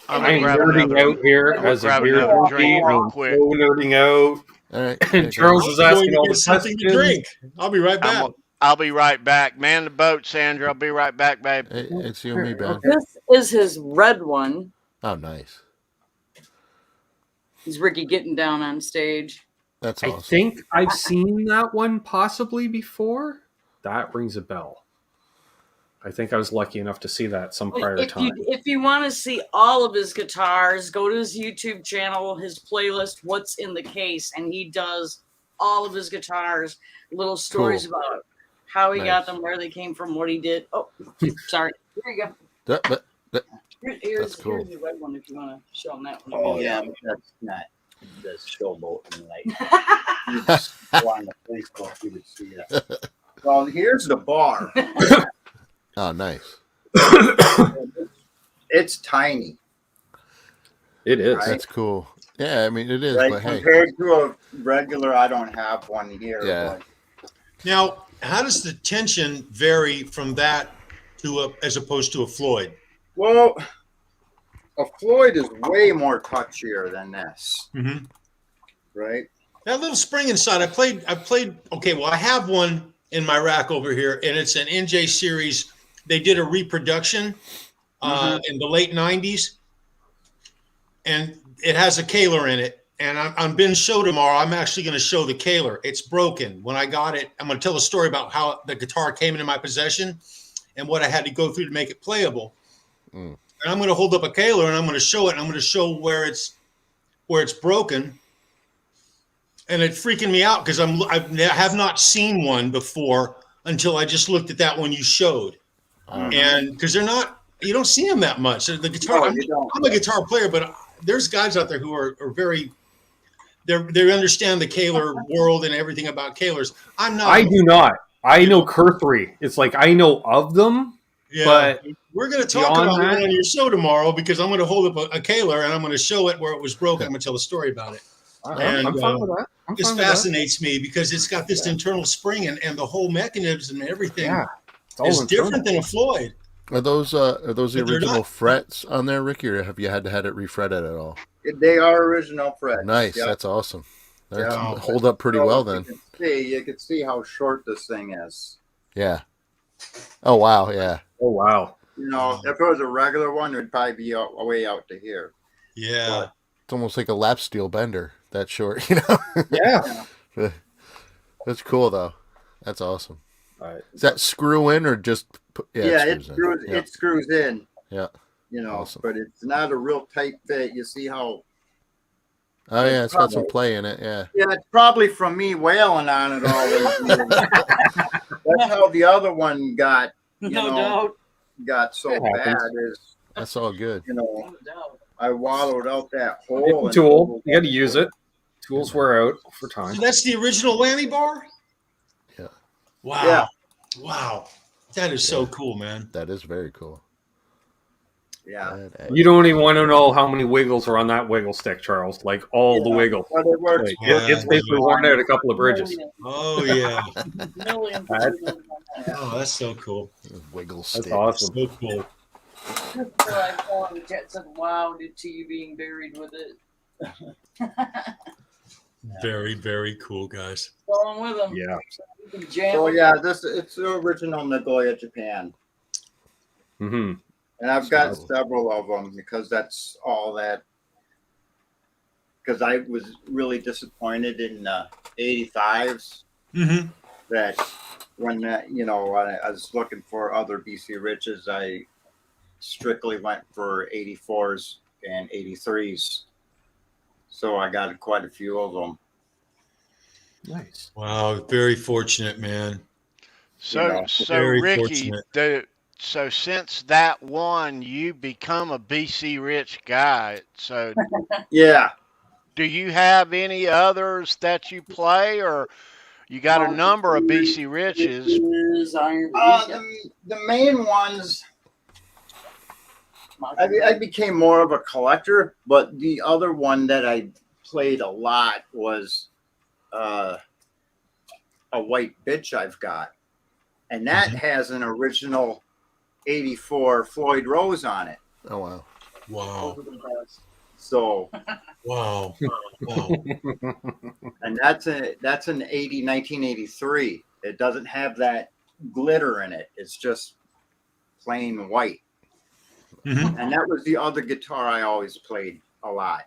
S3: I'm
S7: I'm nerding out here as a beer
S3: another
S7: drink
S3: real
S7: I'm
S3: quick.
S7: so nerding out.
S4: All right.
S7: And Charles is asking all the
S5: something to
S7: questions.
S5: drink. I'll be right back.
S3: I'll be right back. Man the boat, Sandra. I'll be right back, babe.
S4: Hey, it's you and me, Ben.
S2: This is his red one.
S4: Oh, nice.
S2: Is Rikki getting down on stage?
S4: That's
S7: I
S4: awesome.
S7: think I've seen that one possibly before. That rings a bell. I think I was lucky enough to see that some prior time.
S2: If you want to see all of his guitars, go to his YouTube channel, his playlist, What's in the Case, and he does all of his guitars, little stories about how he got them, where they came from, what he did. Oh, sorry. Here you go. Here's the red one if you want to show him that one.
S1: Oh yeah, that's not the showboat and like you just go on the Facebook, you would see that. Well, here's the bar.
S4: Oh, nice.
S1: It's tiny.
S7: It is.
S1: Right?
S4: That's cool. Yeah, I mean it is,
S1: Like
S4: but hey.
S1: compared to a regular, I don't have one here.
S4: Yeah.
S1: But
S5: Now, how does the tension vary from that to as opposed to a Floyd?
S1: well, a Floyd is way more touchier than this.
S5: Mm-hmm.
S1: right?
S5: That little spring inside. I played. Okay, well, I have one in my rack over here, and it's an NJ series. They did a reproduction in the late '90s, and it has a Kaler in it. And on Ben's show tomorrow, I'm actually going to show the Kaler. It's broken. When I got it, I'm going to tell a story about how the guitar came into my possession and what I had to go through to make it playable. And I'm going to hold up a Kaler and I'm going to show it. And I'm going to show where it's broken. And it's freaking me out because I have not seen one before until I just looked at that one you showed. And because you don't see them that much. The guitar.
S1: No,
S5: I'm a guitar player, but there's guys out there who are very. They understand the Kaler world and everything about Kalers. I'm not.
S7: I do not. I know Kurthree. It's like I know of them, but
S5: we're going to talk about it on your show tomorrow because I'm going to hold up a Kaler and I'm going to show it where it was broken. I'm going to tell a story about it. And
S7: I'm fine with that.
S5: This fascinates me because it's got this internal spring and the whole mechanism and everything is different than a Floyd.
S4: Are those the original frets on there, Rikki, or have you had it refretted at all?
S1: They are original frets.
S4: Nice, that's awesome. That's hold up pretty well then.
S1: You can see how short this thing is.
S4: Yeah. Oh wow, yeah.
S7: Oh wow.
S1: You know, if it was a regular one, it would probably be way out to here.
S5: Yeah.
S4: It's almost like a lap steel bender. That short, you know.
S7: Yeah.
S4: That's cool though. That's awesome.
S7: Right.
S4: Is that screw in or just?
S1: It screws in.
S4: Yeah.
S1: You know,
S4: awesome.
S1: But it's not a real tight fit. You see how?
S4: Oh yeah, it's got some play in it. Yeah.
S1: Yeah, it's probably from me wailing on it all these years. That's how the other one got. Got so bad.
S4: That's all good.
S1: You know, I wallowed out that hole.
S7: Tool, you got to use it. Tools wear out for time.
S5: So that's the original whammy bar?
S4: Yeah.
S5: Wow.
S1: Yeah.
S5: Wow. That is so cool, man.
S4: That is very cool.
S1: Yeah.
S7: You don't even want to know how many wiggles are on that wiggle stick, Charles. Like all the wiggle.
S1: But it works.
S7: It's basically worn out a couple of bridges.
S5: Oh yeah.
S2: Millions.
S5: Oh, that's so cool.
S4: Wiggle stick.
S7: That's awesome.
S5: So cool.
S2: I call him Jet said, wow, to you being buried with it.
S5: Very, very cool, guys.
S2: Going with him.
S7: Yeah.
S2: You can jam
S1: So
S2: him.
S1: yeah, it's the original Nagoya, Japan.
S7: Mm-hmm.
S1: And I've got several of them because that's all that. Because I was really disappointed in 85s that when I was looking for other BC Riches, I strictly went for 84s and 83s. So I got quite a few of them.
S7: Nice.
S5: Wow, very fortunate, man.
S3: So
S5: very
S3: Rikki, so since that one, you become a BC Rich guy. So
S1: Yeah.
S3: do you have any others that you play, or you got a number of BC Riches?
S1: The main ones, I became more of a collector, but the other one that I played a lot was a white bitch I've got. And that has an original 84 Floyd Rose on it.
S4: Oh wow.
S5: Wow.
S1: So
S5: Wow. Wow.
S1: and that's an 1983. It doesn't have that glitter in it. It's just plain white. And that was the other guitar I always played a lot.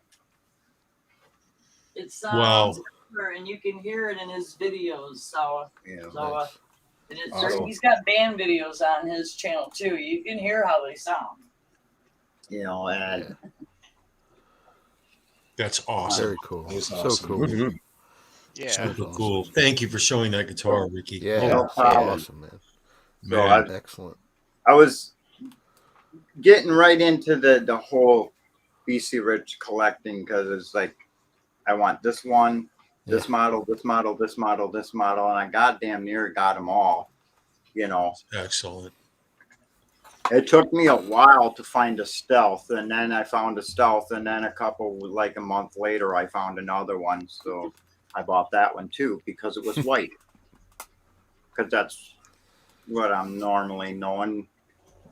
S2: It sounds better, and you can hear it in his videos. So he's got band videos on his channel too. You can hear how they sound.
S1: And
S5: That's awesome.
S4: Very cool.
S5: That's
S4: So
S5: awesome.
S4: cool.
S7: Mm-hmm.
S3: Yeah.
S5: Super cool. Thank you for showing that guitar, Rikki.
S4: Yeah.
S1: No problem.
S4: Awesome, man.
S5: Man.
S4: Excellent.
S1: I was getting right into the whole BC Rich collecting because it's like I want this one, this model, this model, this model, this model, and I goddamn near got them all.
S5: Excellent.
S1: It took me a while to find a Stealth, and then I found a Stealth, and then a month later, I found another one. So I bought that one too because it was white. Because that's what I'm normally known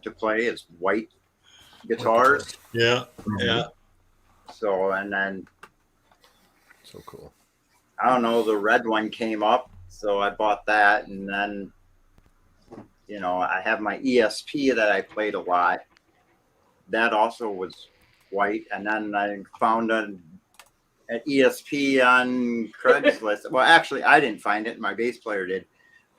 S1: to play is white guitars.
S5: Yeah. Yeah.
S1: So and then
S4: So cool.
S1: I don't know, the red one came up, so I bought that, and then I have my ESP that I played a lot. That also was white, and then I found an ESP on Craigslist. Well, actually, I didn't find it. My bass player did.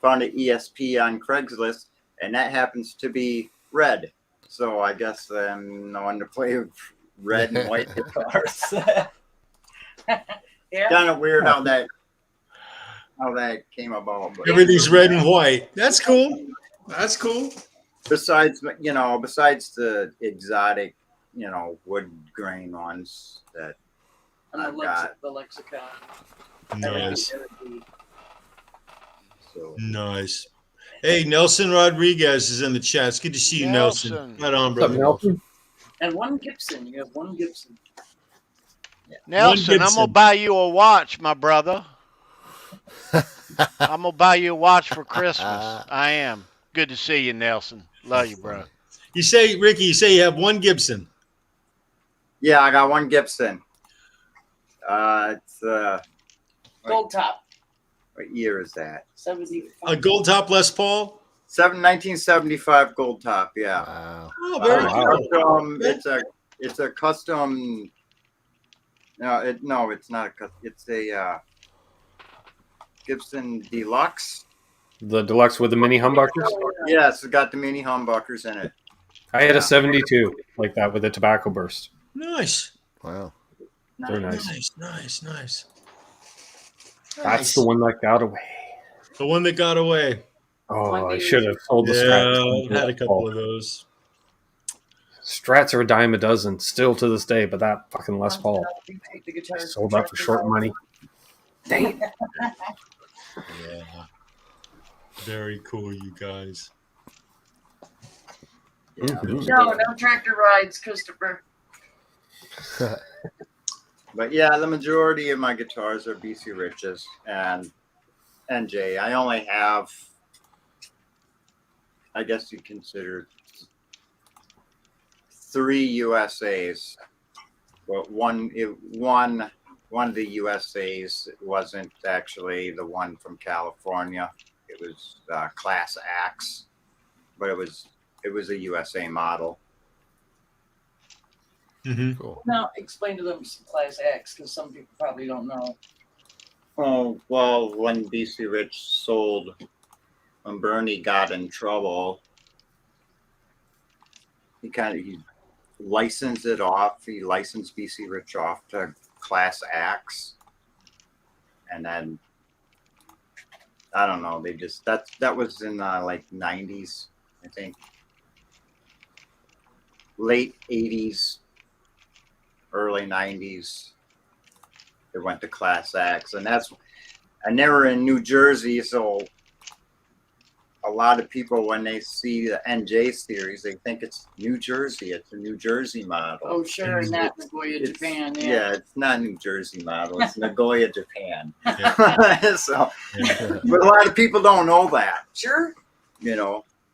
S1: Found an ESP on Craigslist, and that happens to be red. So I guess I'm the one to play with red and white guitars.
S2: Yeah.
S1: Kind of weird how that came about. But
S5: Everything's red and white. That's cool. That's cool.
S1: besides the exotic, wood grain ones that
S2: And
S1: I've got.
S2: the lexicon.
S5: Nice.
S1: So
S5: Nice. Hey, Nelson Rodriguez is in the chat. It's good to see you, Nelson. Right on,
S7: What's up,
S5: brother.
S7: Nelson?
S2: And one Gibson. You have one Gibson.
S3: Nelson, I'm
S5: Gibson.
S3: gonna buy you a watch, my brother. I'm gonna buy you a watch for Christmas. I am. Good to see you, Nelson. Love you, bro.
S5: You say, Rikki, you have one Gibson.
S1: yeah, I got one Gibson. It's
S2: Gold top.
S1: what year is that?
S2: 75.
S5: A gold top Les Paul.
S1: 1975 gold top. Yeah.
S4: Wow.
S5: Oh, very cool.
S1: It's a custom. No, it's not a custom. It's a Gibson Deluxe.
S7: The deluxe with the mini humbuckers.
S1: Yes, it's got the mini humbuckers in it.
S7: I had a 72 like that with a tobacco burst.
S5: Nice.
S4: Wow.
S7: They're nice.
S5: Nice.
S7: That's the one that got away.
S5: The one that got away.
S7: Oh, I should have sold the
S5: Yeah,
S7: Strats.
S5: I've had a couple of those.
S7: Strats are a dime a dozen still to this day, but that fucking Les Paul
S2: The guitar.
S7: sold out for short money. Dang.
S5: Yeah. Very cool, you guys.
S7: Mhm.
S2: No tractor rides, Christopher.
S1: But yeah, the majority of my guitars are BC Riches and NJ. I only have, I guess you consider 3 USAs, but one of the USAs wasn't actually the one from California. It was Class Axe, but it was a USA model.
S5: Mm-hmm.
S4: Cool.
S2: Now, explain to them some Class X, because some people probably don't know.
S1: Oh, well, when BC Rich sold, when Bernie got in trouble, he licensed it off. He licensed BC Rich off to Class Axe. And then, I don't know, they just, that was in like 90s, I think. Late 80s, early 90s. They went to Class Axe, and they were in New Jersey, so a lot of people, when they see the NJ series, they think it's New Jersey. It's a New Jersey model.
S2: Oh, sure, not Nagoya, Japan.
S1: Yeah, it's not New Jersey model. It's Nagoya, Japan.
S5: Yeah.
S1: So,
S5: Yeah.
S1: but a lot of people don't know that,
S2: Sure.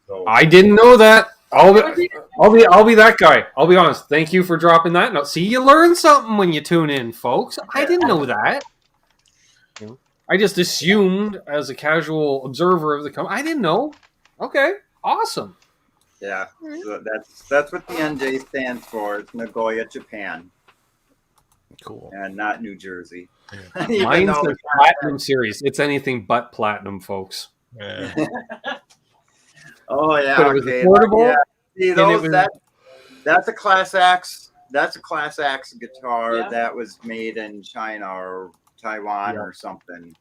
S1: So
S7: I didn't know that. I'll be that guy. I'll be honest. Thank you for dropping that. Now, see, you learn something when you tune in, folks. I didn't know that. I just assumed as a casual observer of the company. I didn't know. Okay, awesome.
S1: yeah, so that's what the NJ stands for. It's Nagoya, Japan,
S4: Cool.
S1: and not New Jersey.
S5: Yeah.
S7: Mine's the platinum series. It's anything but platinum, folks.
S5: Yeah.
S1: Oh yeah,
S7: But it was
S1: okay.
S7: affordable,
S1: Yeah. See
S7: and
S1: those
S7: it was-
S1: that's a Class Axe. That's a Class Axe guitar
S2: Yeah.
S1: that was made in China or Taiwan or something.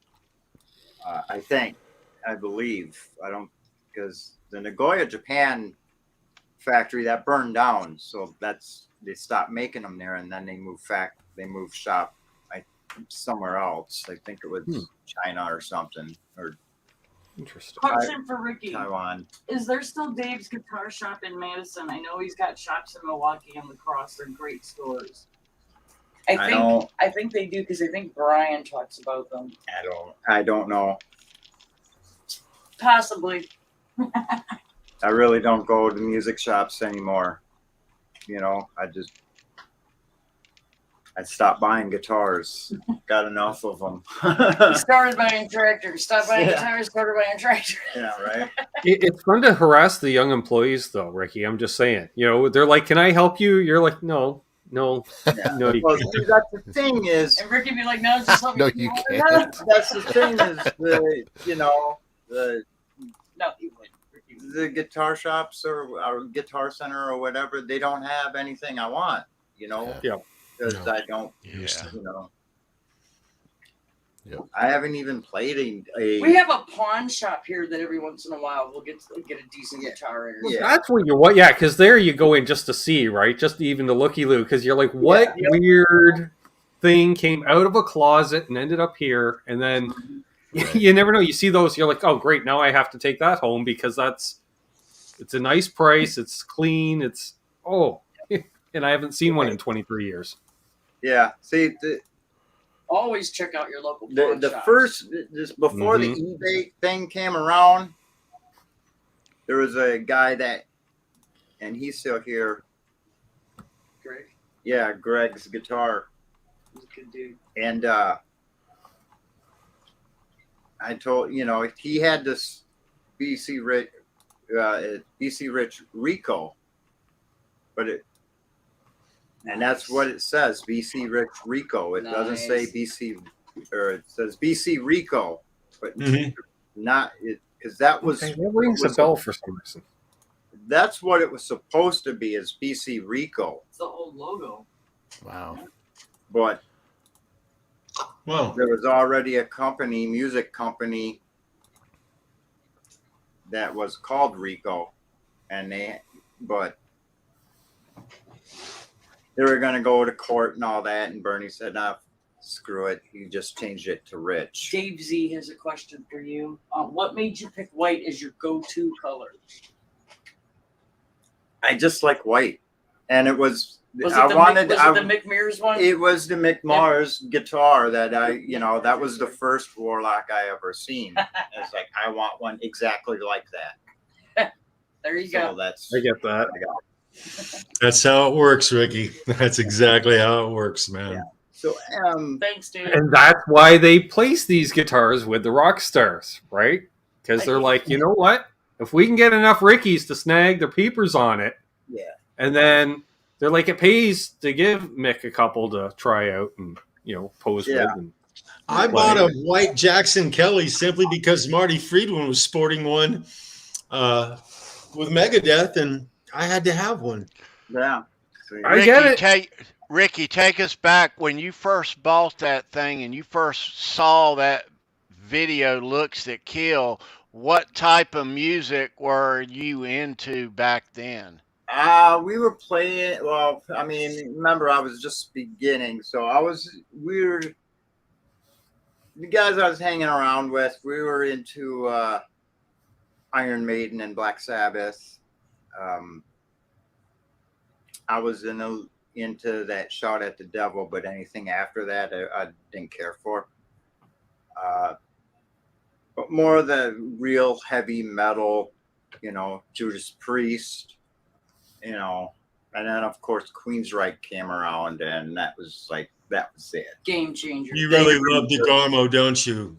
S1: I believe. I don't, because the Nagoya, Japan factory that burned down. So they stopped making them there, and then they moved shop somewhere else. I think it was China or something, or
S7: Interesting.
S2: Question for Rikki.
S1: Taiwan.
S2: Is there still Dave's Guitar Shop in Madison? I know he's got shops in Milwaukee and La Crosse. They're great stores. I think they do, because I think Brian talks about them.
S1: I don't know.
S2: Possibly.
S1: I really don't go to music shops anymore. I just I stopped buying guitars. Got enough of them.
S2: He started buying tractors. Stop buying
S1: Yeah.
S2: guitars. Started buying tractors.
S1: Yeah, right.
S7: It's fun to harass the young employees, though, Rikki. I'm just saying. You know, they're like, "Can I help you?" You're like, "No, no,
S1: Yeah.
S7: no." You
S1: Well,
S7: can't.
S1: see, that's the thing is,
S2: And Rikki be like, "No, just let me."
S4: No, you can't.
S1: that's the thing is
S2: No, he wouldn't.
S1: the guitar shops or Guitar Center or whatever, they don't have anything I want,
S7: Yeah.
S1: because
S5: No.
S1: I don't,
S3: Yeah.
S4: Yep.
S1: I haven't even played a
S2: We have a pawn shop here that every once in a while we'll get a decent guitar in.
S1: Yeah.
S7: That's what you want. Yeah, because there you go in just to see, right? Just even the looky-loo, because you're like, what
S2: Yeah.
S7: weird thing came out of a closet and ended up here, and then you never know. You see those, you're like, oh, great, now I have to take that home because it's a nice price, it's clean, and I haven't seen one in 23 years.
S1: Yeah. See,
S2: Always check out your local pawn
S1: the
S2: shops.
S1: first, just before the eBay thing came around, there was a guy and he's still here.
S2: Greg,
S1: Yeah, Greg's Guitar.
S2: he's a good dude.
S1: And I told he had this BC Rich Rico, and that's what it says, BC Rich Rico. It doesn't say
S2: Nice.
S1: BC, or it says BC Rico, but
S5: Mhm.
S1: not it, because that was
S7: Okay, that rings a bell for some reason.
S1: that's what it was supposed to be, is BC Rico,
S2: It's the old logo.
S4: Wow.
S1: but
S5: Well,
S1: there was already a music company that was called Rico, but they were going to go to court and all that, and Bernie said, "Nah, screw it." He just changed it to Rich.
S2: Dave Z has a question for you. What made you pick white as your go-to color?
S1: I just like white, and it was.
S2: Was it
S1: I
S2: the
S1: wanted.
S2: was it the Mick Mears one?
S1: It was the Mick Mars guitar that that was the first Warlock I ever seen. It's like, I want one exactly like that.
S2: There you
S1: So
S2: go.
S1: that's.
S7: I get that.
S5: that's how it works, Rikki. That's exactly how it works, man.
S1: Yeah. So
S2: Thanks, dude.
S7: And that's why they place these guitars with the rock stars, right? Because they're like, you know what? If we can get enough Rickies to snag their peepers on it,
S1: yeah.
S7: and then they're like, it pays to give Mick a couple to try out and pose
S1: Yeah.
S7: with. And
S5: I bought a white Jackson Kelly simply because Marty Friedman was sporting one with Megadeth, and I had to have one.
S1: Yeah. So,
S7: I get it.
S3: Rikki, take us back when you first bought that thing and you first saw that video, Looks That Kill. What type of music were you into back then?
S1: we were playing. Well, I mean, remember, I was just beginning, so the guys I was hanging around with, we were into Iron Maiden and Black Sabbath. I was into that Shout at the Devil, but anything after that, I didn't care for. But more of the real heavy metal, Judas Priest, and then of course Queensryche came around, and that was it.
S2: Game changer.
S5: You really love DeGarmo, don't you?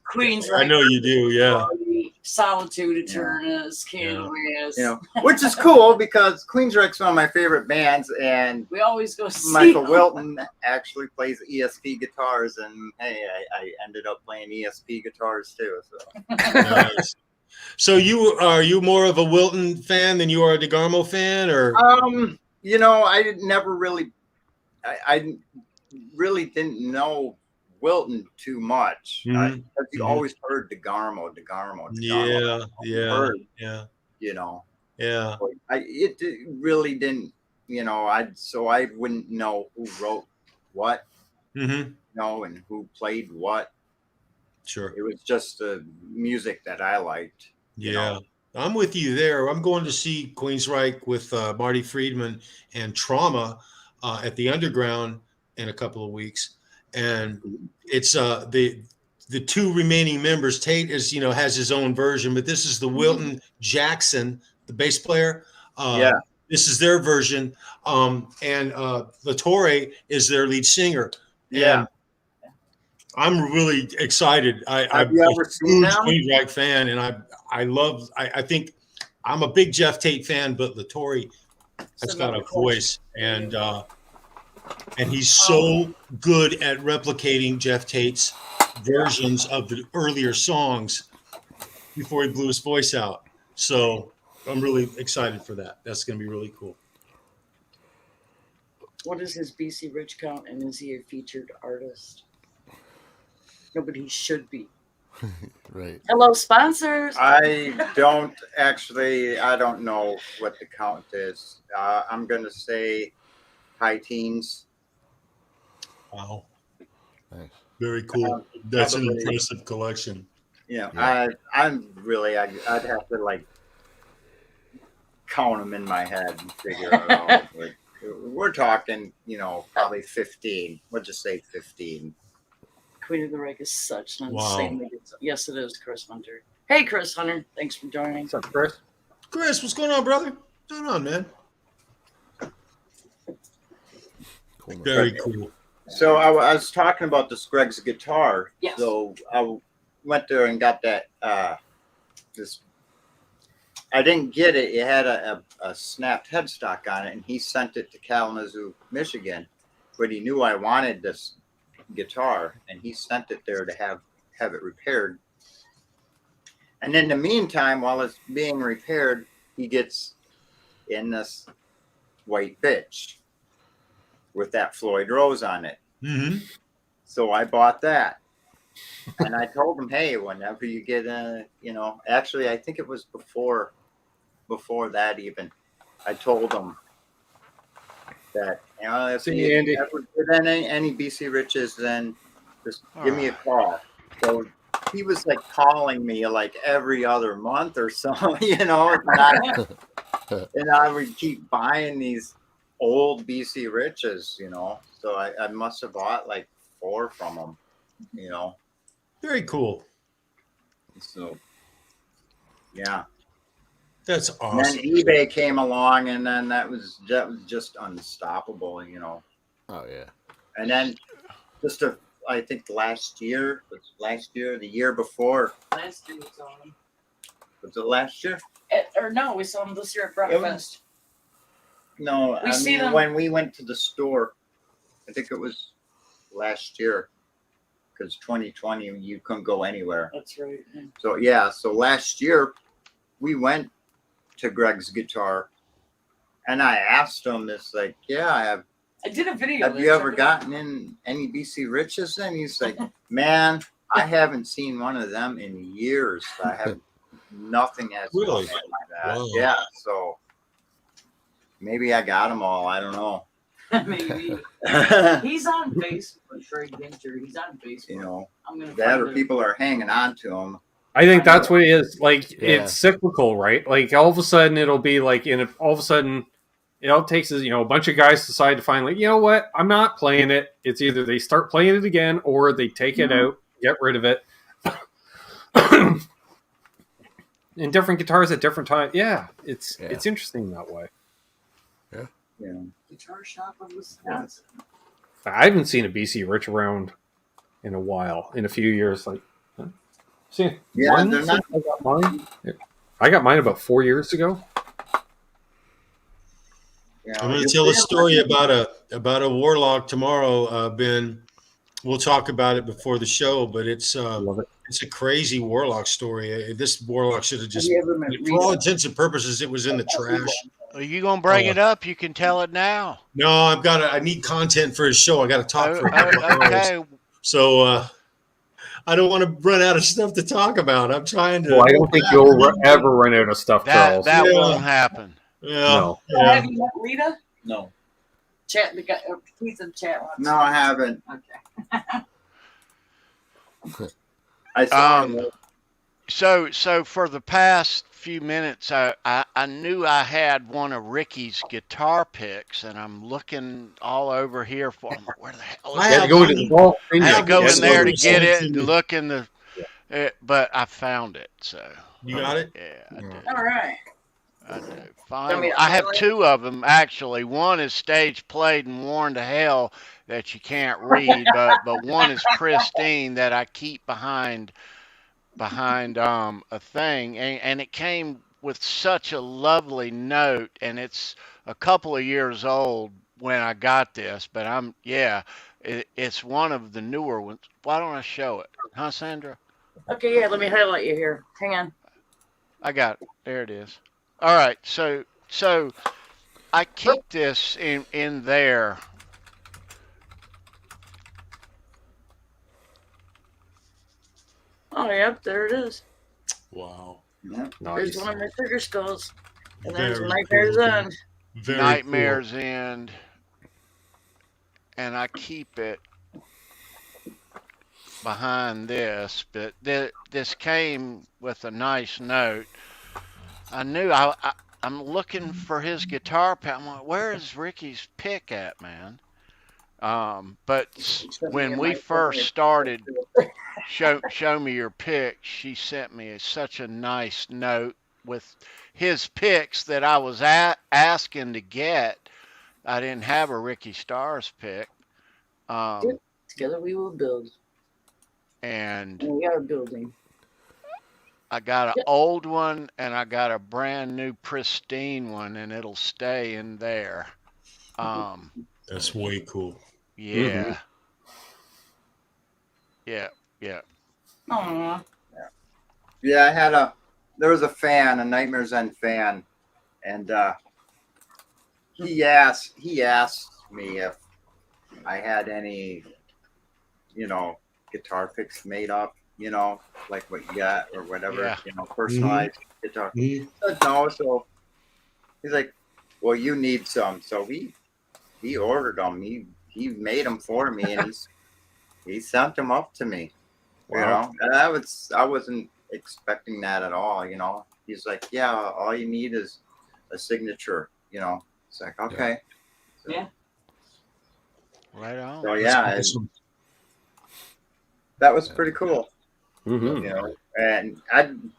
S2: Queen's
S5: I know you do, yeah.
S2: Solitude Eternus, Canvas.
S1: Which is cool because Queensryche's one of my favorite bands, and
S2: We always go see
S1: Michael
S2: them.
S1: Wilton actually plays ESP guitars, and hey, I ended up playing ESP guitars too. So
S5: Nice. So are you more of a Wilton fan than you are a DeGarmo fan, or?
S1: I never really, I really didn't know Wilton too much.
S5: Mhm.
S1: You always heard DeGarmo.
S5: Yeah.
S1: It really didn't, I wouldn't know who wrote what,
S5: Mm-hmm.
S1: and who played what.
S5: Sure.
S1: It was just the music that I liked.
S5: Yeah. I'm with you there. I'm going to see Queensryche with Marty Friedman and Trauma at the Underground in a couple of weeks, and it's the two remaining members. Tate has his own version, but this is the Wilton Jackson, the bass player. This is their version. And Latore is their lead singer.
S1: Yeah.
S5: And I'm really excited.
S1: Have you ever seen them?
S5: Queensryche fan, and I think I'm a big Jeff Tate fan, but Latore has got a voice, and he's so good at replicating Jeff Tate's versions of the earlier songs before he blew his voice out. So I'm really excited for that. That's going to be really cool.
S2: What is his BC Rich count, and is he a featured artist? No, but he should be.
S4: Right.
S2: Hello, sponsors.
S1: I don't know what the count is. I'm going to say high teens.
S5: Wow.
S4: Nice.
S5: Very cool. That's an impressive collection.
S1: Yeah. I'd have to like count them in my head and figure it out. Like, we're talking, probably 15. We'll just say 15.
S2: Queen of the Rake is such an
S5: Wow.
S2: insanely good song. Yes, it is, Chris Hunter. Hey, Chris Hunter. Thanks for joining.
S7: What's up, Chris?
S5: Chris, what's going on, brother? What's going on, man?
S4: Cool.
S5: Very cool.
S1: So I was talking about this Greg's guitar.
S2: Yes.
S1: So I went there and got that. This. I didn't get it. It had a snapped headstock on it, and he sent it to Kalamazoo, Michigan, but he knew I wanted this guitar, and he sent it there to have it repaired. And in the meantime, while it's being repaired, he gets in this white bitch with that Floyd Rose on it.
S5: Mm-hmm.
S1: So I bought that, and I told him, hey, whenever you get actually I think it was before that even, I told him that, if
S7: See
S1: you
S7: you, Andy.
S1: ever get any BC Riches, then just give me a call. So he was like calling me like every other month or so, and I would keep buying these old BC Riches, so I must have bought like 4 from him,
S5: Very cool.
S1: so yeah.
S5: That's
S1: And then
S5: awesome.
S1: eBay came along, and then that was just unstoppable,
S4: Oh yeah.
S1: And then I think the year before,
S2: Last year we saw him.
S1: was it last year?
S2: No, we saw him this year at
S1: It
S2: Breakfast.
S1: was- No,
S2: We see them-
S1: when we went to the store, I think it was last year, because 2020 you couldn't go anywhere.
S2: That's right.
S1: So so last year we went to Greg's Guitar, and I asked him this, like,
S2: I did a video.
S1: have you ever gotten in any BC Riches? And he's like, man, I haven't seen one of them in years. I have nothing as
S5: Really?
S1: like that.
S5: Wow.
S1: Yeah, so maybe I got them all. I don't know.
S2: Maybe. He's on Facebook, Trey Ginter. He's on Facebook. I'm gonna
S1: that
S2: find
S1: or
S2: him.
S1: people are hanging on to them.
S7: I think that's what it is. Like
S4: Yeah.
S7: it's cyclical, right? Like all of a sudden it'll be like all of a sudden it all takes is a bunch of guys decide to find like, you know what, I'm not playing it. It's either they start playing it again or they take it out, get rid of it. And different guitars at different times. Yeah, it's interesting that way.
S1: Yeah.
S2: Guitar shop in Wisconsin.
S7: I haven't seen a BC Rich around in a while, in a few years. Like, see,
S1: Yeah,
S7: one
S1: they're not-
S7: since I got mine. I got mine about 4 years ago.
S5: I'm going to tell a story about a warlock tomorrow, Ben. We'll talk about it before the show, but it's
S7: Love it.
S5: a crazy warlock story. This warlock should have just,
S2: Have you ever met
S5: for all
S2: Rita?
S5: intents and purposes, it was in the trash.
S3: Are you gonna bring it up? You can tell it now.
S5: No, I need content for his show. I got to talk for a couple hours.
S3: Okay.
S5: So I don't want to run out of stuff to talk about. I'm trying to.
S7: Well, I don't think you'll ever run out of stuff, Charles.
S3: That
S5: Yeah.
S3: won't happen.
S5: Yeah.
S7: No.
S5: Yeah.
S2: Have you met Rita?
S1: No.
S2: Chat the guy. He's in chat. Once.
S1: No, I haven't.
S2: Okay.
S1: I saw him.
S3: So for the past few minutes, I knew I had one of Rikki's guitar picks, and I'm looking all over here for him. Where the hell
S5: I
S3: is
S7: You
S3: it?
S7: had to go to the ball.
S3: I had to go
S5: Yes,
S3: in there to
S5: sir.
S3: get it
S5: Send it
S3: and
S5: to me.
S3: look in the, but I found it. So
S5: You got it?
S3: yeah, I did.
S2: All right.
S3: I do.
S2: Tell
S3: Finally,
S2: me,
S3: I have two of them actually. One is stage played and worn to hell that you can't read, but one is pristine that I keep behind a thing, and it came with such a lovely note, and it's a couple of years old when I got this, but it's one of the newer ones. Why don't I show it, huh, Sandra?
S2: Okay, yeah, let me highlight you here. Hang on.
S3: I got it. There it is. All right, so I keep this in there.
S2: Oh, yep, there it is.
S5: Wow.
S1: Yeah.
S2: There's
S7: Nice.
S2: one of my trigger skulls. And there's
S5: Very
S2: Nightmare's
S5: cool.
S2: End.
S5: Very
S3: Nightmare's End, and I keep it behind this, but this came with a nice note. I knew I'm looking for his guitar pad. I'm like, where is Rikki's pick at, man? But when we first started, show me your pick, she sent me such a nice note with his picks that I was asking to get. I didn't have a Rikki Starz pick.
S2: Together we will build.
S3: And
S2: We are building.
S3: I got an old one and I got a brand new pristine one, and it'll stay in there.
S5: That's way cool.
S3: Yeah. Yeah.
S2: Aww.
S1: Yeah, there was a fan, a Nightmare's End fan, and he asked me if I had any, guitar picks made up, like what you got or whatever,
S3: Yeah.
S1: personalized guitar.
S5: Mhm.
S1: I said no, so he's like, well, you need some. So he ordered them. He made them for me, and he sent them up to me.
S7: Wow.
S1: And I wasn't expecting that at all. He's like, yeah, all you need is a signature. It's like, okay.
S2: Yeah.
S3: Right on.
S1: So yeah,
S5: That's awesome.
S1: that was pretty cool.
S7: Mm-hmm.
S1: And I'm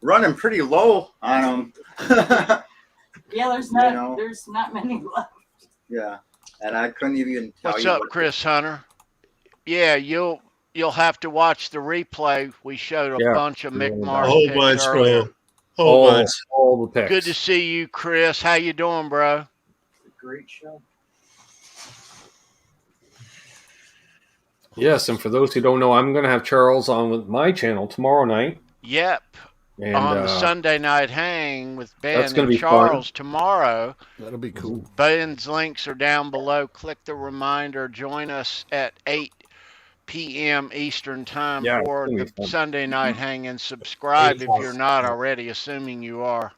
S1: running pretty low on them.
S2: Yeah, there's not many left.
S1: Yeah, and I couldn't even tell
S3: What's
S1: you
S3: up,
S1: what
S3: Chris Hunter? Yeah, you'll have to watch the replay. We showed a
S7: Yeah.
S3: bunch of Mick
S7: A
S3: Mars
S5: whole
S3: picks
S5: bunch,
S3: earlier.
S5: bro. Whole
S7: All,
S5: bunch.
S7: all the picks.
S3: Good to see you, Chris. How you doing, bro?
S1: great show.
S7: Yes, and for those who don't know, I'm going to have Charles on with my channel tomorrow night.
S3: Yep.
S7: And
S3: On the Sunday night hang with
S7: that's
S3: Ben
S7: gonna
S3: and
S7: be
S3: Charles tomorrow.
S4: That'll be cool.
S3: Ben's links are down below. Click the reminder. Join us at 8 p.m. Eastern time
S7: Yeah,
S3: for
S7: it's gonna
S3: the
S7: be fun.
S3: Sunday night hang, and subscribe if you're not already, assuming you are.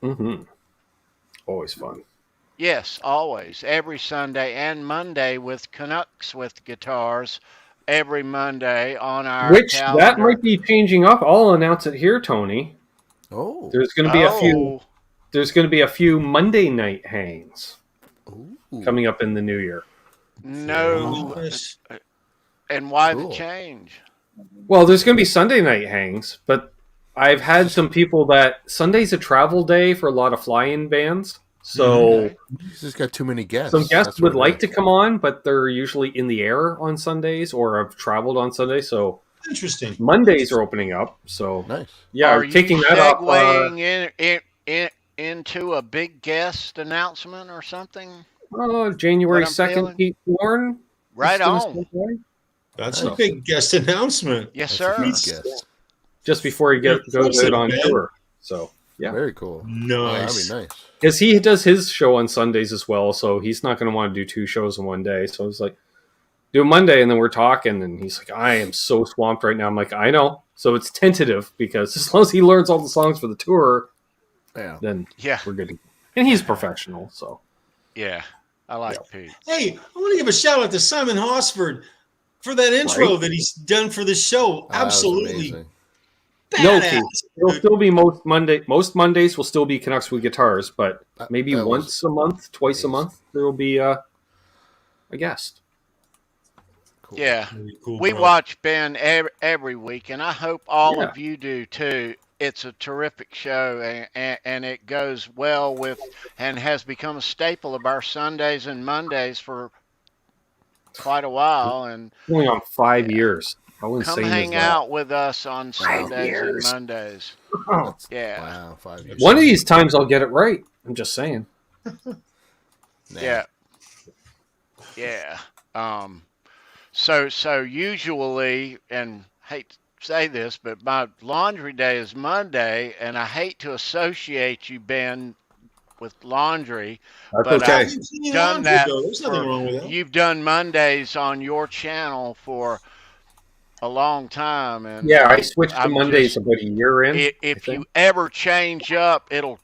S7: Mm-hmm. Always fun.
S3: Yes, always. Every Sunday and Monday with Canucks with guitars. Every Monday on our
S7: Which
S3: calendar.
S7: that might be changing up. I'll announce it here, Tony.
S4: Oh.
S7: There's going to be a few. There's going to be a few Monday night hangs
S4: Ooh.
S7: coming up in the new year.
S3: No.
S5: Nice.
S3: And why
S4: Cool.
S3: the change?
S7: Well, there's going to be Sunday night hangs, but I've had some people that Sunday's a travel day for a lot of fly-in bands. So
S3: Okay.
S4: He's just got too many guests.
S7: some guests
S4: That's
S7: would
S4: what it
S7: like to
S4: is.
S7: come on, but they're usually in the air on Sundays or have traveled on Sundays. So
S5: Interesting.
S7: Mondays are opening up. So
S4: Nice.
S7: yeah,
S3: Are
S7: we're kicking
S3: you
S7: that off.
S3: segueing into a big guest announcement or something?
S7: January
S3: What I'm
S7: 2nd,
S3: feeling?
S7: Pete Thorne.
S3: Right
S7: is gonna
S3: on.
S7: stop by.
S5: That's
S4: Nice.
S5: a big guest announcement.
S3: Yes,
S4: That's a
S3: sir.
S4: huge guest.
S7: Just before he goes
S5: Impressive,
S7: out on
S5: man.
S7: tour. So yeah,
S4: Very cool.
S5: Nice.
S4: That'd be nice.
S7: because he does his show on Sundays as well, so he's not going to want to do two shows in one day. So it's like, do a Monday, and then we're talking, and he's like, I am so swamped right now. I'm like, I know. So it's tentative because as long as he learns all the songs for the tour,
S4: Yeah.
S7: then
S3: Yeah,
S7: we're good. And he's professional, so
S3: yeah. I like Pete.
S5: Hey, I want to give a shout out to Simon Hosford for that intro
S7: Right.
S5: that he's done for the show.
S4: That was
S5: Absolutely
S4: amazing.
S7: no,
S5: badass.
S7: Keith. It'll still be most Mondays will still be Canucks with guitars, but maybe
S4: That was
S7: once a month, twice a
S4: amazing.
S7: month, there will be a guest.
S4: Cool.
S3: Yeah.
S5: Really cool,
S3: We
S5: bro.
S3: watch Ben every week, and I hope all
S7: Yeah.
S3: of you do too. it's a terrific show, and it goes well with, and has become a staple of our Sundays and Mondays for quite a while. And
S7: Going on 5 years. How insane
S3: come
S7: is
S3: hang
S7: that?
S3: out with us on Sundays and
S6: years.
S3: Mondays.
S7: Oh,
S3: Yeah.
S4: Wow, 5 years.
S7: one of these times I'll get it right. I'm just saying.
S4: Nah.
S3: Yeah. Yeah. So usually, and hate to say this, but my laundry day is Monday, and I hate to associate you, Ben, with laundry.
S7: That's
S3: But
S7: okay.
S3: I've done that.
S5: There's nothing wrong with that.
S3: You've done Mondays on your channel for a long time, and
S7: Yeah, I switched to
S3: I'm
S7: Mondays
S3: just-
S7: about a year in.
S3: if you ever change up, it'll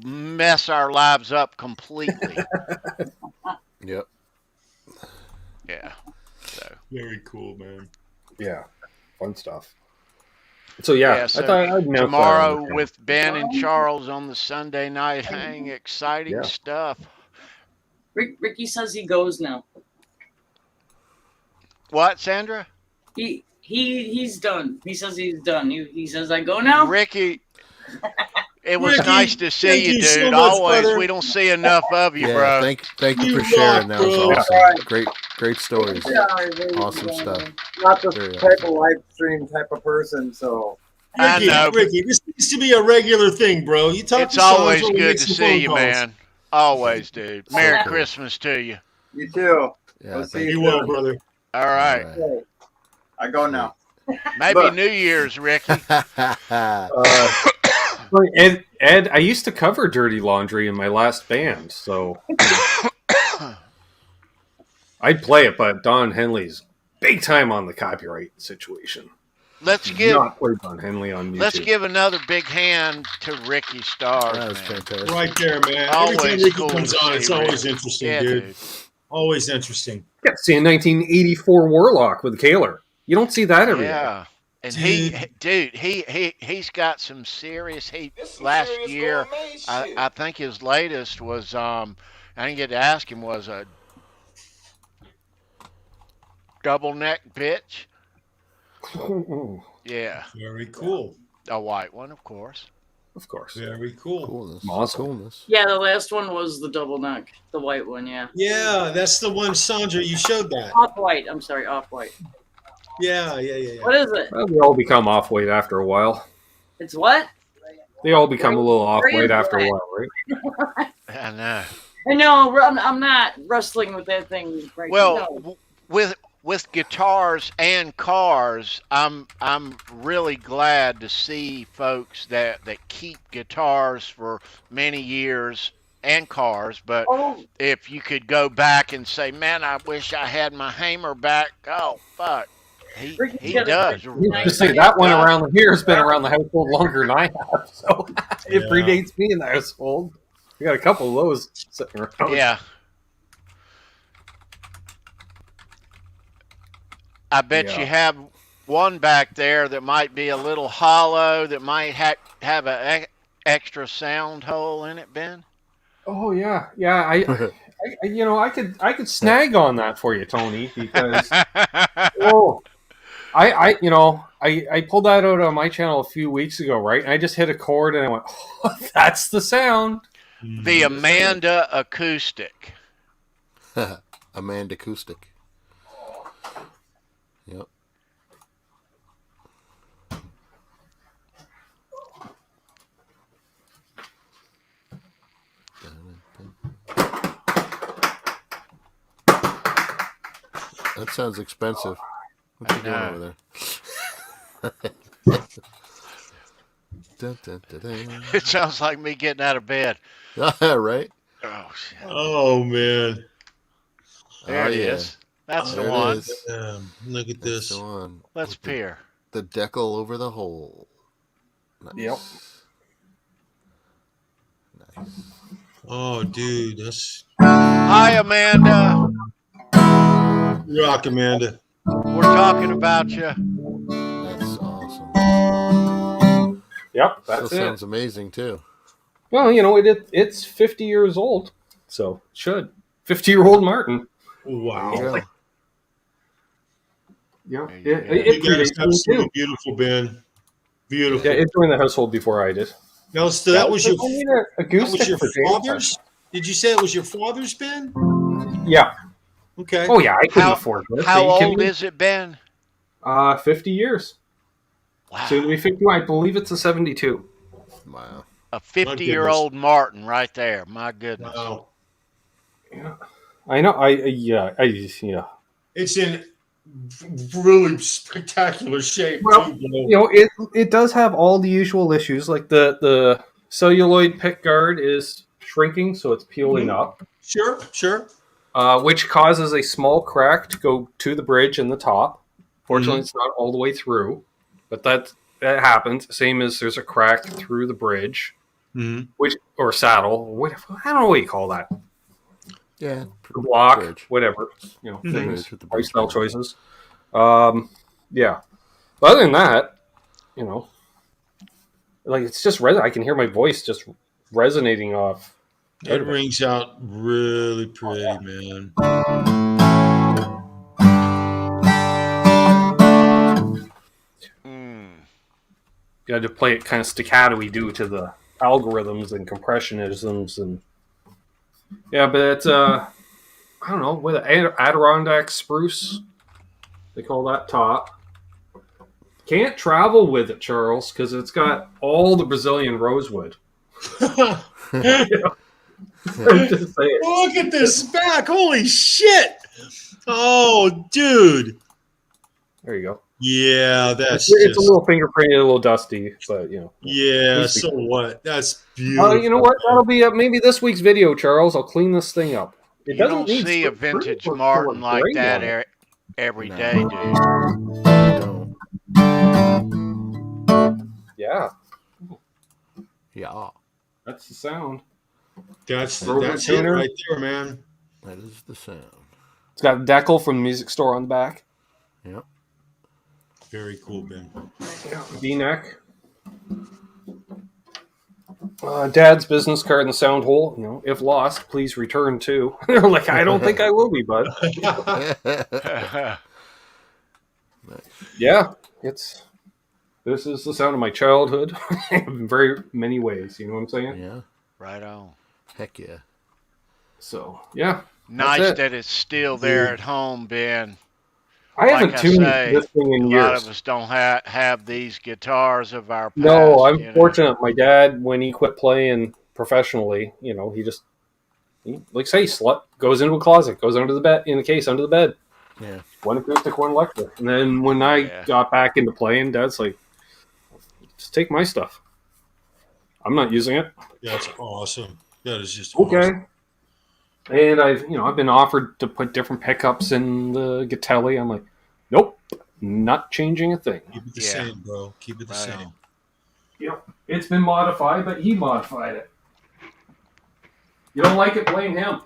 S3: mess our lives up completely.
S4: Yep.
S3: Yeah. So.
S5: Very cool, man.
S7: Yeah, fun stuff. So yeah,
S3: So
S7: I thought I'd announce that on
S3: tomorrow
S7: the
S3: with Ben and Charles on the Sunday night hang. Exciting
S7: Yeah.
S3: stuff.
S2: Rikki says he goes now.
S3: What, Sandra?
S2: He's done. He says he's done. He says I go now.
S3: Rikki, it was
S5: Ricky,
S3: nice to see
S5: thank
S3: you,
S5: you
S3: dude.
S5: so much,
S3: Always,
S5: brother.
S3: we don't see enough of you,
S4: Yeah,
S3: bro.
S4: thank you
S5: You
S4: for sharing.
S5: rock,
S4: That was
S5: bro.
S4: awesome. Great stories.
S1: Sorry, ladies
S4: Awesome
S1: and
S4: stuff.
S1: gentlemen. Not the
S4: Very
S1: type of live stream type of person, so
S3: I
S5: Ricky,
S3: know.
S5: Ricky, this needs to be a regular thing, bro. You talk
S3: It's
S5: to Sandra,
S3: always
S5: we
S3: good
S5: make
S3: to
S5: some
S3: see
S5: phone
S3: you,
S5: calls.
S3: man. Always, dude. Merry
S4: cool.
S3: Christmas to you.
S1: you too.
S4: Yeah,
S1: We'll see
S4: thank
S5: Be
S1: you
S5: well,
S1: soon.
S5: brother.
S3: All right.
S1: Okay. I go now.
S3: Maybe
S1: Look.
S3: New Year's, Ricky.
S7: Ed, I used to cover Dirty Laundry in my last band, so I'd play it, but Don Henley's big time on the copyright situation.
S3: Let's give
S7: Not play Don Henley on YouTube.
S3: let's give another big hand to Ricky Starz,
S4: That was
S3: man.
S4: fantastic.
S5: Right there, man. Every
S3: Always
S5: time Ricky
S3: cool
S5: comes
S3: to
S5: on,
S3: see
S5: it's always
S3: Ricky.
S5: interesting,
S3: Yeah,
S5: dude.
S3: dude.
S5: Always interesting.
S7: Yeah, see a 1984 Warlock with Kaler. You don't see that every day.
S3: Yeah. And he's got some serious. Last year, I think his latest was I didn't get to ask him, was a double neck bitch. Yeah,
S5: Very cool.
S3: a white one, of course.
S7: Of course.
S5: Very cool.
S4: Coolness.
S7: Awesome.
S4: Coolness.
S2: Yeah, the last one was the double neck, the white one. Yeah,
S5: Yeah, that's the one, Sandra. You showed that.
S2: off white. I'm sorry, off white.
S5: Yeah.
S2: What is it?
S7: Well, they all become off-white after a while.
S2: It's what?
S7: They all become a little off-white after a while, right?
S3: I know.
S2: I know. I'm not wrestling with that thing right now.
S3: Well, with guitars and cars, I'm really glad to see folks that keep guitars for many years and cars. But
S2: Oh,
S3: if you could go back and say, man, I wish I had my hammer back. Oh fuck, he does.
S7: Just say that one around here has been around the household longer than I have, so it
S5: Yeah.
S7: predates me in the household. We got a couple of those sitting around.
S3: Yeah. I bet
S7: Yeah.
S3: you have one back there that might be a little hollow, that might have an extra sound hole in it, Ben.
S7: Oh yeah, yeah. I could snag on that for you, Tony, because I pulled that out on my channel a few weeks ago, right? And I just hit a chord and I went, oh, that's the sound.
S3: The Amanda acoustic.
S4: Amanda Acoustic. Yep. That sounds expensive. What you doing over there? Dun, dun, dun, dun.
S3: It sounds like me getting out of bed.
S4: Right?
S3: Oh shit!
S5: Oh man.
S3: There
S4: Oh,
S3: it
S4: yeah.
S3: is. That's
S4: There
S3: the
S4: it
S3: one.
S4: is.
S5: Look at
S4: That's
S5: this.
S4: the one.
S3: Let's
S4: With
S3: peer.
S4: the decal over the hole. Nice.
S7: Yep.
S4: Nice.
S5: Oh, dude, that's
S3: Hi, Amanda.
S5: rock, Amanda.
S3: We're talking about you.
S4: That's awesome.
S7: Yep,
S4: Still
S7: that's it.
S4: sounds amazing too.
S7: Well, it's 50 years old, so it should. 50-year-old Martin.
S5: Wow.
S4: There you go.
S7: Yeah,
S3: There you go.
S7: it
S5: You guys
S7: predates me
S5: absolutely
S7: too.
S5: beautiful, Ben. Beautiful.
S7: Yeah, it joined the household before I did.
S5: Now, so that was your
S7: acoustic for jam
S5: father's? Did you say it was your father's band?
S7: session. Yeah.
S5: Okay.
S7: Oh yeah, I couldn't
S3: How
S7: afford this.
S3: how
S7: Are you kidding
S3: old
S7: me?
S3: is it, Ben?
S7: 50 years.
S3: Wow.
S7: Soon to be 51. I believe it's a 72.
S4: Wow.
S3: A 50-year-old Martin right there. My goodness.
S5: Wow.
S7: Yeah. I know. Yeah.
S5: It's in really spectacular shape,
S7: Well,
S5: too, bro.
S7: You know, it does have all the usual issues, like the celluloid pick guard is shrinking, so it's peeling up,
S5: Sure.
S7: which causes a small crack to go to the bridge and the top. Fortunately, it's not all the way through, but that happens. Same as there's a crack through the bridge, which or saddle, I don't know what you call that.
S4: Yeah.
S7: Block,
S4: Bridge.
S7: whatever, things,
S4: Bridge with the
S7: lifestyle
S4: bridge.
S7: choices. Yeah. But other than that, like it's just I can hear my voice just resonating off.
S5: It rings out really pretty, man.
S7: You had to play it kind of staccato-y due to the algorithms and compressionisms and but it's I don't know, with Adirondack spruce, they call that top. Can't travel with it, Charles, because it's got all the Brazilian rosewood. I'm just saying.
S5: Look at this back. Holy shit. Oh, dude.
S7: There you go.
S5: Yeah,
S7: It's a little fingerprinted, a little dusty, but
S5: Yeah, so what? That's beautiful.
S7: You know what? That'll be maybe this week's video, Charles. I'll clean this thing up.
S3: You don't see a vintage Martin like that every day, dude.
S7: Yeah.
S4: Yeah.
S7: That's the sound.
S5: That's it right there, man.
S4: That is the sound.
S7: It's got a decal from the music store on the back.
S4: Yep.
S5: Very cool, Ben.
S7: V-neck. Dad's business card in the sound hole. If lost, please return to. Like, I don't think I will be, bud. Yeah, this is the sound of my childhood in very many ways. You know what I'm saying?
S4: Yeah.
S3: Right on.
S4: Heck yeah.
S7: So, yeah.
S3: Nice that it's still there at home, Ben.
S7: I haven't tuned this thing in years.
S3: A lot of us don't have these guitars of our past.
S7: No, I'm fortunate. My dad, when he quit playing professionally, he just, like say, goes into a closet, goes under the bed, in the case under the bed.
S4: Yeah.
S7: One acoustic, one electric. And then when I got back into playing, Dad's like, just take my stuff. I'm not using it.
S5: That's awesome. That is just
S7: okay.
S5: Awesome.
S7: And I've been offered to put different pickups in the Gatelli. I'm like, nope, not changing a thing.
S5: Keep it the same, bro. Keep it the same.
S7: Yep. It's been modified, but he modified it. You don't like it, blame him.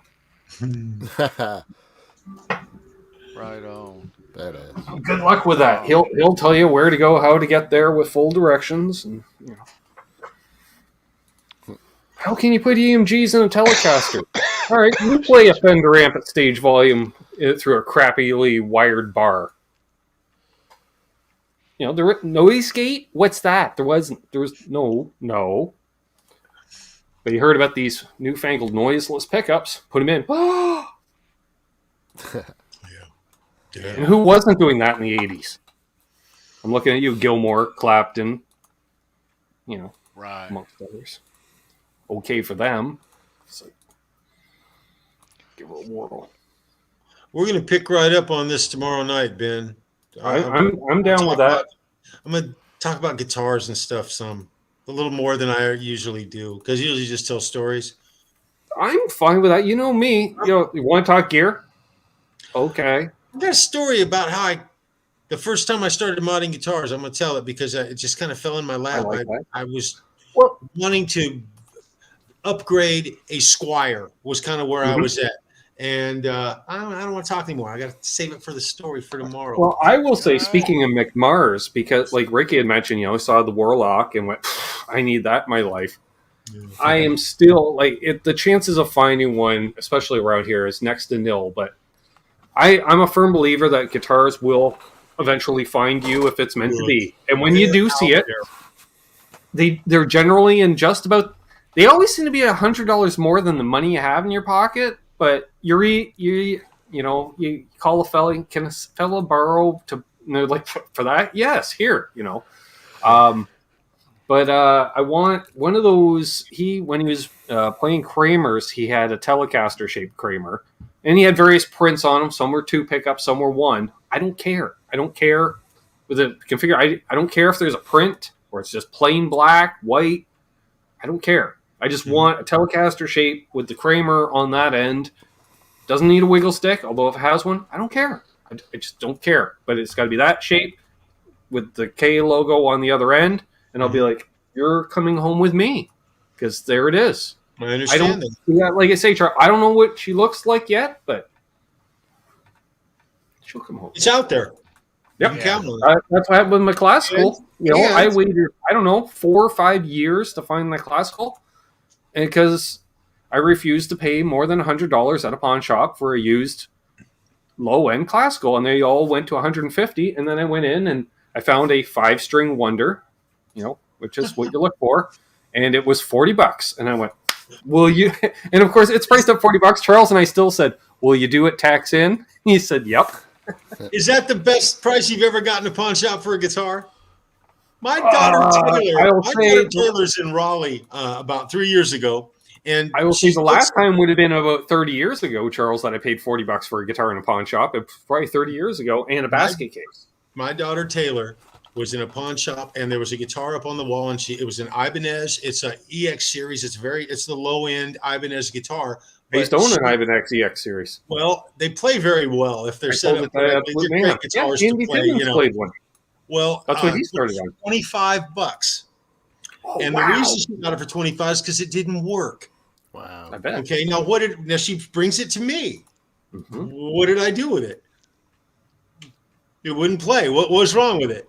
S3: Right on.
S4: Badass.
S7: Good luck with that. He'll tell you where to go, how to get there with full directions, and how can you put EMGs in a Telecaster? All right, you play a Fender amp at stage volume through a crappily wired bar. The noise gate. What's that? There was no. But you heard about these newfangled noiseless pickups. Put them in. Yeah. And who wasn't doing that in the 80s? I'm looking at you, Gilmore, Clapton,
S3: right,
S7: amongst others. Okay for them. So, give it a whirl.
S5: We're gonna pick right up on this tomorrow night, Ben.
S7: I'm down with that.
S5: I'm gonna talk about guitars and stuff a little more than I usually do, because I usually just tell stories.
S7: I'm fine with that. You know me. You want to talk gear? Okay.
S5: I got a story about how the first time I started modding guitars. I'm gonna tell it because it just kind of fell in my lap. I was wanting to upgrade a Squire, was kind of where I was at. And I don't want to talk anymore. I got to save it for the story for tomorrow.
S7: Well, I will say, speaking of McMars, because like Rikki had mentioned, I saw the Warlock and went, I need that in my life. Yeah. I am still the chances of finding one, especially around here, is next to nil. But I'm a firm believer that guitars will eventually find you if it's meant to be. And when you do see it, they're generally in just about. They always seem to be $100 more than the money you have in your pocket. But you call a fella. Can a fella borrow to like for that? Yes, here. But I want one of those. When he was playing Kramers, he had a Telecaster shaped Kramer, and he had various prints on them. Some were 2 pickups, some were 1. I don't care. I don't care with the configure. I don't care if there's a print or it's just plain black, white. I don't care. I just want a Telecaster shape with the Kramer on that end. Doesn't need a wiggle stick, although if it has one, I don't care. I just don't care. But it's got to be that shape with the K logo on the other end. And I'll be like, you're coming home with me. Because there it is.
S5: I understand that.
S7: Yeah, like I say, Charles, I don't know what she looks like yet, but she'll come home.
S5: It's out there.
S7: Yep.
S5: You can count on it.
S7: That's what happened with my classical.
S5: Yeah.
S7: I waited, 4 or 5 years to find my classical. And because I refused to pay more than $100 at a pawn shop for a used low-end classical. And they all went to $150. And then I went in and I found a 5-string Wonder, which is what you look for. And it was $40. And I went, will you? And of course, it's priced up $40. Charles and I still said, will you do it tax in? He said, yep.
S5: Is that the best price you've ever gotten a pawn shop for a guitar? My daughter Taylor's in Raleigh about 3 years ago. And
S7: I will say the last time would have been about 30 years ago, Charles, that I paid $40 for a guitar in a pawn shop. It was probably 30 years ago, and a basket case.
S5: My daughter Taylor was in a pawn shop, and there was a guitar up on the wall, and it was an Ibanez. It's an EX series. It's the low end Ibanez guitar.
S7: I used to own an Ibanez EX series.
S5: Well, they play very well if they're set up correctly. They're great guitars to play.
S7: Played one.
S5: Well,
S7: that's what he started on.
S5: $25.
S7: Oh,
S5: and the reason she got it for $25 is because it didn't work.
S4: Wow.
S7: I bet.
S5: Okay, now she brings it to me.
S7: Mm-hmm.
S5: What did I do with it? It wouldn't play. What was wrong with it?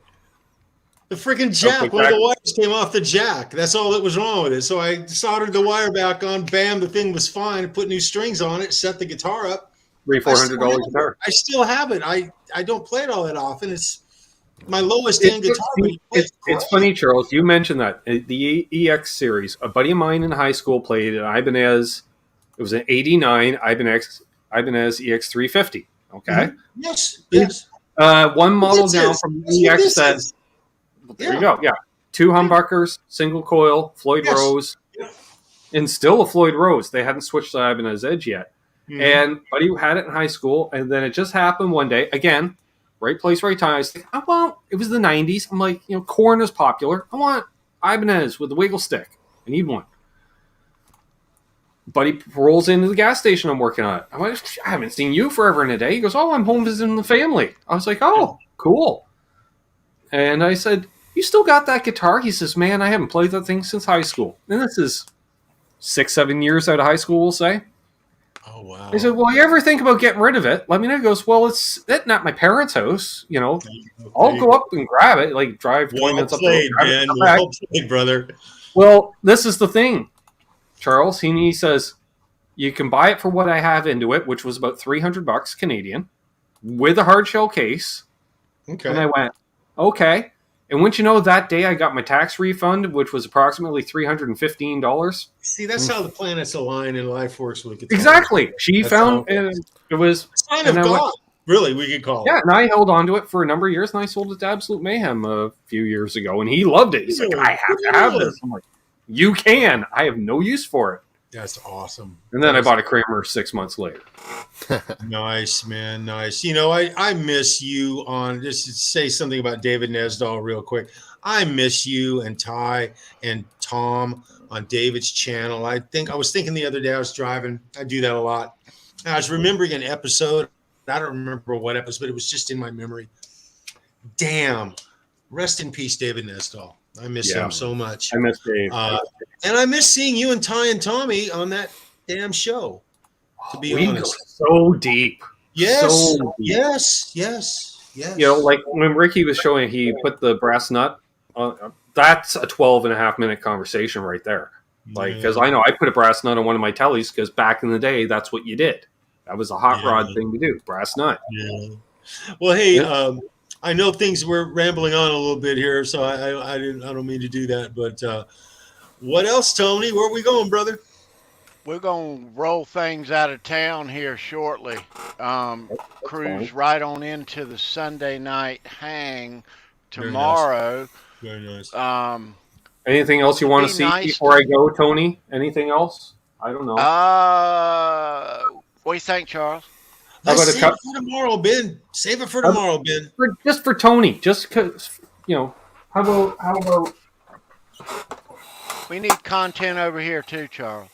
S5: The freaking jack. One of the wires came off the jack. That's all that was wrong with it. So I soldered the wire back on. Bam, the thing was fine. Put new strings on it. Set the guitar up.
S7: $400 guitar.
S5: I still have it. I don't play it all that often. It's my lowest end guitar.
S7: It's funny, Charles. You mentioned that the EX series. A buddy of mine in high school played an Ibanez. It was an '89 Ibanez EX350. Okay.
S5: Mm-hmm. Yes.
S7: One model down from the EX says. There you go. Yeah. 2 humbuckers, single coil, Floyd Rose, and still a Floyd Rose. They hadn't switched to Ibanez Edge yet. Mm-hmm. And buddy had it in high school, and then it just happened one day. Again, right place, right time. I was thinking, it was the 90s. I'm like, corn is popular. I want Ibanez with the wiggle stick. I need one. Buddy rolls into the gas station I'm working at. I'm like, I haven't seen you forever and a day. He goes, I'm home visiting the family. I was like, oh, cool. And I said, you still got that guitar? He says, man, I haven't played that thing since high school. And this is 6-7 years out of high school, we'll say.
S5: Oh, wow.
S7: I said, well, you ever think about getting rid of it? Let me know. He goes, well, it's not my parents' house. I'll go up and grab it, drive 20 minutes up
S5: the road. Well played, brother.
S7: Well, this is the thing, Charles. He says, you can buy it for what I have into it, which was about $300 Canadian, with a hard shell case.
S5: Okay.
S7: And I went, okay. And wouldn't you know, that day I got my tax refund, which was approximately $315.
S5: See, that's how the planets align and life works with guitar.
S7: Exactly. She found it was
S5: a sign of God. Really, we could call it.
S7: Yeah, and I held on to it for a number of years, and I sold it to Absolute Mayhem a few years ago, and he loved it. He's like, I have to have this. I'm like, you can. I have no use for it.
S5: That's awesome.
S7: And then I bought a Kramer 6 months later.
S5: Nice, man. Nice. I miss you on, just to say something about David Nesdahl real quick. I miss you and Ty and Tom on David's channel. I was thinking the other day, I was driving. I do that a lot. I was remembering an episode. I don't remember what episode, but it was just in my memory. Damn. Rest in peace, David Nesdahl. I miss him so much.
S7: I miss Dave.
S5: And I miss seeing you and Ty and Tommy on that damn show, to be honest.
S7: So deep.
S5: Yes.
S7: So deep.
S5: Yes.
S7: Like when Rikki was showing, he put the brass nut on. That's a 12.5-minute conversation right there. Because I know I put a brass nut on one of my tellies because back in the day, that's what you did. That was a hot rod thing to do, brass nut.
S5: Yeah. Well, hey, I know things were rambling on a little bit here, so I don't mean to do that. But what else, Tony? Where are we going, brother?
S3: We're going to roll things out of town here shortly. Cruise
S7: fine.
S3: right on into the Sunday night hang
S5: Very
S3: tomorrow.
S5: Very nice.
S7: Anything else you want to
S3: Be
S7: see
S3: nice
S7: before I go, Tony? Anything else? I don't know.
S3: What do you think, Charles?
S7: How
S5: Let's
S7: about a
S5: save
S7: cup-
S5: it for tomorrow, Ben. Save it for tomorrow, Ben.
S7: Just for Tony, just because, how about
S3: We need content over here too, Charles.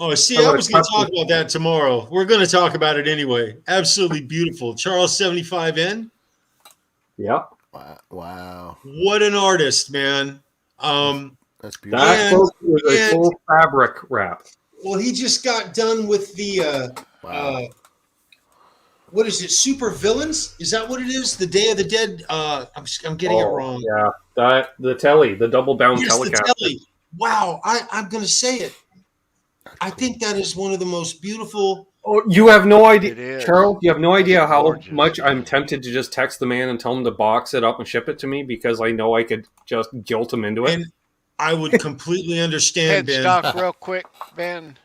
S5: Oh, see,
S7: How
S5: I
S7: about
S5: was
S7: a
S5: going to
S7: custom-
S5: talk about that tomorrow. We're going to talk about it anyway. Absolutely beautiful. Charles 75N.
S7: yeah?
S4: Wow.
S5: What an artist, man.
S4: That's beautiful.
S7: That folks, is a
S5: and-
S7: full fabric wrap.
S5: Well, he just got done with the
S4: Wow.
S5: what is it? Super Villains? Is that what it is? The Day of the Dead? I'm getting it wrong.
S7: Yeah, the double bound
S5: Yes, the
S7: telecast.
S5: telly. Wow, I'm going to say it. I think that is one of the most beautiful.
S7: Oh, you have no
S3: It
S7: idea,
S3: is.
S7: Charles. You have no idea how
S3: gorgeous.
S7: much I'm tempted to just text the man and tell him to box it up and ship it to me because I know I could just guilt him into it.
S5: And I would completely understand, Ben.
S3: Headstock real quick, Ben.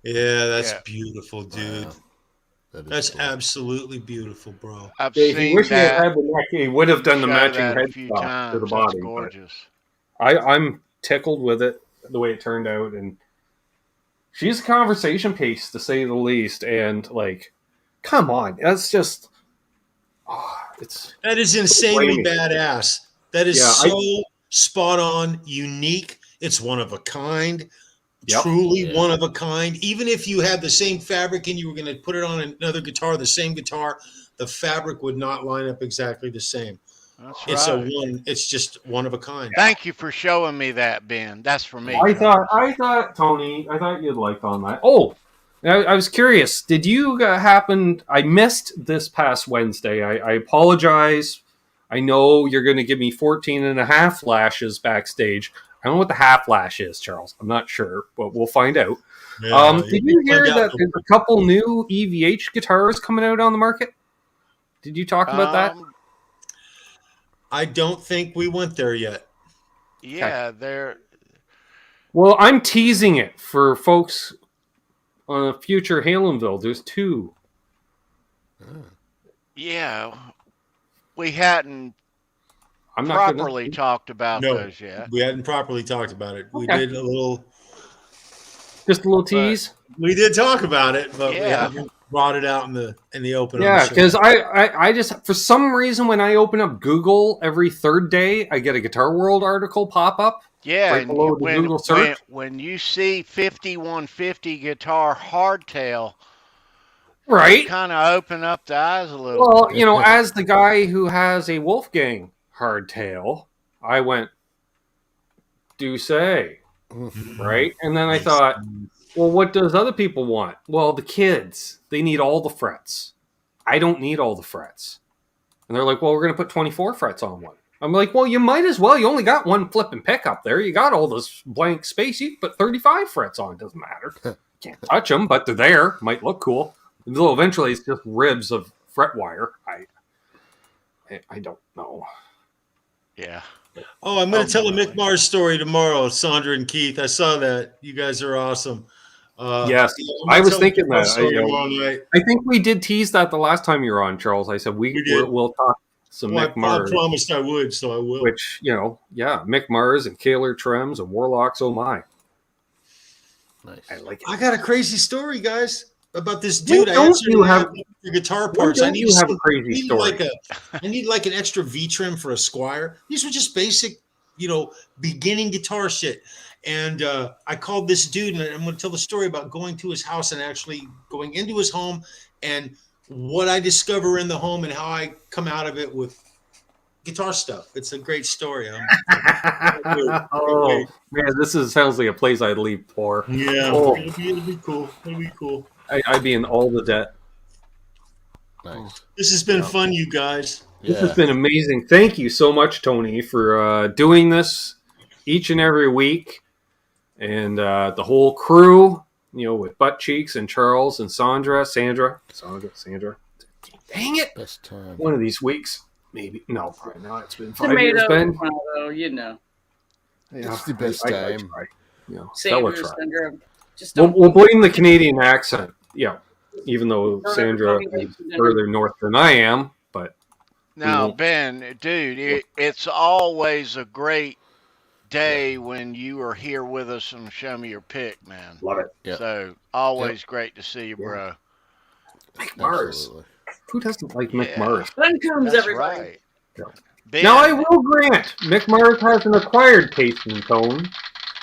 S5: Yeah, that's
S3: Yeah.
S5: beautiful, dude.
S4: Wow. That is
S5: That's
S4: cool.
S5: absolutely beautiful, bro.
S3: I've
S7: If he
S3: seen
S7: wished he had
S3: that.
S7: the neck, he would have done the
S3: show
S7: matching
S3: that a few
S7: headstock
S3: times.
S7: to the
S3: That's
S7: body. but
S3: gorgeous.
S7: I'm tickled with it, the way it turned out, and she's a conversation piece to say the least. And come on, that's just it's
S5: That is insanely
S7: flaming.
S5: badass. That is
S7: Yeah,
S5: so spot on, unique. It's one of a kind.
S7: Yep.
S5: Truly
S4: Yeah.
S5: one of a kind. Even if you had the same fabric and you were going to put it on another guitar, the same guitar, the fabric would not line up exactly the same.
S3: That's
S5: It's
S3: right.
S5: it's just one of a kind.
S3: Thank you for showing me that, Ben. That's for me.
S7: I
S3: Charles.
S7: thought, Tony, I thought you'd like on that. Oh, I was curious. Did you happen? I missed this past Wednesday. I apologize. I know you're going to give me 14 and a half lashes backstage. I don't know what the half lash is, Charles. I'm not sure, but we'll find out.
S5: Yeah,
S7: Did you hear
S5: find out.
S7: that there's a couple new EVH guitars coming out on the market? Did you talk about that?
S5: I don't think we went there yet.
S3: Yeah, they're
S7: Well, I'm teasing it for folks on a future Halenville. There's two.
S3: yeah. We hadn't
S7: I'm not
S3: properly talked about
S5: No.
S3: those yet.
S5: We hadn't properly talked about it. We
S7: Okay.
S5: did a little.
S7: just a little tease.
S5: We did talk about it, but we
S3: Yeah.
S5: haven't brought it out in the open. on
S7: Yeah,
S5: the show.
S7: because I just for some reason when I open up Google every third day, I get a Guitar World article pop up.
S3: Yeah,
S7: Right
S3: and
S7: below the Google search.
S3: when you see 5150 guitar hardtail,
S7: Right.
S3: kind of open up the eyes a little.
S7: Well, as the guy who has a Wolfgang hardtail, I went, do say, right? And then I thought, well, what does other people want? Well, the kids, they need all the frets. I don't need all the frets. And they're like, well, we're going to put 24 frets on one. I'm like, well, you might as well. You only got one flipping pickup there. You got all this blank space. You can put 35 frets on. Doesn't matter. Can't touch them, but they're there. Might look cool. Until eventually it's just ribs of fret wire. I don't know.
S3: Yeah.
S5: Oh, I'm going to tell a
S3: boy.
S5: Mick Mars story tomorrow, Sandra and Keith. I saw that. You guys are awesome.
S7: Yes,
S5: I'm gonna
S7: I was
S5: tell a
S7: thinking
S5: Mick Mars
S7: that.
S5: story tomorrow night.
S7: I think we did tease that the last time you were on, Charles. I said
S5: We did.
S7: we'll talk some
S5: Well,
S7: Mick
S5: I
S7: Mars,
S5: promised I would, so I will.
S7: which Mick Mars and Kaler Trems and Warlocks. Oh my,
S4: Nice.
S7: I like it.
S5: I got a crazy story, guys, about this
S7: When
S5: dude. I
S7: don't
S5: answered
S7: you
S5: an
S7: have-
S5: app for guitar
S7: When
S5: parts. I
S7: don't
S5: need
S7: you have
S5: some-
S7: a crazy
S5: I need
S7: story?
S5: I need like an extra V trim for a Squire. These were just basic, beginning guitar shit. And I called this dude, and I'm going to tell the story about going to his house and actually going into his home and what I discover in the home and how I come out of it with guitar stuff. It's a great story.
S7: Oh man, sounds like a place I'd leave poor.
S5: Yeah,
S7: Oh.
S5: it'll be cool. It'll be cool.
S7: I'd be in all the debt.
S4: Nice.
S5: This has been fun, you guys.
S7: This
S4: Yeah.
S7: has been amazing. Thank you so much, Tony, for doing this each and every week, and the whole crew. with Butt Cheeks and Charles and Sandra. Dang it!
S4: Best time.
S7: One of these weeks, maybe. No, probably not. It's been 5 years,
S2: Tomato,
S7: Ben.
S2: tomato,
S4: Yeah, it's the best time.
S7: try.
S2: Savior
S7: try.
S2: syndrome. Just don't.
S7: We'll blame the Canadian accent. Yeah, even though Sandra is further north than I am, but
S3: Now, Ben, dude, it's always a great day when you are here with us and show me your pick, man.
S7: Love it.
S4: Yeah.
S3: So always great to see you, bro.
S7: Mick Mars.
S4: Absolutely.
S7: Who doesn't like Mick Mars?
S2: Ben Coombs,
S3: That's
S2: everybody.
S3: right.
S7: Yeah.
S3: Ben,
S7: Now I will grant Mick Mars has an acquired taste in tone,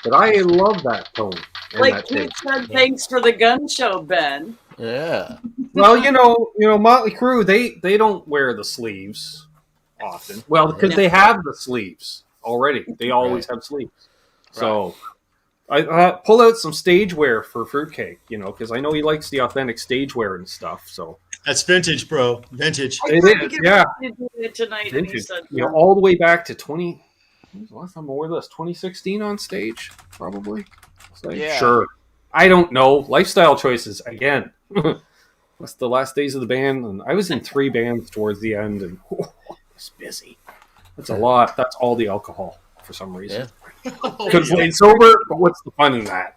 S7: but I love that tone. and
S2: Like
S7: that
S2: Keith
S7: taste.
S2: said, thanks for the gun show, Ben.
S4: Yeah.
S7: Well, Motley Crue, they don't wear the sleeves often. Well, because they have the sleeves already. They always have sleeves. So I pull out some stage wear for Fruitcake, because I know he likes the authentic stage wear and stuff. So
S5: That's vintage, bro. Vintage.
S7: it is, yeah.
S2: Tonight, and he
S7: Vintage.
S2: said,
S7: All the way back to 20. When was the last time I wore this? 2016 on stage, probably. So,
S3: Yeah.
S7: Sure. I don't know. Lifestyle choices again. That's the last days of the band, and I was in 3 bands towards the end, and it was busy. That's a lot. That's all the alcohol for some reason. Could have played sober, but what's the fun in that?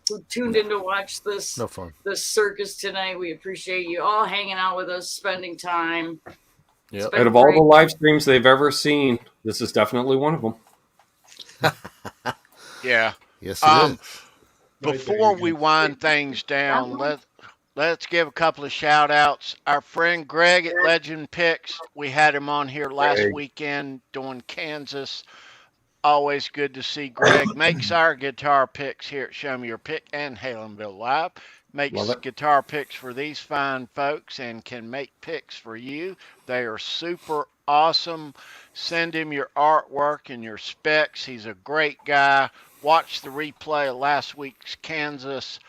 S2: who tuned in to watch this
S4: No fun.
S2: this circus tonight. We appreciate you all hanging out with us, spending time.
S4: Yep.
S7: Out of all the live streams they've ever seen, this is definitely one of them.
S3: Yeah.
S4: Yes, it is.
S3: Before we wind things down, let's give a couple of shout outs. Our friend Greg at Legend Picks, we had him on here last weekend doing Kansas. Always good to see Greg. Makes our guitar picks here at Show Me Your Pick and Halenville Live. Makes guitar picks for these fine folks and can make picks for you. They are super awesome. Send him your artwork and your specs. He's a great guy. Watch the replay of last week's Kansas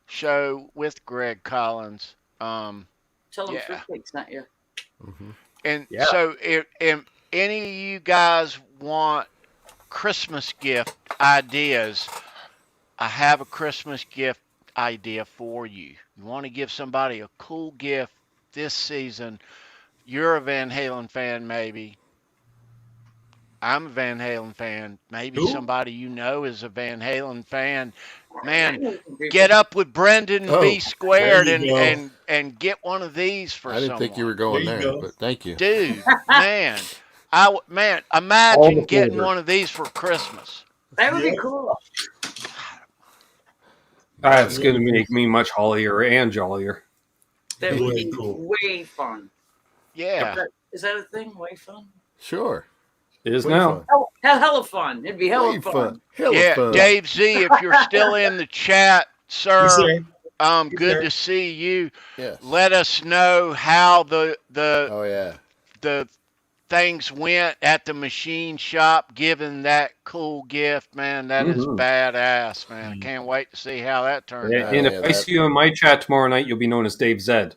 S3: show with Greg Collins.
S2: Tell him Fruitcake's not you.
S4: Mm-hmm.
S3: And so if any of you guys want Christmas gift ideas, I have a Christmas gift idea for you. You want to give somebody a cool gift this season. You're a Van Halen fan, maybe. I'm a Van Halen fan. Maybe somebody you know is a Van Halen fan. Man, get up with Brendan B Squared and get one of these for someone.
S4: I didn't think you were going there, but thank you.
S3: Dude, man. Imagine getting one of these for Christmas.
S2: That would be cool.
S7: That's going to make me much hollier and jollier.
S2: That would be
S5: cool.
S2: way fun.
S3: Yeah.
S2: Is that a thing? Way fun?
S4: Sure.
S7: It is
S4: Way
S7: now.
S4: fun.
S2: Hella fun. It'd be hella
S4: Way
S2: fun.
S3: Yeah,
S4: fun.
S3: Dave Z, if you're still in the chat, sir, good to see you.
S4: Yes.
S3: Let us know how the things went at the machine shop, giving that cool gift, man. That is badass, man. I can't wait to see how that turns out.
S7: And if I see you in my chat tomorrow night, you'll be known as Dave Zed.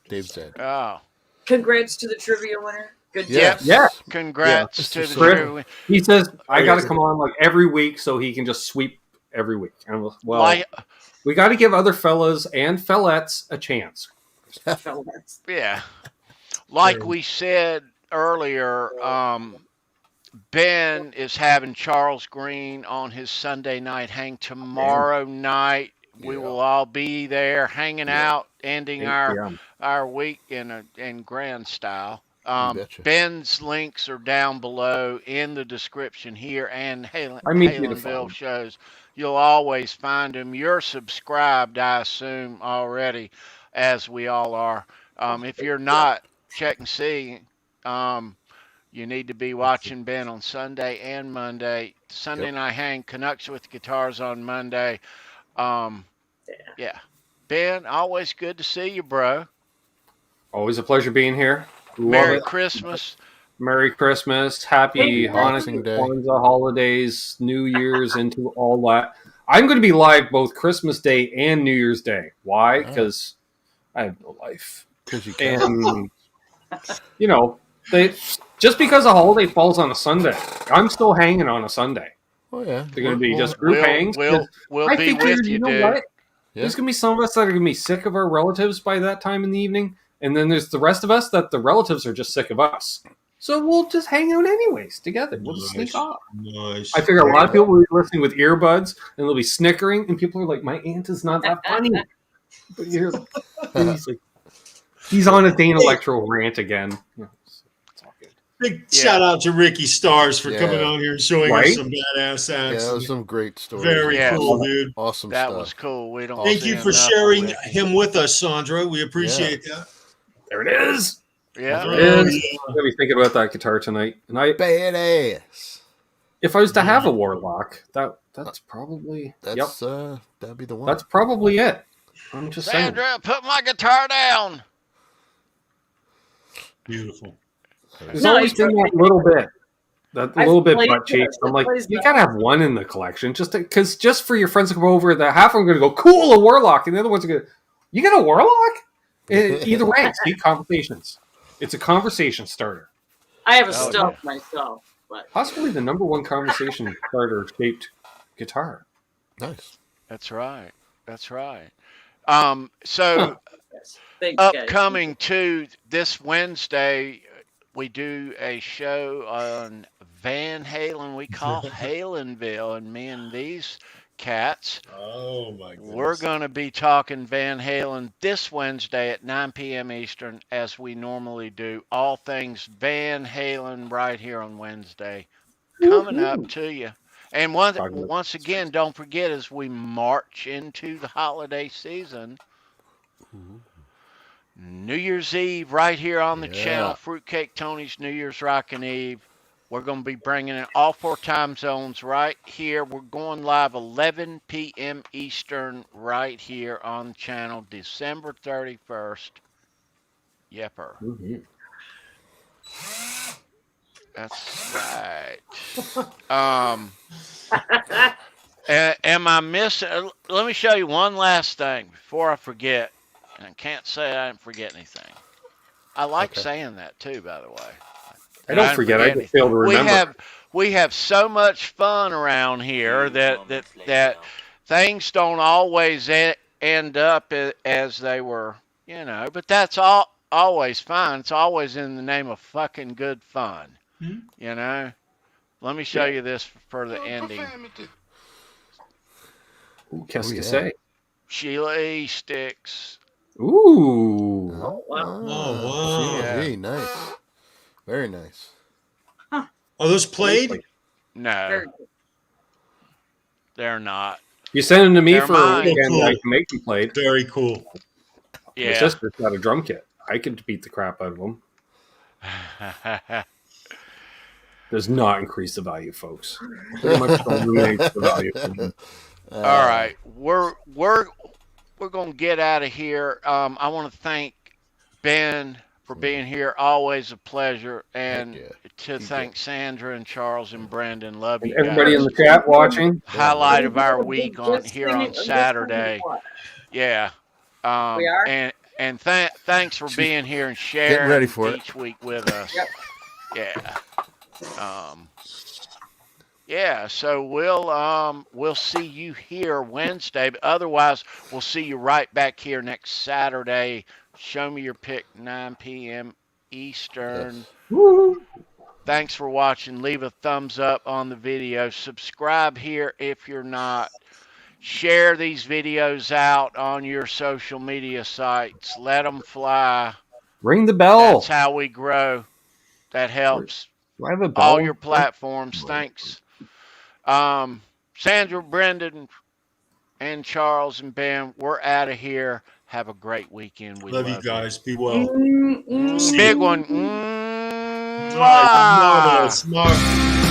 S4: Dave Zed.
S3: Oh.
S2: Congrats to the trivia winner. Good
S4: Yes.
S2: job.
S7: Yeah.
S3: Congrats to the
S7: Chris,
S3: crew.
S7: he says, I got to come on like every week so he can just sweep every week. And we got to give other fellas and fellettes a chance.
S3: Yeah. Like we said earlier, Ben is having Charles Green on his Sunday night hang tomorrow night. We will all be there hanging out, ending our week in grand style. Ben's links are down below in the description here, and Halenville shows. You'll always find them. You're subscribed, I assume, already, as we all are. If you're not, check and see. You need to be watching Ben on Sunday and Monday. Sunday night hang, Canucks with Guitars on Monday. Yeah. Ben, always good to see you, bro.
S7: Always a pleasure being here.
S3: Merry Christmas.
S7: Merry Christmas. Happy Hanukkah, Kwanzaa holidays, New Year's, into all that. I'm going to be live both Christmas Day and New Year's Day. Why? Because I have no life.
S4: Because you can.
S7: And, just because a holiday falls on a Sunday, I'm still hanging on a Sunday.
S4: Oh, yeah.
S7: They're going to be just group hangs.
S3: We'll be with you, dude.
S7: What? There's going to be some of us that are going to be sick of our relatives by that time in the evening. And then there's the rest of us that the relatives are just sick of us. So we'll just hang out anyways together. We'll just sneak off.
S5: Nice.
S7: I figure a lot of people will be listening with earbuds and they'll be snickering. And people are like, my aunt is not that funny. But you're, he's like, he's on a Dane Electro rant again. Yeah, it's all good.
S5: Big shout out to Rikki Starz for coming
S4: Yeah.
S5: on here and showing
S7: Right?
S5: us some badass
S4: Yeah,
S5: acts.
S4: that was some great stories.
S5: Very
S3: Yeah.
S5: cool, dude.
S4: Awesome
S3: That
S4: stuff.
S3: was cool. We don't.
S5: Thank
S3: see
S5: you for
S3: enough of
S5: sharing
S3: Rikki.
S5: him with us, Sandra. We appreciate that.
S7: There it is.
S3: Yeah.
S7: There it is. I'm going to be thinking about that guitar tonight. And
S4: Badass.
S7: if I was to have a Warlock, that's probably
S4: That's that'd be the one.
S7: that's probably it. I'm just saying.
S3: Sandra, put my guitar down.
S5: Beautiful.
S7: There's
S2: No,
S7: always
S2: he's
S7: been that little bit. That
S2: I've
S7: little bit
S2: played
S7: butt cheeks.
S2: that.
S7: I'm like,
S2: Plays
S7: you
S2: that.
S7: gotta have one in the collection, just for your friends to come over. That half of them are gonna go, cool, a Warlock, and the other ones are gonna, you got a Warlock? Either way, see conversations. It's a conversation starter.
S2: I have a
S3: Oh,
S2: stump myself, but
S7: Possibly the number one conversation starter shaped guitar.
S4: Nice.
S3: That's right. That's right. So
S2: yes. Thanks, guys.
S3: upcoming to this Wednesday, we do a show on Van Halen. We call Halenville, and me and these cats,
S5: Oh my goodness.
S3: we're going to be talking Van Halen this Wednesday at 9 p.m. Eastern, as we normally do. All things Van Halen right here on Wednesday, coming up to you. And once again, don't forget, as we march into the holiday season, New Year's Eve right here on the channel, Fruitcake Tony's New Year's Rockin' Eve. We're going to be bringing in all 4 time zones right here. We're going live 11 p.m. Eastern right here on the channel, December 31st. Yepper.
S7: Mm-hmm.
S3: That's right. Am I missing? Let me show you one last thing before I forget. And I can't say I didn't forget anything. I like saying that too, by the way.
S7: I don't forget. I just fail to remember.
S3: We have so much fun around here that things don't always end up as they were, But that's always fine. It's always in the name of fucking good fun, Let me show you this for the ending.
S7: Ooh, qu'est-ce que c'est?
S3: Sheila E. Sticks.
S7: Ooh.
S5: Oh, wow.
S3: Yeah.
S4: Hey, nice. Very nice.
S5: Are those played?
S3: No,
S2: Very
S3: they're not.
S7: You send them to me
S3: They're
S7: for
S3: mine.
S7: a weekend.
S5: Cool.
S7: I can make them played.
S5: Very cool.
S7: My
S3: Yeah.
S7: sister's got a drum kit. I could beat the crap out of them. Does not increase the value, folks. Pretty much eliminates the value.
S3: All right, we're gonna get out of here. I want to thank Ben for being here. Always a pleasure, and to thank Sandra and Charles and Brandon. Love
S7: And
S3: you
S7: everybody
S3: guys.
S7: in the chat watching.
S3: Highlight of our week on
S2: Just
S3: here
S2: sing
S3: on
S2: it- just
S3: Saturday.
S2: sing what?
S3: Yeah.
S2: We are?
S3: And thanks for being here and sharing
S4: ready for it.
S3: each week with us.
S2: Yep.
S3: Yeah. Yeah, so we'll see you here Wednesday, but otherwise we'll see you right back here next Saturday. Show me your pick, 9 p.m. Eastern.
S7: Woo.
S3: Thanks for watching. Leave a thumbs up on the video. Subscribe here if you're not. Share these videos out on your social media sites. Let them fly.
S7: Ring the bell.
S3: That's how we grow. That helps.
S7: Do I have a bell?
S3: All your platforms. Thanks. Sandra, Brendan, and Charles and Ben, we're out of here. Have a great weekend. We
S5: Love you guys. Be well.
S3: Big one.
S5: Marvelous. Marvelous.